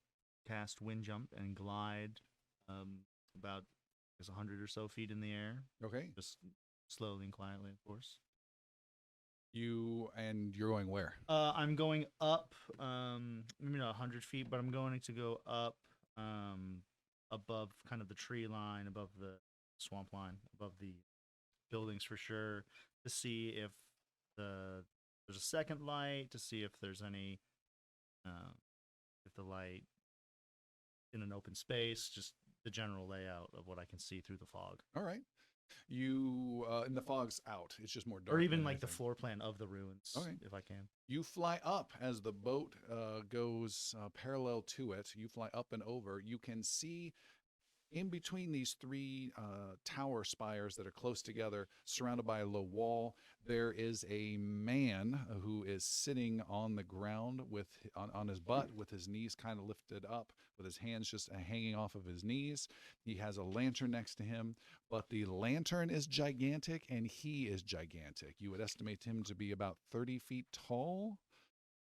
cast wind jump and glide about 100 or so feet in the air. Okay. Just slowly and quietly, of course. You're going where? I'm going up, maybe not 100 feet, but I'm going to go up above kind of the tree line, above the swamp line, above the buildings for sure, to see if there's a second light, to see if there's any, if the light in an open space, just the general layout of what I can see through the fog. All right. You and the fog's out. It's just more dark. Or even than like the anything. floor plan of the ruins, Okay. if I can. You fly up as the boat goes parallel to it. You fly up and over. You can see in between these three tower spires that are close together, surrounded by a low wall, there is a man who is sitting on the ground with on his butt with his knees kind of lifted up, with his hands just hanging off of his knees. He has a lantern next to him, but the lantern is gigantic and he is gigantic. You would estimate him to be about 30 feet tall.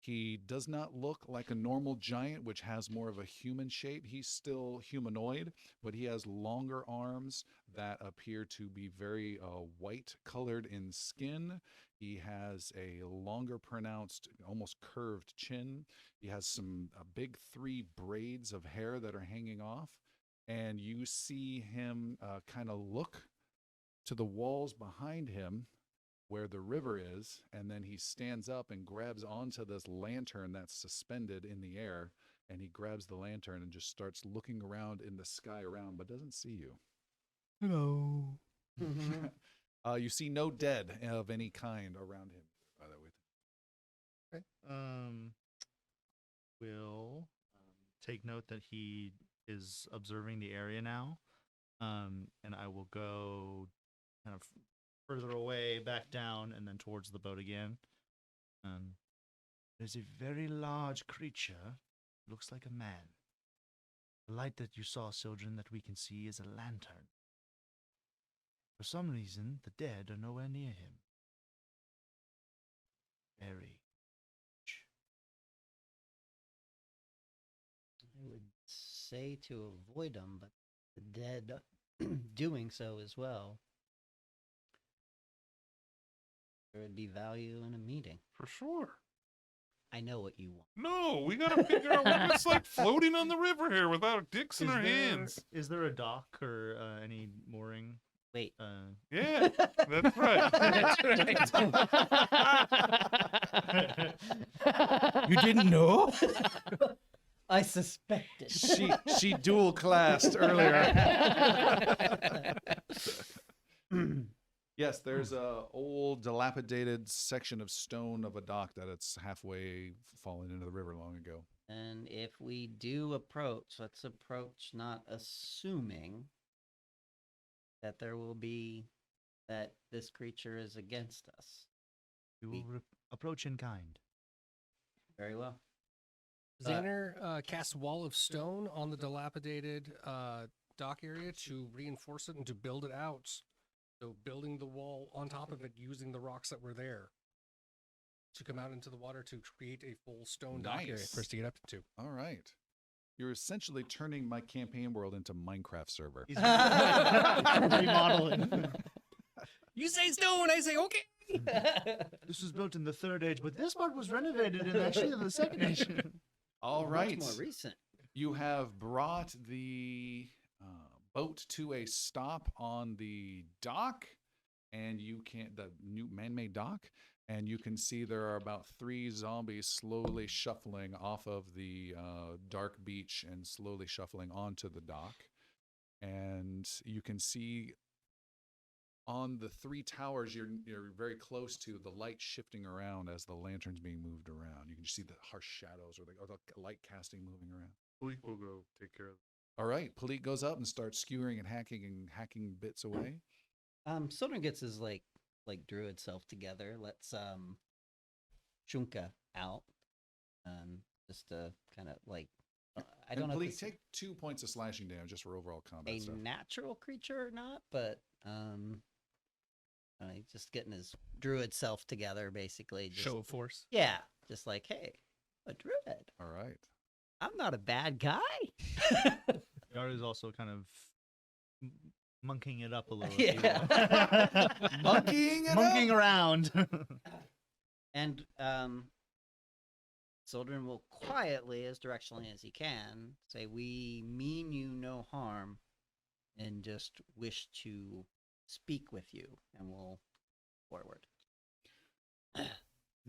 He does not look like a normal giant, which has more of a human shape. He's still humanoid, but he has longer arms that appear to be very white colored in skin. He has a longer pronounced, almost curved chin. He has some big 3 braids of hair that are hanging off. And you see him kind of look to the walls behind him where the river is, and then he stands up and grabs onto this lantern that's suspended in the air, and he grabs the lantern and just starts looking around in the sky around, but doesn't see you. Hello. You see no dead of any kind around him, by the way. Will take note that he is observing the area now, and I will go kind of further away, back down, and then towards the boat again. There's a very large creature. Looks like a man. The light that you saw, children, that we can see is a lantern. For some reason, the dead are nowhere near him. Very. I would say to avoid them, but the dead doing so as well. There would be value in a meeting. For sure. I know what you want. No, we gotta figure out. We're just like floating on the river here without dicks in our hands. Is there a dock or any mooring? Wait. Yeah, that's right. That's right. You didn't know? I suspected. She dual classed earlier. Yes, there's a old dilapidated section of stone of a dock that it's halfway fallen into the river long ago. And if we do approach, let's approach not assuming that there will be, that this creature is against us. We will approach in kind. Very well. Xander casts Wall of Stone on the dilapidated dock area to reinforce it and to build it out. So building the wall on top of it using the rocks that were there to come out into the water to create a full stone dock area for us to get up to. All right. You're essentially turning my campaign world into Minecraft server. Remodeling. You say stone, I say okay. This was built in the Third Age, but this part was renovated in actually the Second Age. All right. Much more recent. You have brought the boat to a stop on the dock, and the new man-made dock, and you can see there are about 3 zombies slowly shuffling off of the dark beach and slowly shuffling onto the dock. And you can see on the 3 towers you're very close to, the light shifting around as the lantern's being moved around. You can see the harsh shadows or the light casting moving around. We'll go take care of it. All right, Palik goes up and starts skewering and hacking bits away. Sildren gets his like druid self together. Let's Shunka out. Just to kind of like I don't know. Palik, take 2 points of slashing damage just for overall combat a stuff. natural creature or not, but he's just getting his druid self together, basically. Just, Show of force. Yeah, just like, hey, a druid. All right. I'm not a bad guy. Yaru's also kind of monkeying it up a little. Yeah. Monkeying around. And Sildren will quietly, as directionally as he can, say, we mean you no harm and just wish to speak with you, and we'll forward.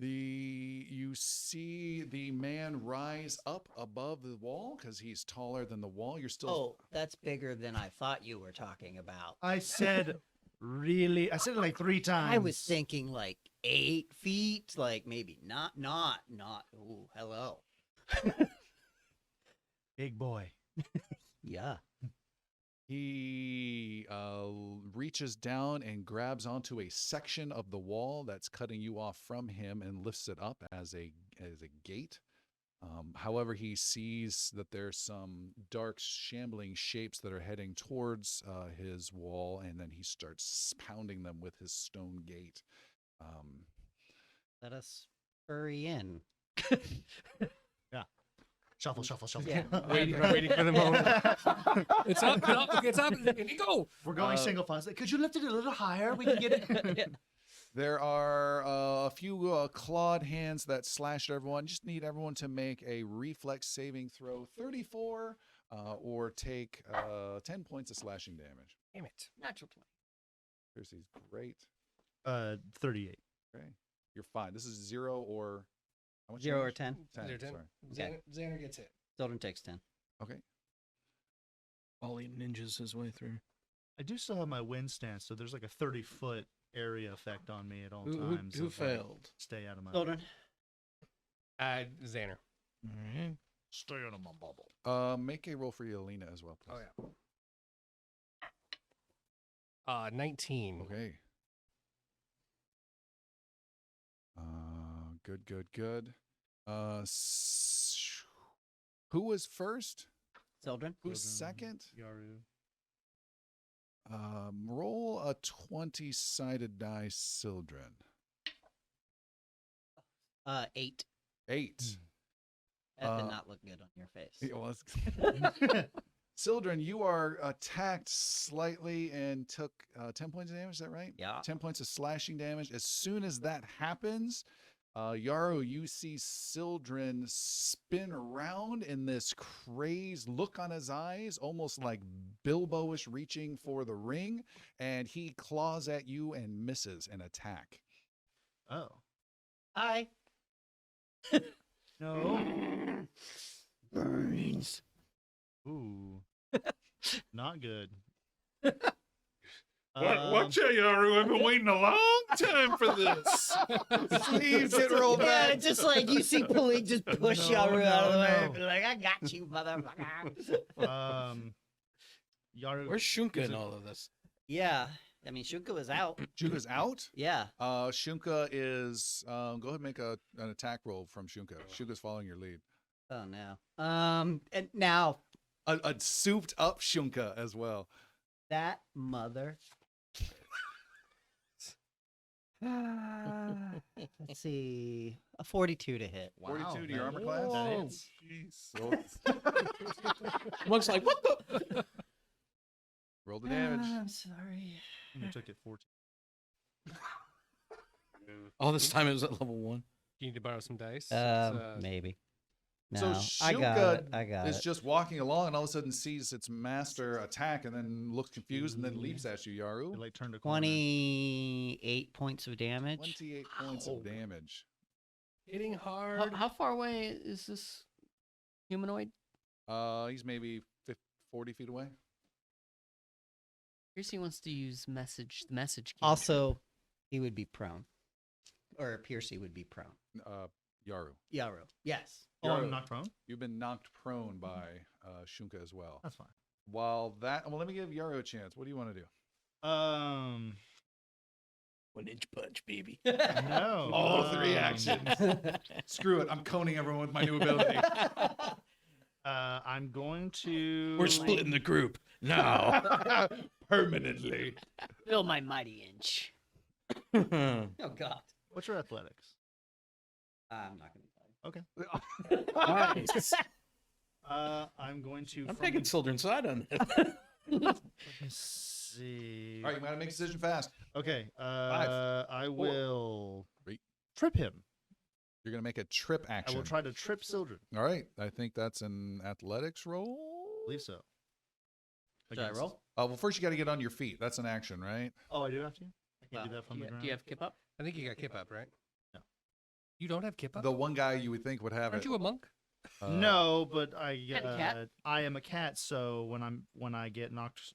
You see the man rise up above the wall because he's taller than the wall. You're still. Oh, that's bigger than I thought you were talking about. I said Really? I said it like 3 times. I was thinking like 8 feet, like maybe not. Oh, hello. Big boy. Yeah. He reaches down and grabs onto a section of the wall that's cutting you off from him and lifts it up as a gate. However, he sees that there's some dark, shambling shapes that are heading towards his wall, and then he starts pounding them with his stone gate. Let us hurry in. Shuffle. Yeah. waiting for the moment. It's up. Go. We're going single file. Could you lift it a little higher? We can get it. There are a few clawed hands that slash at everyone. Just need everyone to make a reflex saving throw, 34, or take 10 points of slashing damage. Damn it. Natural 20. Piercy's great. 38. Okay, you're fine. This is 0 or how much? 0 or damage? 10. 10. 10. Sorry. Xander gets hit. Children takes 10. Okay. Ollie ninjas his way through. I do still have my wind stance, so there's like a 30-foot area effect on me at all Who times. who if I failed? Stay out of my. Children. Xander. All right. Stay out of my bubble. Make a roll for Yelena as well, please. Oh yeah. 19. Okay. Good. Who was first? Children. Who's second? Yaru. Roll a 20-sided dice, Sildren. 8. 8. That did not look good on your face. It was. Sildren, you are attacked slightly and took 10 points of damage. Is that right? Yeah. 10 points of slashing damage. As soon as that happens, Yarrow, you see Sildren spin around in this crazed look on his eyes, almost like Bilbo-ish reaching for the ring, and he claws at you and misses an attack. Oh. Hi. No. Burns. Ooh. Not good. Watch out, Yaru. I've been waiting a long time for this. Sleeves get rolled Yeah, back. just like you see Pulik just push No, Yaru out of the way. no. Be like, I got you, motherfucker. Yaru. Where's Shunka in all of this? Yeah. I mean, Shuka was out. Shunka's out? Yeah. Shunka is, go ahead and make an attack roll from Shunka. Shunka's following your lead. Oh, no. And now A souped up Shunka as well. that mother. Let's see. A 42 to hit. 42 to your that- armor class? Whoa. Jeez. Looks like what the? Roll the damage. I'm sorry. You took it 14. All this time it was at level 1. You need to borrow some dice. Maybe. So No, I got Shunka it. I got is it. just walking along and all of a sudden sees its master attack and then looks confused and then leaps at you, Yaru. It like turned a corner. 28 points of damage. 28 points of damage. Hitting hard. How far away is this humanoid? He's maybe 40 feet away. Piercy wants to use the message key. Also, he would be prone. Or Piercy would be prone. Yaru. Yaru. Yes. Oh, Yaru, I'm knocked prone? You've been knocked prone by Shunka as well. That's fine. Well, let me give Yaru a chance. What do you want to do? 1-inch punch, baby. No. All 3 actions. Screw it. I'm coning everyone with my new ability. I'm going to. We're splitting the group now. Permanently. Fill my mighty inch. Oh, God. What's your athletics? I'm not going to tell you. Okay. Nice. I'm going to. I'm from- taking Sildren's side on this. Let me see. All right, you got to make a decision fast. Okay. 5, I 4, will 3. trip him. You're going to make a trip I action. will try to trip Sildren. All right. I think that's an athletics roll. I believe so. Should I Against- roll? Well, first you got to get on your feet. That's an action, right? Oh, I do have to? I can't do Well, that from the ground. Do you have kip up? I think you got kip up, right? No. You don't have kip up? The one guy you would think would have Aren't it. you a monk? No, but I Cat and cat? I am a cat, so when I get knocked,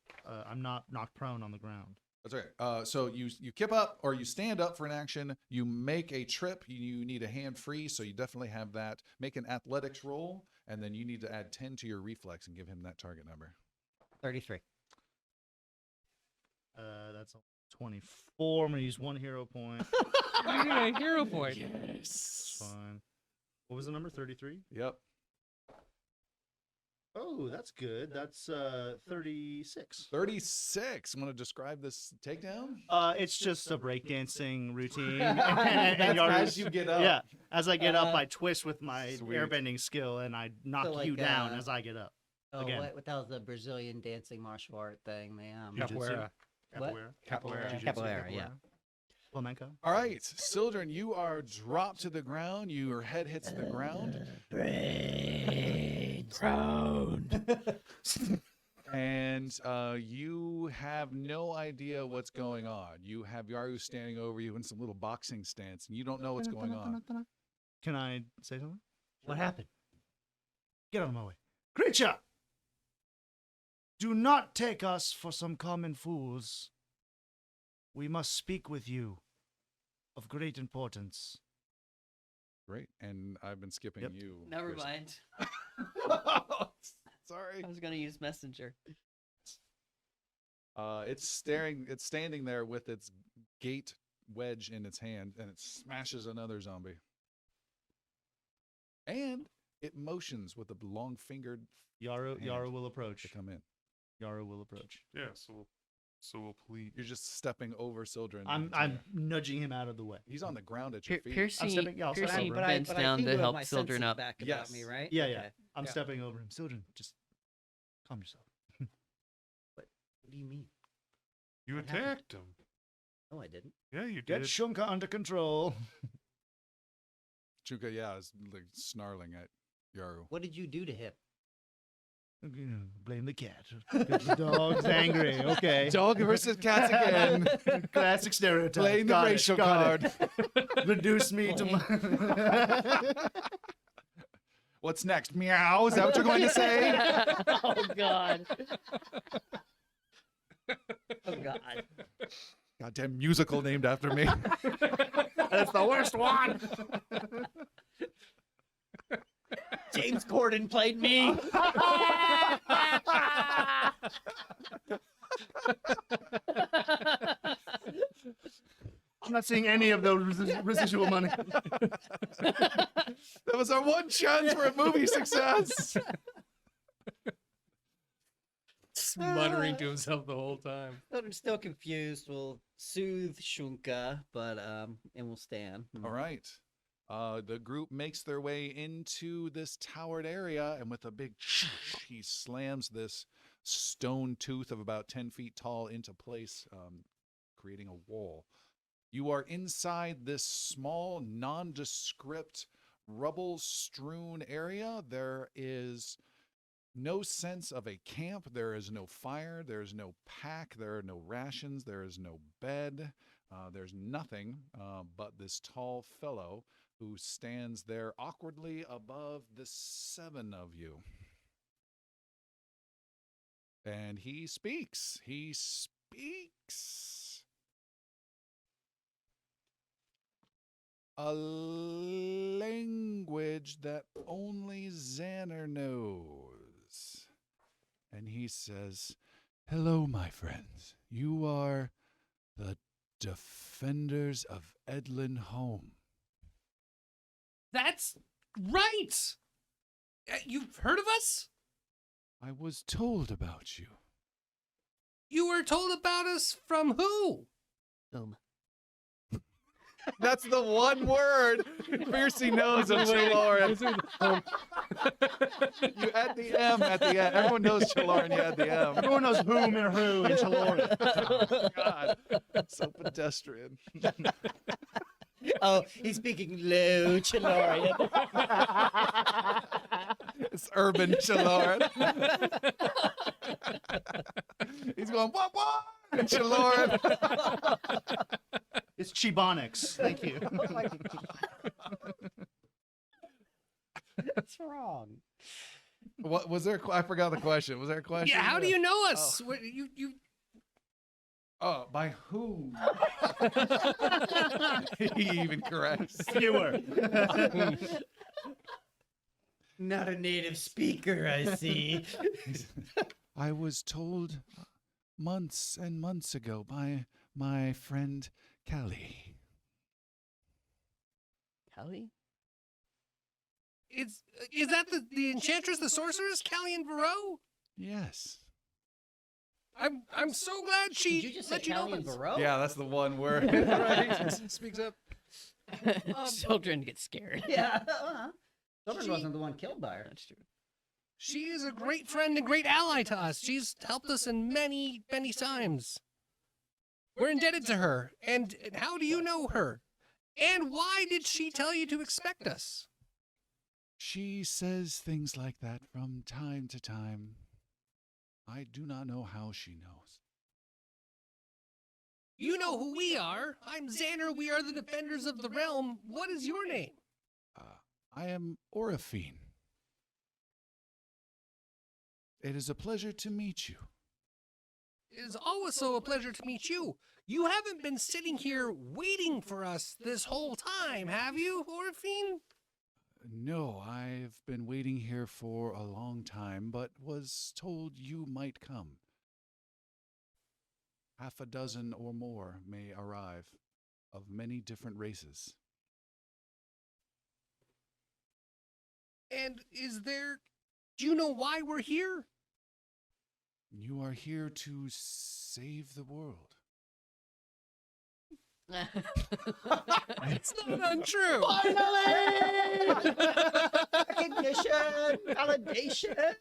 I'm not knocked prone on the ground. That's right. So you kip up or you stand up for an action. You make a trip. You need a hand free, so you definitely have that. Make an athletics roll, and then you need to add 10 to your reflex and give him that target number. 33. That's 24. I'm gonna use 1 hero point. Yeah, hero point. That's fine. What was the number? 33. Yep. Oh, that's good. That's 36. 36. Want to describe this takedown? It's just a breakdancing routine. That's as you get up. Yeah, as I get up, I twist with my Sweet. airbending skill, and I knock like, you down as I get up. Oh, Again. what that was the Brazilian dancing martial art thing, man. Capoeira. What? Capoeira. Jiu-jitsu, Capoeira, yeah. Flamenco. All right, Sildren, you are dropped to the ground. Your head hits the ground. And you have no idea what's going on. You have Yaru standing over you in some little boxing stance, and you don't know what's going on. Can I say something? What happened? Get out of my way. Creature! Do not take us for some common fools. We must speak with you of great importance. Great, and I've been skipping Yep. you. Never Chris. mind. Sorry. I was gonna use messenger. It's standing there with its gate wedge in its hand, and it smashes another zombie. And it motions with a long-fingered Yaru hand will approach. to come in. Yaru will approach. Yeah, so we'll please. You're just stepping over Sildren. I'm nudging him out of the way. He's on the ground at your feet. Percy, stepping- yeah, I'll step Percy over. bends down think to you have help my Sildren senses up. back Yes. about me, right? Yeah, Okay. yeah. I'm Yeah. stepping over him. Sildren, just calm yourself. What do you mean? You What happened? attacked him. No, I didn't. Yeah, you Get did. Shunka under control. Chuka, yeah, is like snarling at Yaru. What did you do to him? Blame the cat. The dog's angry. Okay. Dog versus cats again. Classic stereotype. Playing the Got it, racial got card. it. Reduce me to my... What's next? Meow? Is that what you're going to say? Oh God. Oh God. Goddamn musical named after me. That's the worst one. James Corden played me. I'm not seeing any of the residual money. That was our one chance for a movie success. Just muttering to himself the whole time. I'm still confused. We'll soothe Shunka, but and we'll stand. All right. The group makes their way into this towered area, and with a big he slams this stone tooth of about 10 feet tall into place, creating a wall. You are inside this small, nondescript, rubble-strewn area. There is no sense of a camp. There is no fire. There is no pack. There are no rations. There is no bed. There's nothing but this tall fellow who stands there awkwardly above the 7 of you. And he speaks. He speaks. A language that only Xander knows. And he says, "Hello, my friends. You are the defenders of Edlin Home." That's right. You've heard of us? I was told about you. You were told about us from who? That's the one word Fiercey knows of Chaloran. You add the M at the end. Everyone knows Chaloran, you add the M. Everyone knows whom and who in Chaloran. Oh, God. So pedestrian. Oh, he's speaking low, Chalorian. It's urban Chaloran. He's going, what? Chaloran. It's Chibonics. Thank you. Oh my God. That's wrong. What was there? I forgot the question. Was there a question? Yeah, how do you know us? What, you Oh, by whom? He even corrects. You were. Not a native speaker, I see. I was told months and months ago by my friend Callie. Kelly? Is that the enchantress, the sorceress, Callian Varro? Yes. I'm so glad she Did you just say let you know Callie and this. Varro? Yeah, that's the one where. Right. Speaks up. Children get scared. Yeah. Someone She- wasn't the one killed by her. That's true. She is a great friend and great ally to us. She's helped us in many, many times. We're indebted to her. And how do you know her? And why did she tell you to expect us? She says things like that from time to time. I do not know how she knows. You know who we are. I'm Xander. We are the defenders of the realm. What is your name? I am Orifine. It is a pleasure to meet you. It is also a pleasure to meet you. You haven't been sitting here waiting for us this whole time, have you, Orifine? No, I've been waiting here for a long time, but was told you might come. Half a dozen or more may arrive, of many different races. And do you know why we're here? You are here to save the world. It's not untrue. Finally! Recognition! Validation!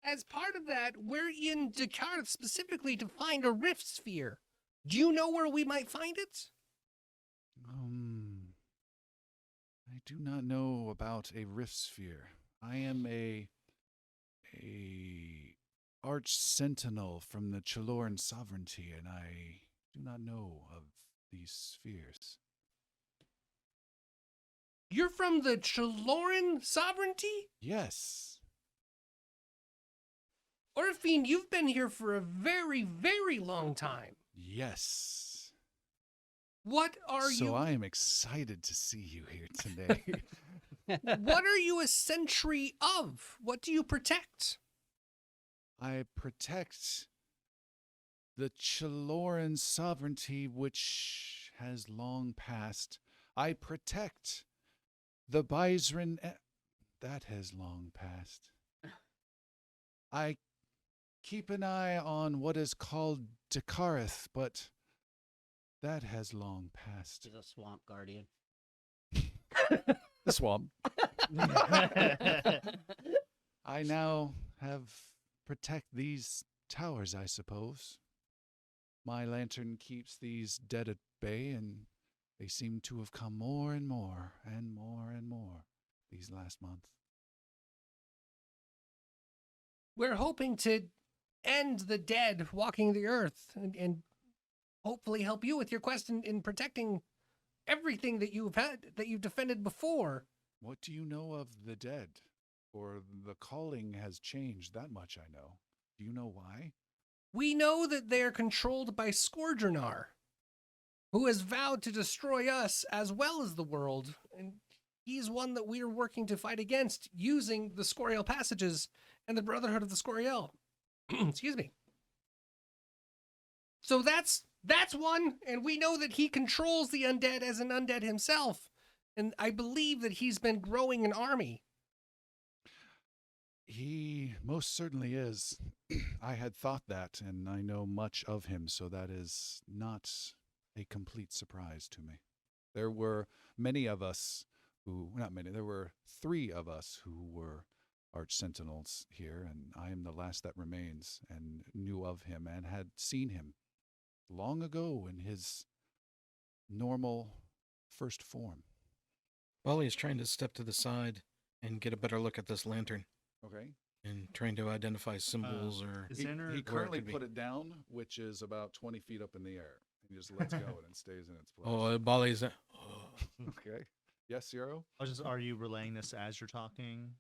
As part of that, we're in Dakara specifically to find a rift sphere. Do you know where we might find it? I do not know about a rift sphere. I am a arch sentinel from the Chiloran sovereignty, and I do not know of these spheres. You're from the Chiloran sovereignty? Yes. Orifine, you've been here for a very, very long time. Yes. What are So you? I am excited to see you here today. What are you a sentry of? What do you protect? I protect the Chiloran sovereignty, which has long passed. I protect the Byzrin that has long passed. I keep an eye on what is called Dakara, but that has long passed. He's a swamp guardian. The swamp. I now protect these towers, I suppose. My lantern keeps these dead at bay, and they seem to have come more and more and more and more these last month. We're hoping to end the dead walking the earth and hopefully help you with your quest in protecting everything that you've defended before. What do you know of the dead? Or the calling has changed, that much I know. Do you know why? We know that they are controlled by Scourgeonar, who has vowed to destroy us as well as the world, and he's one that we are working to fight against using the Scorial passages and the Brotherhood of the Scorial. Excuse me. So that's one, and we know that he controls the undead as an undead himself, and I believe that he's been growing an army. He most certainly is. I had thought that, and I know much of him, so that is not a complete surprise to me. There were many of us there were 3 of us who were arch sentinels here, and I am the last that remains, and knew of him and had seen him long ago in his normal first form. Wally is trying to step to the side and get a better look at this lantern Okay. and trying to identify symbols or. Is He, Xander- he where it currently could be. put it down, which is about 20 feet up in the air. He just lets go and it stays in its place. Oh, Bali's. Okay. Yes, Zero? Are you relaying this as you're talking?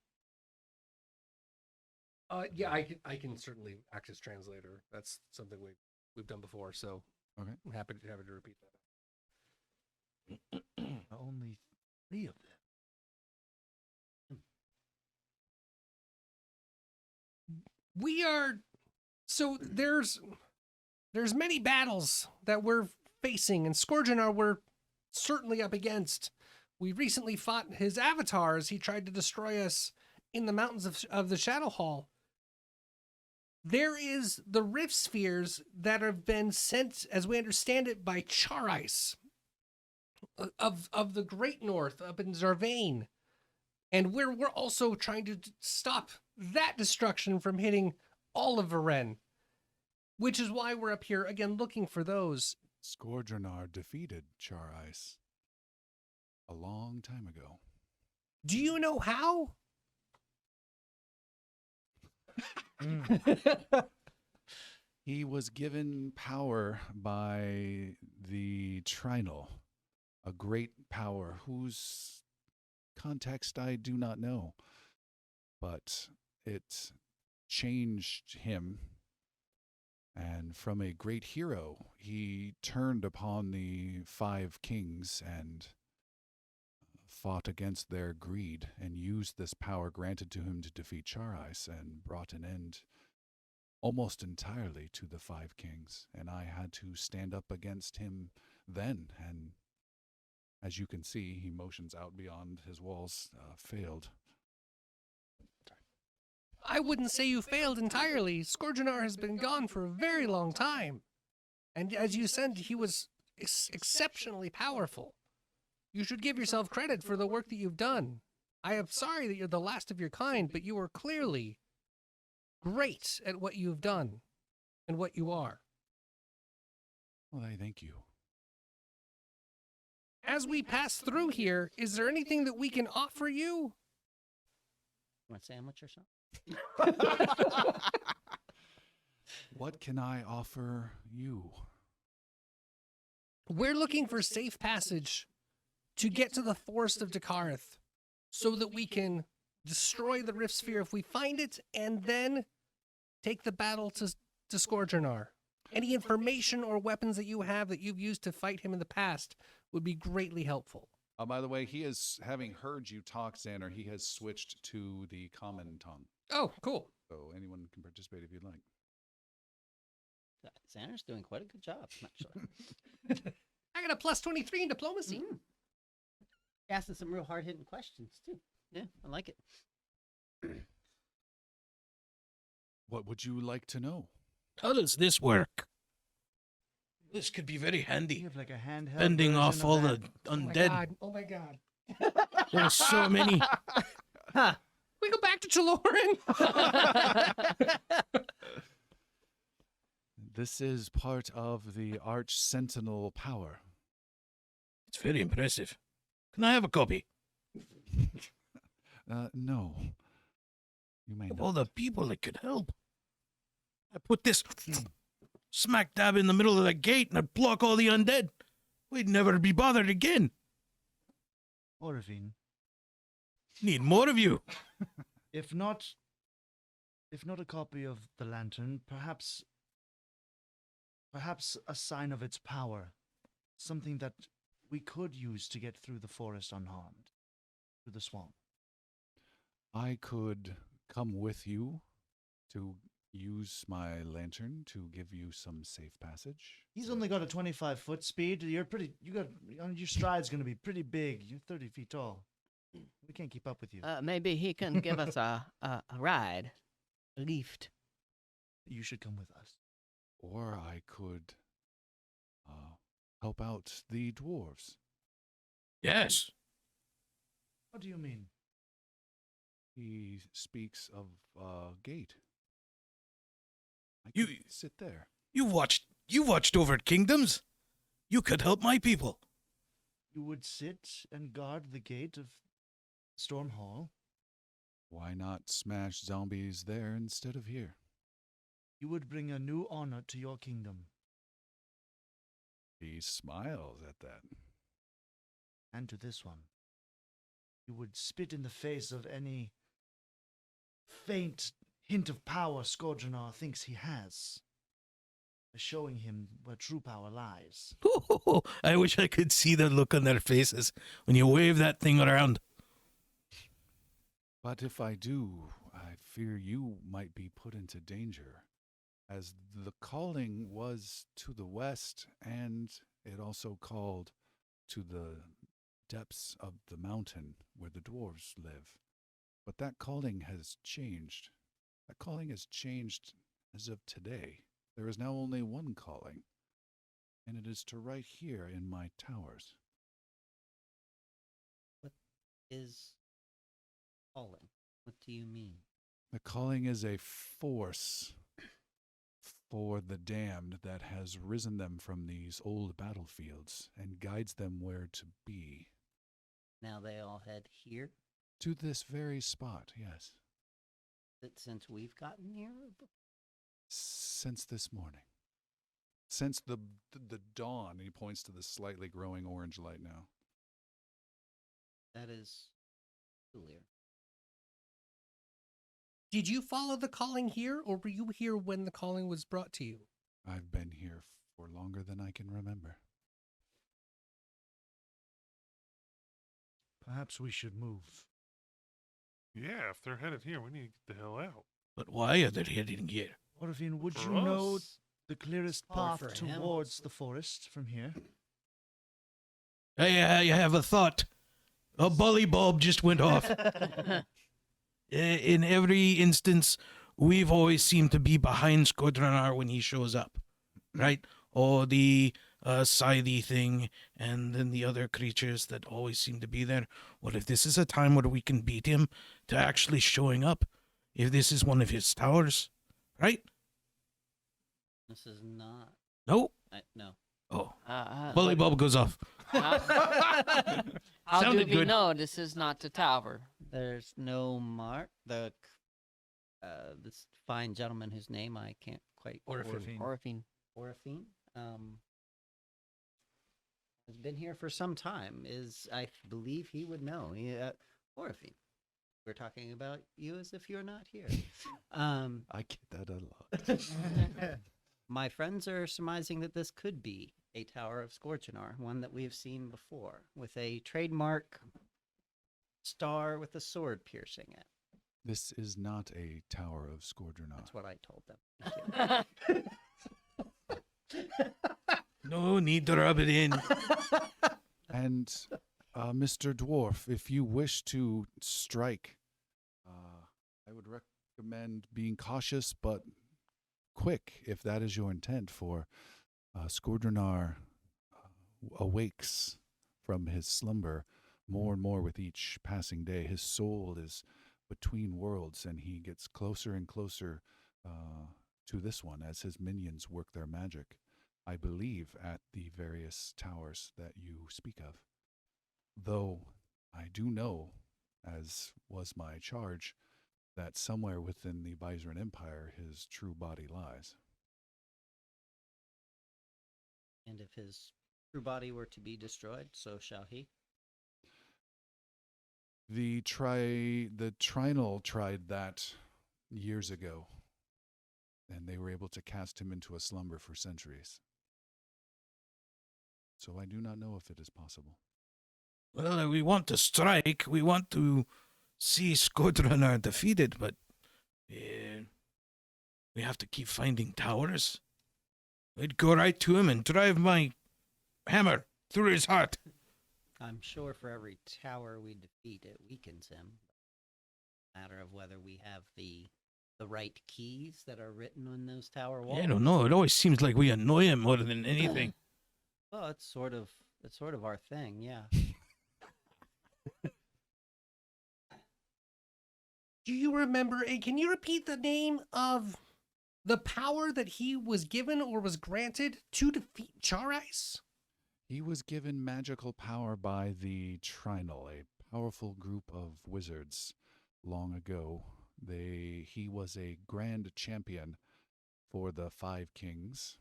Yeah, I can certainly act as translator. That's something we've done before, so Okay. I'm happy to repeat that. Only 3 of them. We are so there's many battles that we're facing, and Scourgeonar we're certainly up against. We recently fought his avatar as he tried to destroy us in the mountains of the Shadow Hall. There is the rift spheres that have been sent, as we understand it, by Charice of the Great North up in Zarvain. And we're also trying to stop that destruction from hitting all of Varen, which is why we're up here again looking for those. Scourgeonar defeated Charice a long time ago. Do you know how? He was given power by the Trinal, a great power whose context I do not know, but it changed him. And from a great hero, he turned upon the 5 kings and fought against their greed and used this power granted to him to defeat Charice and brought an end almost entirely to the 5 kings. And I had to stand up against him then. And as you can see, he motions out beyond his walls, failed. I wouldn't say you failed entirely. Scourgeonar has been gone for a very long time. And as you said, he was exceptionally powerful. You should give yourself credit for the work that you've done. I am sorry that you're the last of your kind, but you are clearly great at what you've done and what you are. Well, I thank you. As we pass through here, is there anything that we can offer you? Want a sandwich or something? What can I offer you? We're looking for safe passage to get to the forest of Dakara so that we can destroy the rift sphere if we find it and then take the battle to Scourgeonar. Any information or weapons that you have that you've used to fight him in the past would be greatly helpful. By the way, he is, having heard you talk, Xander, he has switched to the common tongue. Oh, cool. So anyone can participate if you'd like. Xander's doing quite a good job, actually. I got a plus 23 in diplomacy. Asking some real hard-hitting questions, too. Yeah, I like it. What would you like to know? How does this work? This could be very You handy. have like a handheld Fending version off of all that. the undead. Oh my god. There's so many. We go back to Chaloran. This is part of the Arch Sentinel power. It's very impressive. Can I have a copy? No. You may Of not. all the people it could help. I put this smack dab in the middle of the gate and I'd block all the undead. We'd never be bothered again. Oravine, Need more of you. if not a copy of the lantern, perhaps a sign of its power. Something that we could use to get through the forest unharmed. Through the swamp. I could come with you to use my lantern to give you some safe passage. He's only got a 25-foot speed. Your stride's gonna be pretty big. You're 30 feet tall. We can't keep up with you. Maybe he can give us a ride, a lift. You should come with us. Or I could help out the dwarves. Yes. What do you mean? He speaks of gate. I You- could sit there. You watched over Kingdoms. You could help my people. You would sit and guard the gate of Storm Hall. Why not smash zombies there instead of here? You would bring a new honor to your kingdom. He smiles at that. And to this one. You would spit in the face of any faint hint of power Scourgeonar thinks he has by showing him where true power lies. I wish I could see the look on their faces when you wave that thing around. But if I do, I fear you might be put into danger, as the calling was to the west, and it also called to the depths of the mountain where the dwarves live. But that calling has changed. That calling has changed as of today. There is now only one calling, and it is to right here in my towers. What is calling? What do you mean? The calling is a force for the damned that has risen them from these old battlefields and guides them where to be. Now they all head here? To this very spot, yes. Since we've gotten here? Since this morning. Since the dawn, and he points to the slightly growing orange light now. That is clear. Did you follow the calling here, or were you here when the calling was brought to you? I've been here for longer than I can remember. Perhaps we should move. Yeah, if they're headed here, we need to get the hell out. But why are they heading here? Orphan, would For you know us. the clearest Or path for him. towards the forest from here? I have a thought. A bully bulb just went off. In every instance, we've always seemed to be behind Skodronar when he shows up, right? Or the scythe thing, and then the other creatures that always seem to be there. What if this is a time where we can beat him to actually showing up? If this is one of his towers, right? This is not. No? No. Oh. Bully Bully bulb goes off. How do Sounded we good. know this is not the tower? There's no mark. This fine gentleman whose name I can't quite. Orphan. Orphine. Orphine. Has been here for some time. I believe he would know. Orphine. We're talking about you as if you're not here. I get that a lot. My friends are surmising that this could be a Tower of Scorchinar, one that we have seen before, with a trademark star with a sword piercing it. This is not a Tower of Scourgeonar. That's what I told them. No need to rub it in. And, Mr. Dwarf, if you wish to strike, I would recommend being cautious but quick, if that is your intent, for Scourgeonar awakes from his slumber more and more with each passing day. His soul is between worlds, and he gets closer and closer to this one as his minions work their magic, I believe, at the various towers that you speak of. Though I do know, as was my charge, that somewhere within the Byzantine Empire his true body lies. And if his true body were to be destroyed, so shall he. The Trinal tried that years ago, and they were able to cast him into a slumber for centuries. So I do not know if it is possible. Well, we want to strike. We want to see Skodronar defeated, but we have to keep finding towers. I'd go right to him and drive my hammer through his heart. I'm sure for every tower we defeat, it weakens him. Matter of whether we have the right keys that are written on those tower walls. I don't know. It always seems like we annoy him more than anything. Well, it's sort of our thing, yeah. Do you remember, and can you repeat the name of the power that he was given or was granted to defeat Charais? He was given magical power by the Trinal, a powerful group of wizards long ago. He was a grand champion for the Five Kings.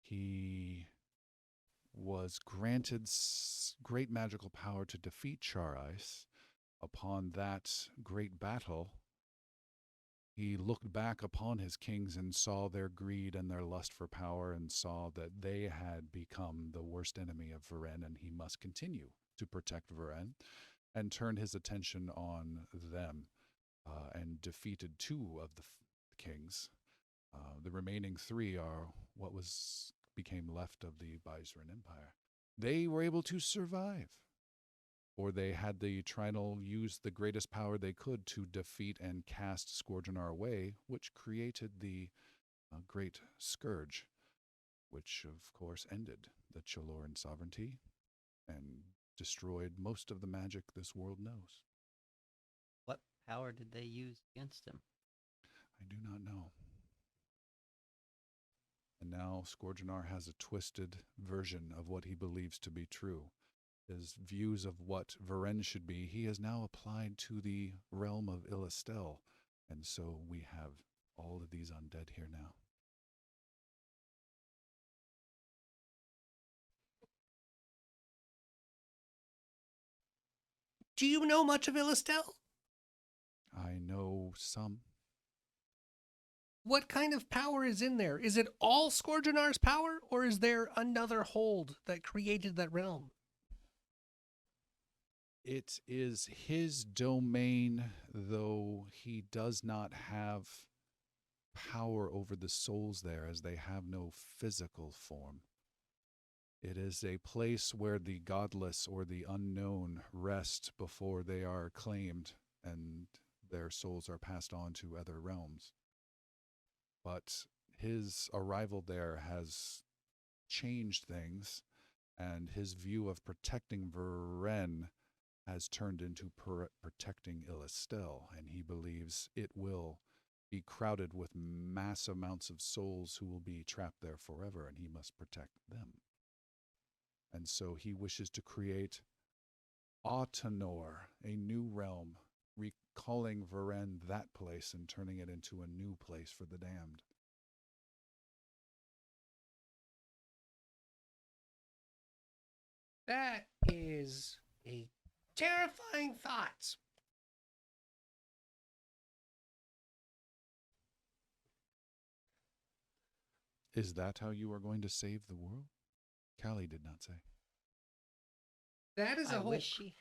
He was granted great magical power to defeat Charais. Upon that great battle, He looked back upon his kings and saw their greed and their lust for power and saw that they had become the worst enemy of Varen, and he must continue to protect Varen, and turned his attention on them and defeated 2 of the kings. The remaining 3 are what became left of the Byzantine Empire. They were able to survive, or they had the Trinal use the greatest power they could to defeat and cast Scourgeonar away, which created the Great Scourge, which of course ended the Choloran sovereignty and destroyed most of the magic this world knows. What power did they use against him? I do not know. And now Scourgeonar has a twisted version of what he believes to be true. His views of what Varen should be, he has now applied to the realm of Illistel. And so we have all of these undead here now. Do you know much of Illistel? I know some. What kind of power is in there? Is it all Scourgeonar's power, or is there another hold that created that realm? It is his domain, though he does not have power over the souls there, as they have no physical form. It is a place where the godless or the unknown rest before they are claimed and their souls are passed on to other realms. But his arrival there has changed things, and his view of protecting Varen has turned into protecting Illistel, and he believes it will be crowded with mass amounts of souls who will be trapped there forever, and he must protect them. And so he wishes to create Autanor, a new realm, recalling Varen that place and turning it into a new place for the damned. That is a terrifying thought. Is that how you are going to save the world? Callie did not say. That is a I whole... wish she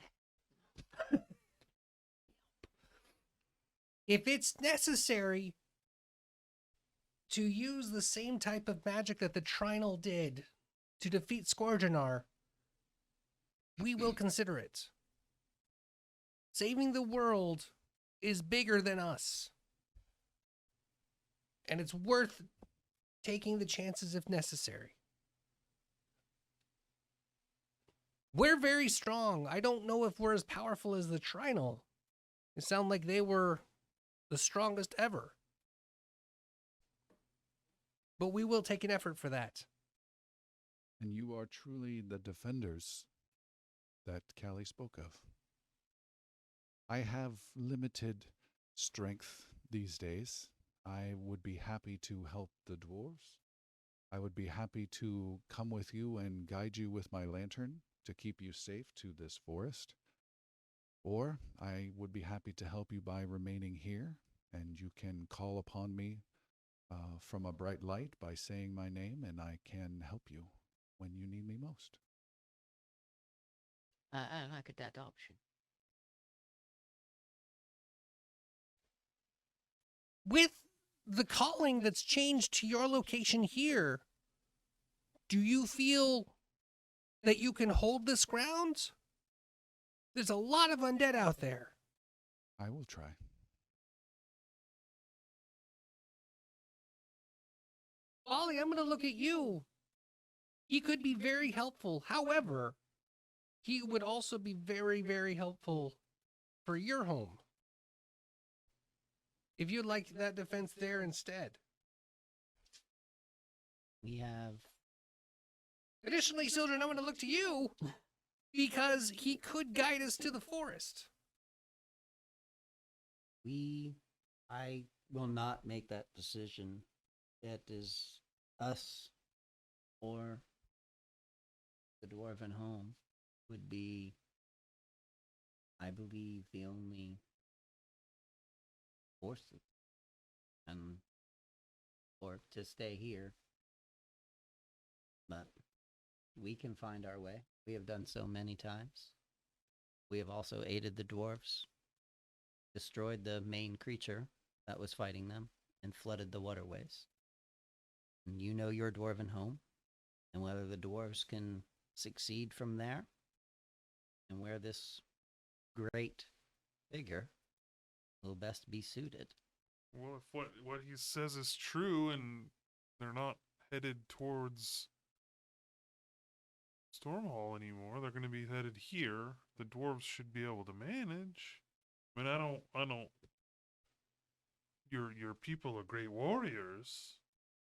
If it's necessary to use the same type of magic that the Trinal did to defeat Scourgeonar, we will consider it. Saving the world is bigger than us. And it's worth taking the chances if necessary. We're very strong. I don't know if we're as powerful as the Trinal. It sounded like they were the strongest ever. But we will take an effort for that. And you are truly the defenders that Callie spoke of. I have limited strength these days. I would be happy to help the dwarves. I would be happy to come with you and guide you with my lantern to keep you safe to this forest. Or I would be happy to help you by remaining here, and you can call upon me from a bright light by saying my name, and I can help you when you need me most. I like that option. With the calling that's changed to your location here, do you feel that you can hold this ground? There's a lot of undead out there. I will try. Ollie, I'm going to look at you. He could be very helpful. However, he would also be very, very helpful for your home. If you'd like that defense there instead. we have Additionally, Sildren, I'm going to look to you because he could guide us to the forest. I will not make that decision. It is us or the dwarven home would be, I believe, the only forces and or to stay here. But we can find our way. We have done so many times. We have also aided the dwarves, destroyed the main creature that was fighting them, and flooded the waterways. And you know your dwarven home, and whether the dwarves can succeed from there, and where this great figure will best be suited. Well, if what he says is true, and they're not headed towards Stormhall anymore, they're going to be headed here. The dwarves should be able to manage. I mean, I don't. Your people are great warriors.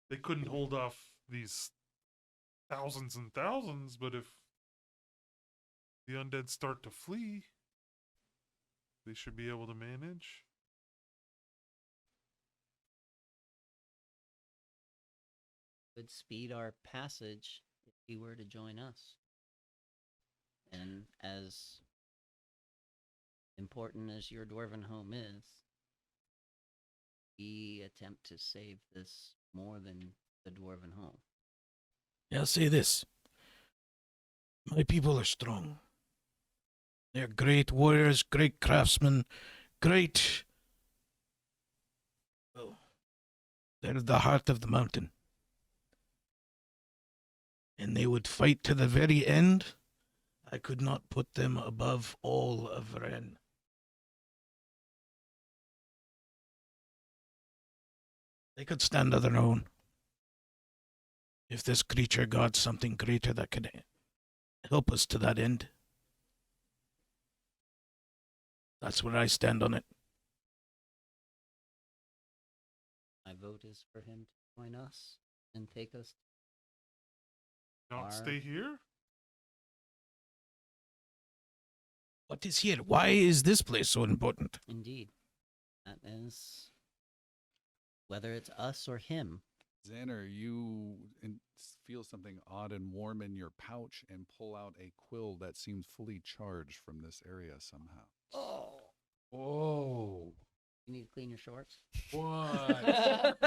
They couldn't hold off these thousands and thousands, but if the undead start to flee, they should be able to manage. Would speed our passage if he were to join us. And as important as your dwarven home is, we attempt to save this more than the dwarven home. I'll say this. My people are strong. They're great warriors, great craftsmen, great... Well, they're the heart of the mountain. And they would fight to the very end. I could not put them above all of Ren. They could stand on their own. If this creature got something greater that could help us to that end. That's where I stand on it. My vote is for him to join us and take us. Not stay here? What is here? Why is this place so important? Indeed. That is whether it's us or him. Xander, you feel something odd and warm in your pouch and pull out a quill that seems fully charged from this area somehow. Oh. Oh. You need to clean your shorts? What?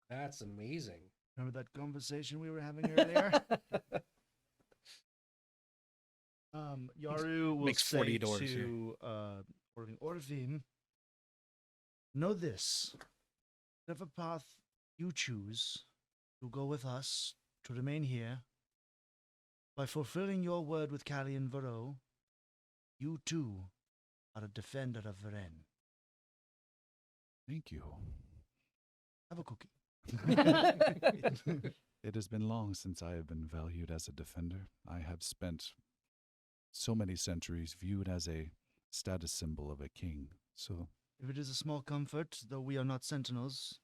That's amazing. Remember that conversation we were having earlier? Yaru will Makes say 40 doors to Orvin, know this. Whatever path you choose to go with us, to remain here, by fulfilling your word with Callie and Varro, you too are a defender of Varen. Thank you. Have a cookie. It has been long since I have been valued as a defender. I have spent so many centuries viewed as a status symbol of a king. So, if it is a small comfort, though we are not sentinels,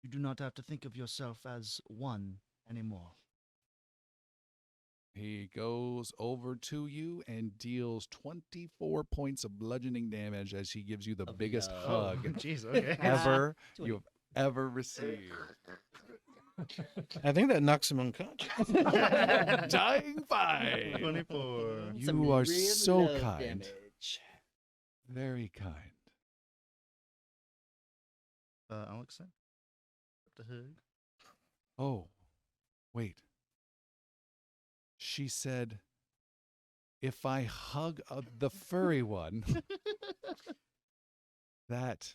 you do not have to think of yourself as one anymore. he goes over to you and deals 24 points of bludgeoning damage as he gives you the biggest no. hug Jeez, okay. ever you have ever received. I think that knocks him unconscious. Dying fine. 24. You are so kind. Very kind. Alex, the hug. Oh, wait. She said, if I hug the furry one, that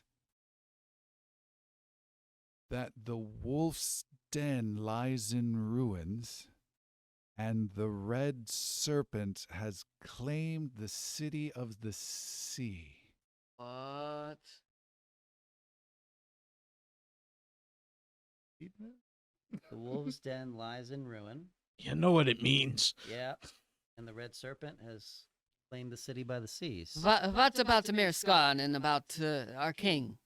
the wolf's den lies in ruins, and the red serpent has claimed the city of the sea. What? The wolf's den lies in ruin. You know what it means. Yeah. And the red serpent has claimed the city by the seas. What about Amir Skan and about our king?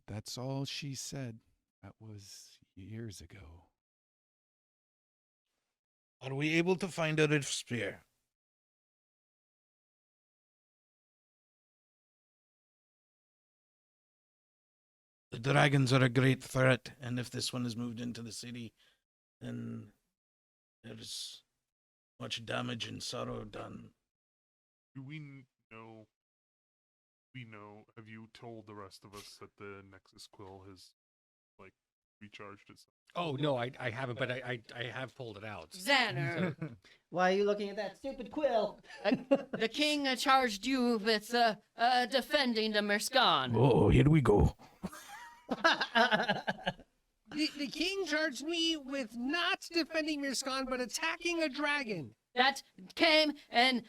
That's all she said. That was years ago. Are we able to find a rift spear? The dragons are a great threat, and if this one is moved into the city, then there's much damage and sorrow done. Do we know? we know? Have you told the rest of us that the Nexus Quill has, like, recharged itself? Oh no, I haven't, but I have pulled it out. Xander, Why are you looking at that stupid quill? the king charged you with defending the Merskan. Oh, here we go. The king charged me with not defending Mirskan, but attacking a dragon. That came and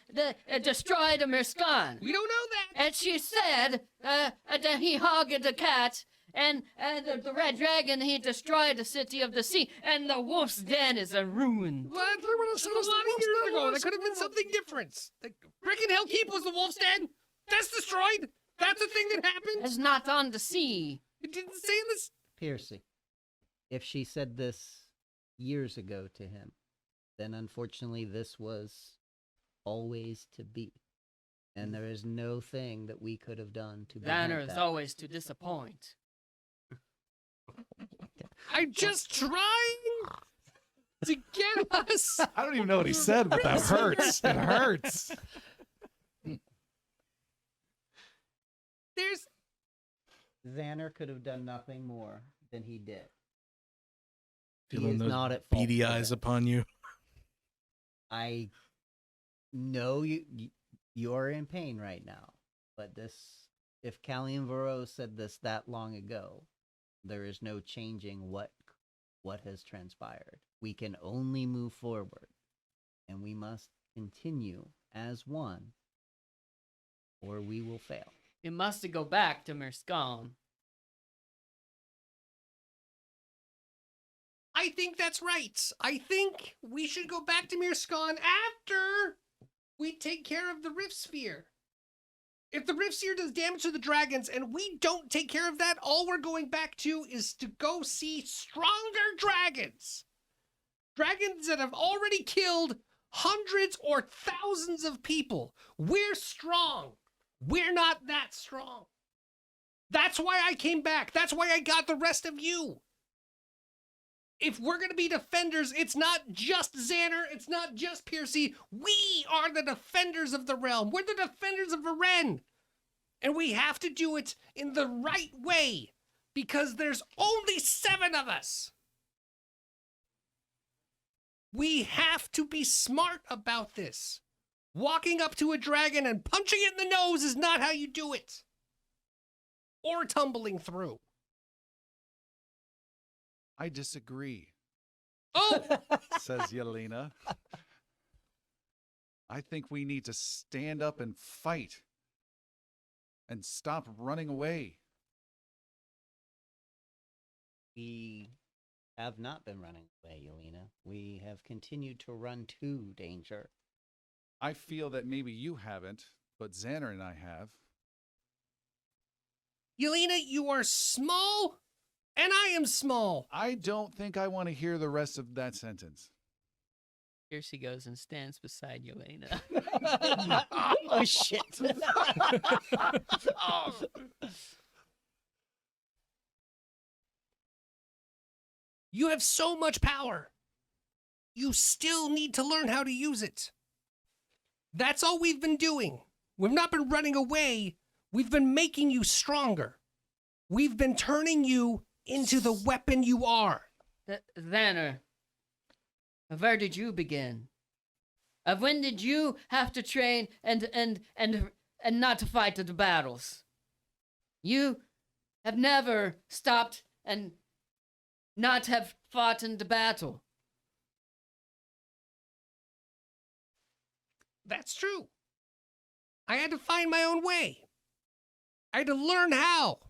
destroyed the Merskan. We don't know that. And she said that he hogged the cat, and the red dragon, he destroyed the city of the sea, and the wolf's den is a ruin. Well, that's what I said a lot of years ago. That could have been something different. The frickin' Hell Keep was the wolf's den. That's destroyed. That's a thing that happened. It's not on the sea. It didn't say this. Piercy, if she said this years ago to him, then unfortunately this was always to be. And there is no thing that we could have done to prevent Xander is that. always to disappoint. I'm just trying to get us. I don't even know what he said, but that hurts. It hurts. There's Xander could have done nothing more than he did. He Feeling is those not at fault beady for eyes it. upon you. I know you're in pain right now, but if Callian Varro said this that long ago, there is no changing what has transpired. We can only move forward, and we must continue as one, or we will fail. We must go back to Merskan. I think that's right. I think we should go back to Mirskan after we take care of the Rift Sphere. If the Rift Sphere does damage to the dragons and we don't take care of that, all we're going back to is to go see stronger dragons. Dragons that have already killed hundreds or thousands of people. We're strong. We're not that strong. That's why I came back. That's why I got the rest of you. If we're going to be defenders, it's not just Xander, it's not just Piercy. We are the defenders of the realm. We're the defenders of Varen. And we have to do it in the right way because there's only 7 of us. We have to be smart about this. Walking up to a dragon and punching it in the nose is not how you do it. Or tumbling through. I disagree, Oh! says Yelena. I think we need to stand up and fight and stop running away. We have not been running away, Yelena. We have continued to run to danger. I feel that maybe you haven't, but Xander and I have. Yelena, you are small, and I am small. I don't think I want to hear the rest of that sentence. Here she goes and stands beside Yelena. Oh, shit. You have so much power. You still need to learn how to use it. That's all we've been doing. We've not been running away. We've been making you stronger. We've been turning you into the weapon you are. Xander, where did you begin? When did you have to train and not to fight the battles? You have never stopped and not have fought in the battle. That's true. I had to find my own way. I had to learn how.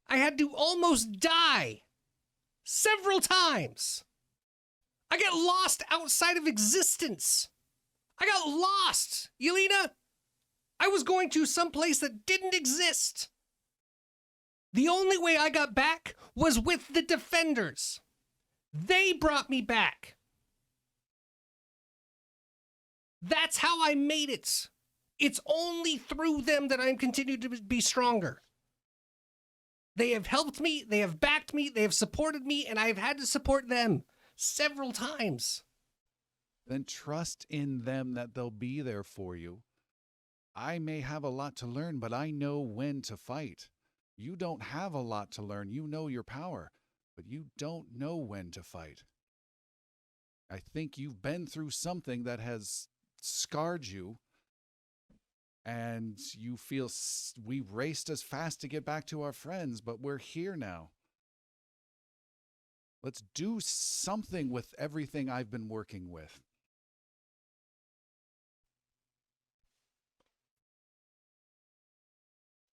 I had to almost die several times. I got lost outside of existence. I got lost, Yelena. I was going to some place that didn't exist. The only way I got back was with the defenders. They brought me back. That's how I made it. It's only through them that I'm continued to be stronger. They have helped me, they have backed me, they have supported me, and I've had to support them several times. Then trust in them that they'll be there for you. I may have a lot to learn, but I know when to fight. You don't have a lot to learn. You know your power, but you don't know when to fight. I think you've been through something that has scarred you, and you feel we raced as fast to get back to our friends, but we're here now. Let's do something with everything I've been working with.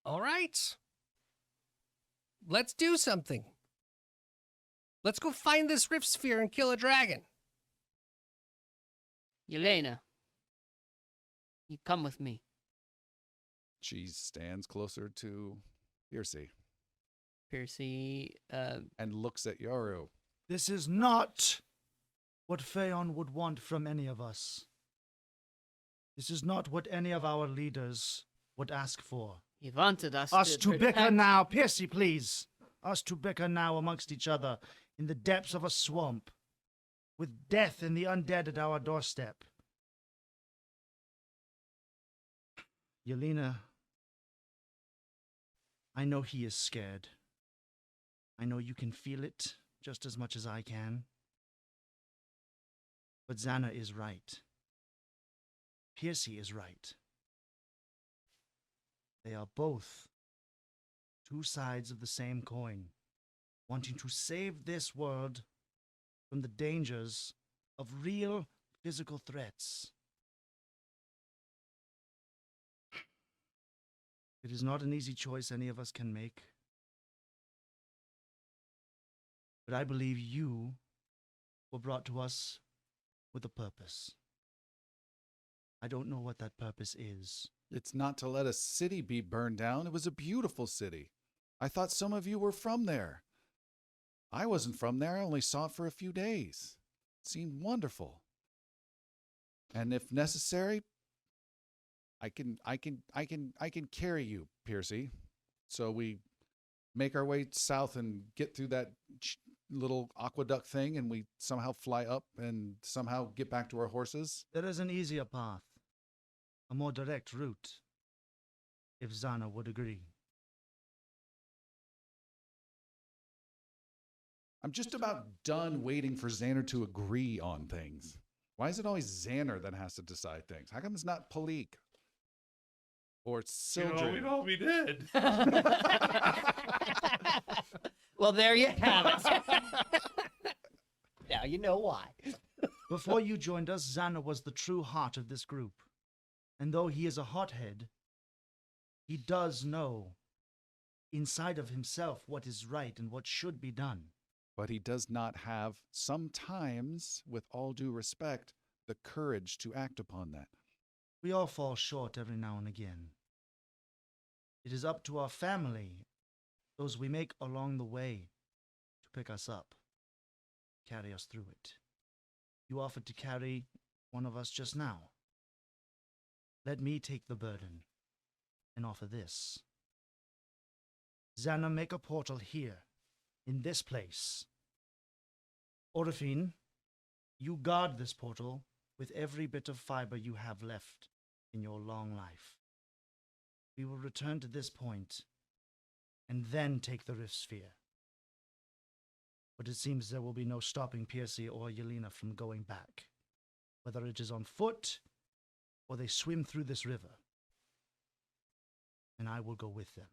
All right. Let's do something. Let's go find this rift sphere and kill a dragon. Yelena, you come with me. She stands closer to Piercy Piercy, and looks at Yaru. This is not what Phaon would want from any of us. This is not what any of our leaders would ask for. he wanted us, To bicker protect- now, Piercy, please. Us to bicker now amongst each other in the depths of a swamp, with death and the undead at our doorstep. Yelena, I know he is scared. I know you can feel it just as much as I can. But Xana is right. Piercy is right. They are both two sides of the same coin, wanting to save this world from the dangers of real physical threats. It is not an easy choice any of us can make. But I believe you were brought to us with a purpose. I don't know what that purpose is. It's not to let a city be burned down. It was a beautiful city. I thought some of you were from there. I wasn't from there. I only saw it for a few days. It seemed wonderful. And if necessary, I can carry you, Piercy. So we make our way south and get through that little aqueduct thing, and we somehow fly up and somehow get back to our horses. There is an easier path, a more direct route, if Xana would agree. I'm just about done waiting for Xander to agree on things. Why is it always Xander that has to decide things? How come it's not Palik? Or Sildren? We'd all be dead. Well, there you have it. Now you know why. Before you joined us, Xana was the true heart of this group. And though he is a hothead, he does know inside of himself what is right and what should be done. But he does not have, sometimes, with all due respect, the courage to act upon that. We all fall short every now and again. It is up to our family, those we make along the way, to pick us up, carry us through it. You offered to carry one of us just now. Let me take the burden and offer this. Xana, make a portal here, in this place. Orifine, you guard this portal with every bit of fiber you have left in your long life. We will return to this point and then take the Rift Sphere. But it seems there will be no stopping Piercy or Yelena from going back, whether it is on foot or they swim through this river. And I will go with them.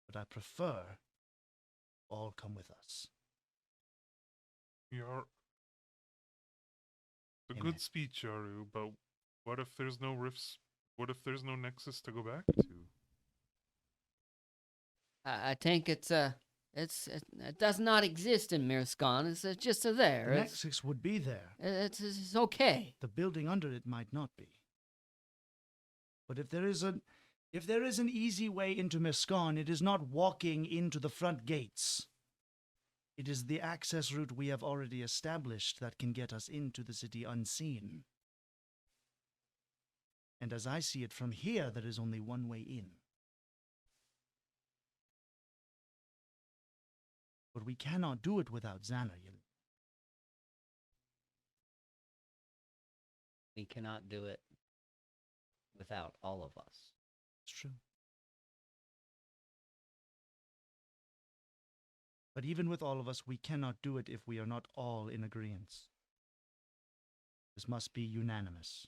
But I prefer all come with us. You're a Amen. good speech, Yaru, but what if there's no rifts? What if there's no nexus to go back to? I think it does not exist in Mirskon. It's just there. The Nexus would be there. It's okay. The building under it might not be. But if there is an easy way into Mirskon, it is not walking into the front gates. It is the access route we have already established that can get us into the city unseen. And as I see it from here, there is only one way in. But we cannot do it without Xana. We cannot do it without all of us. It's true. But even with all of us, we cannot do it if we are not all in agreement. This must be unanimous.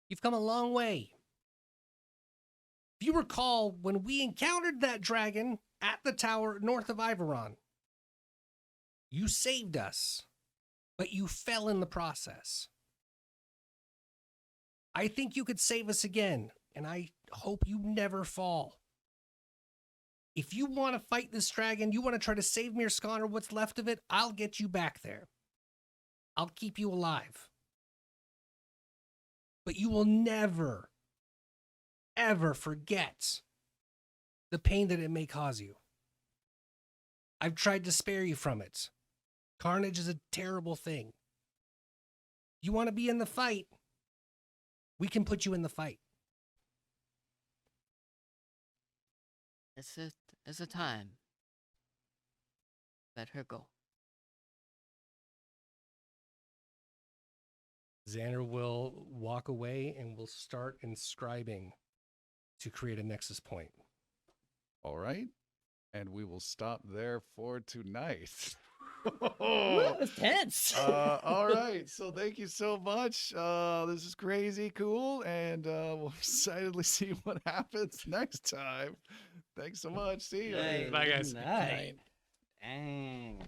You've come a long way. If you recall, when we encountered that dragon at the tower north of Iveron, you saved us, but you fell in the process. I think you could save us again, and I hope you never fall. If you want to fight this dragon, you want to try to save Mirskan or what's left of it, I'll get you back there. I'll keep you alive. But you will never, ever forget the pain that it may cause you. I've tried to spare you from it. Carnage is a terrible thing. You want to be in the fight? We can put you in the fight. It's a time. Let her go. Xander will walk away and will start inscribing to create a nexus point. All right. And we will stop there for tonight. That was tense. All right. So thank you so much. This is crazy cool. And we'll excitedly see what happens next time. Thanks so much. See you. Hey, Bye, guys. good night. Dang.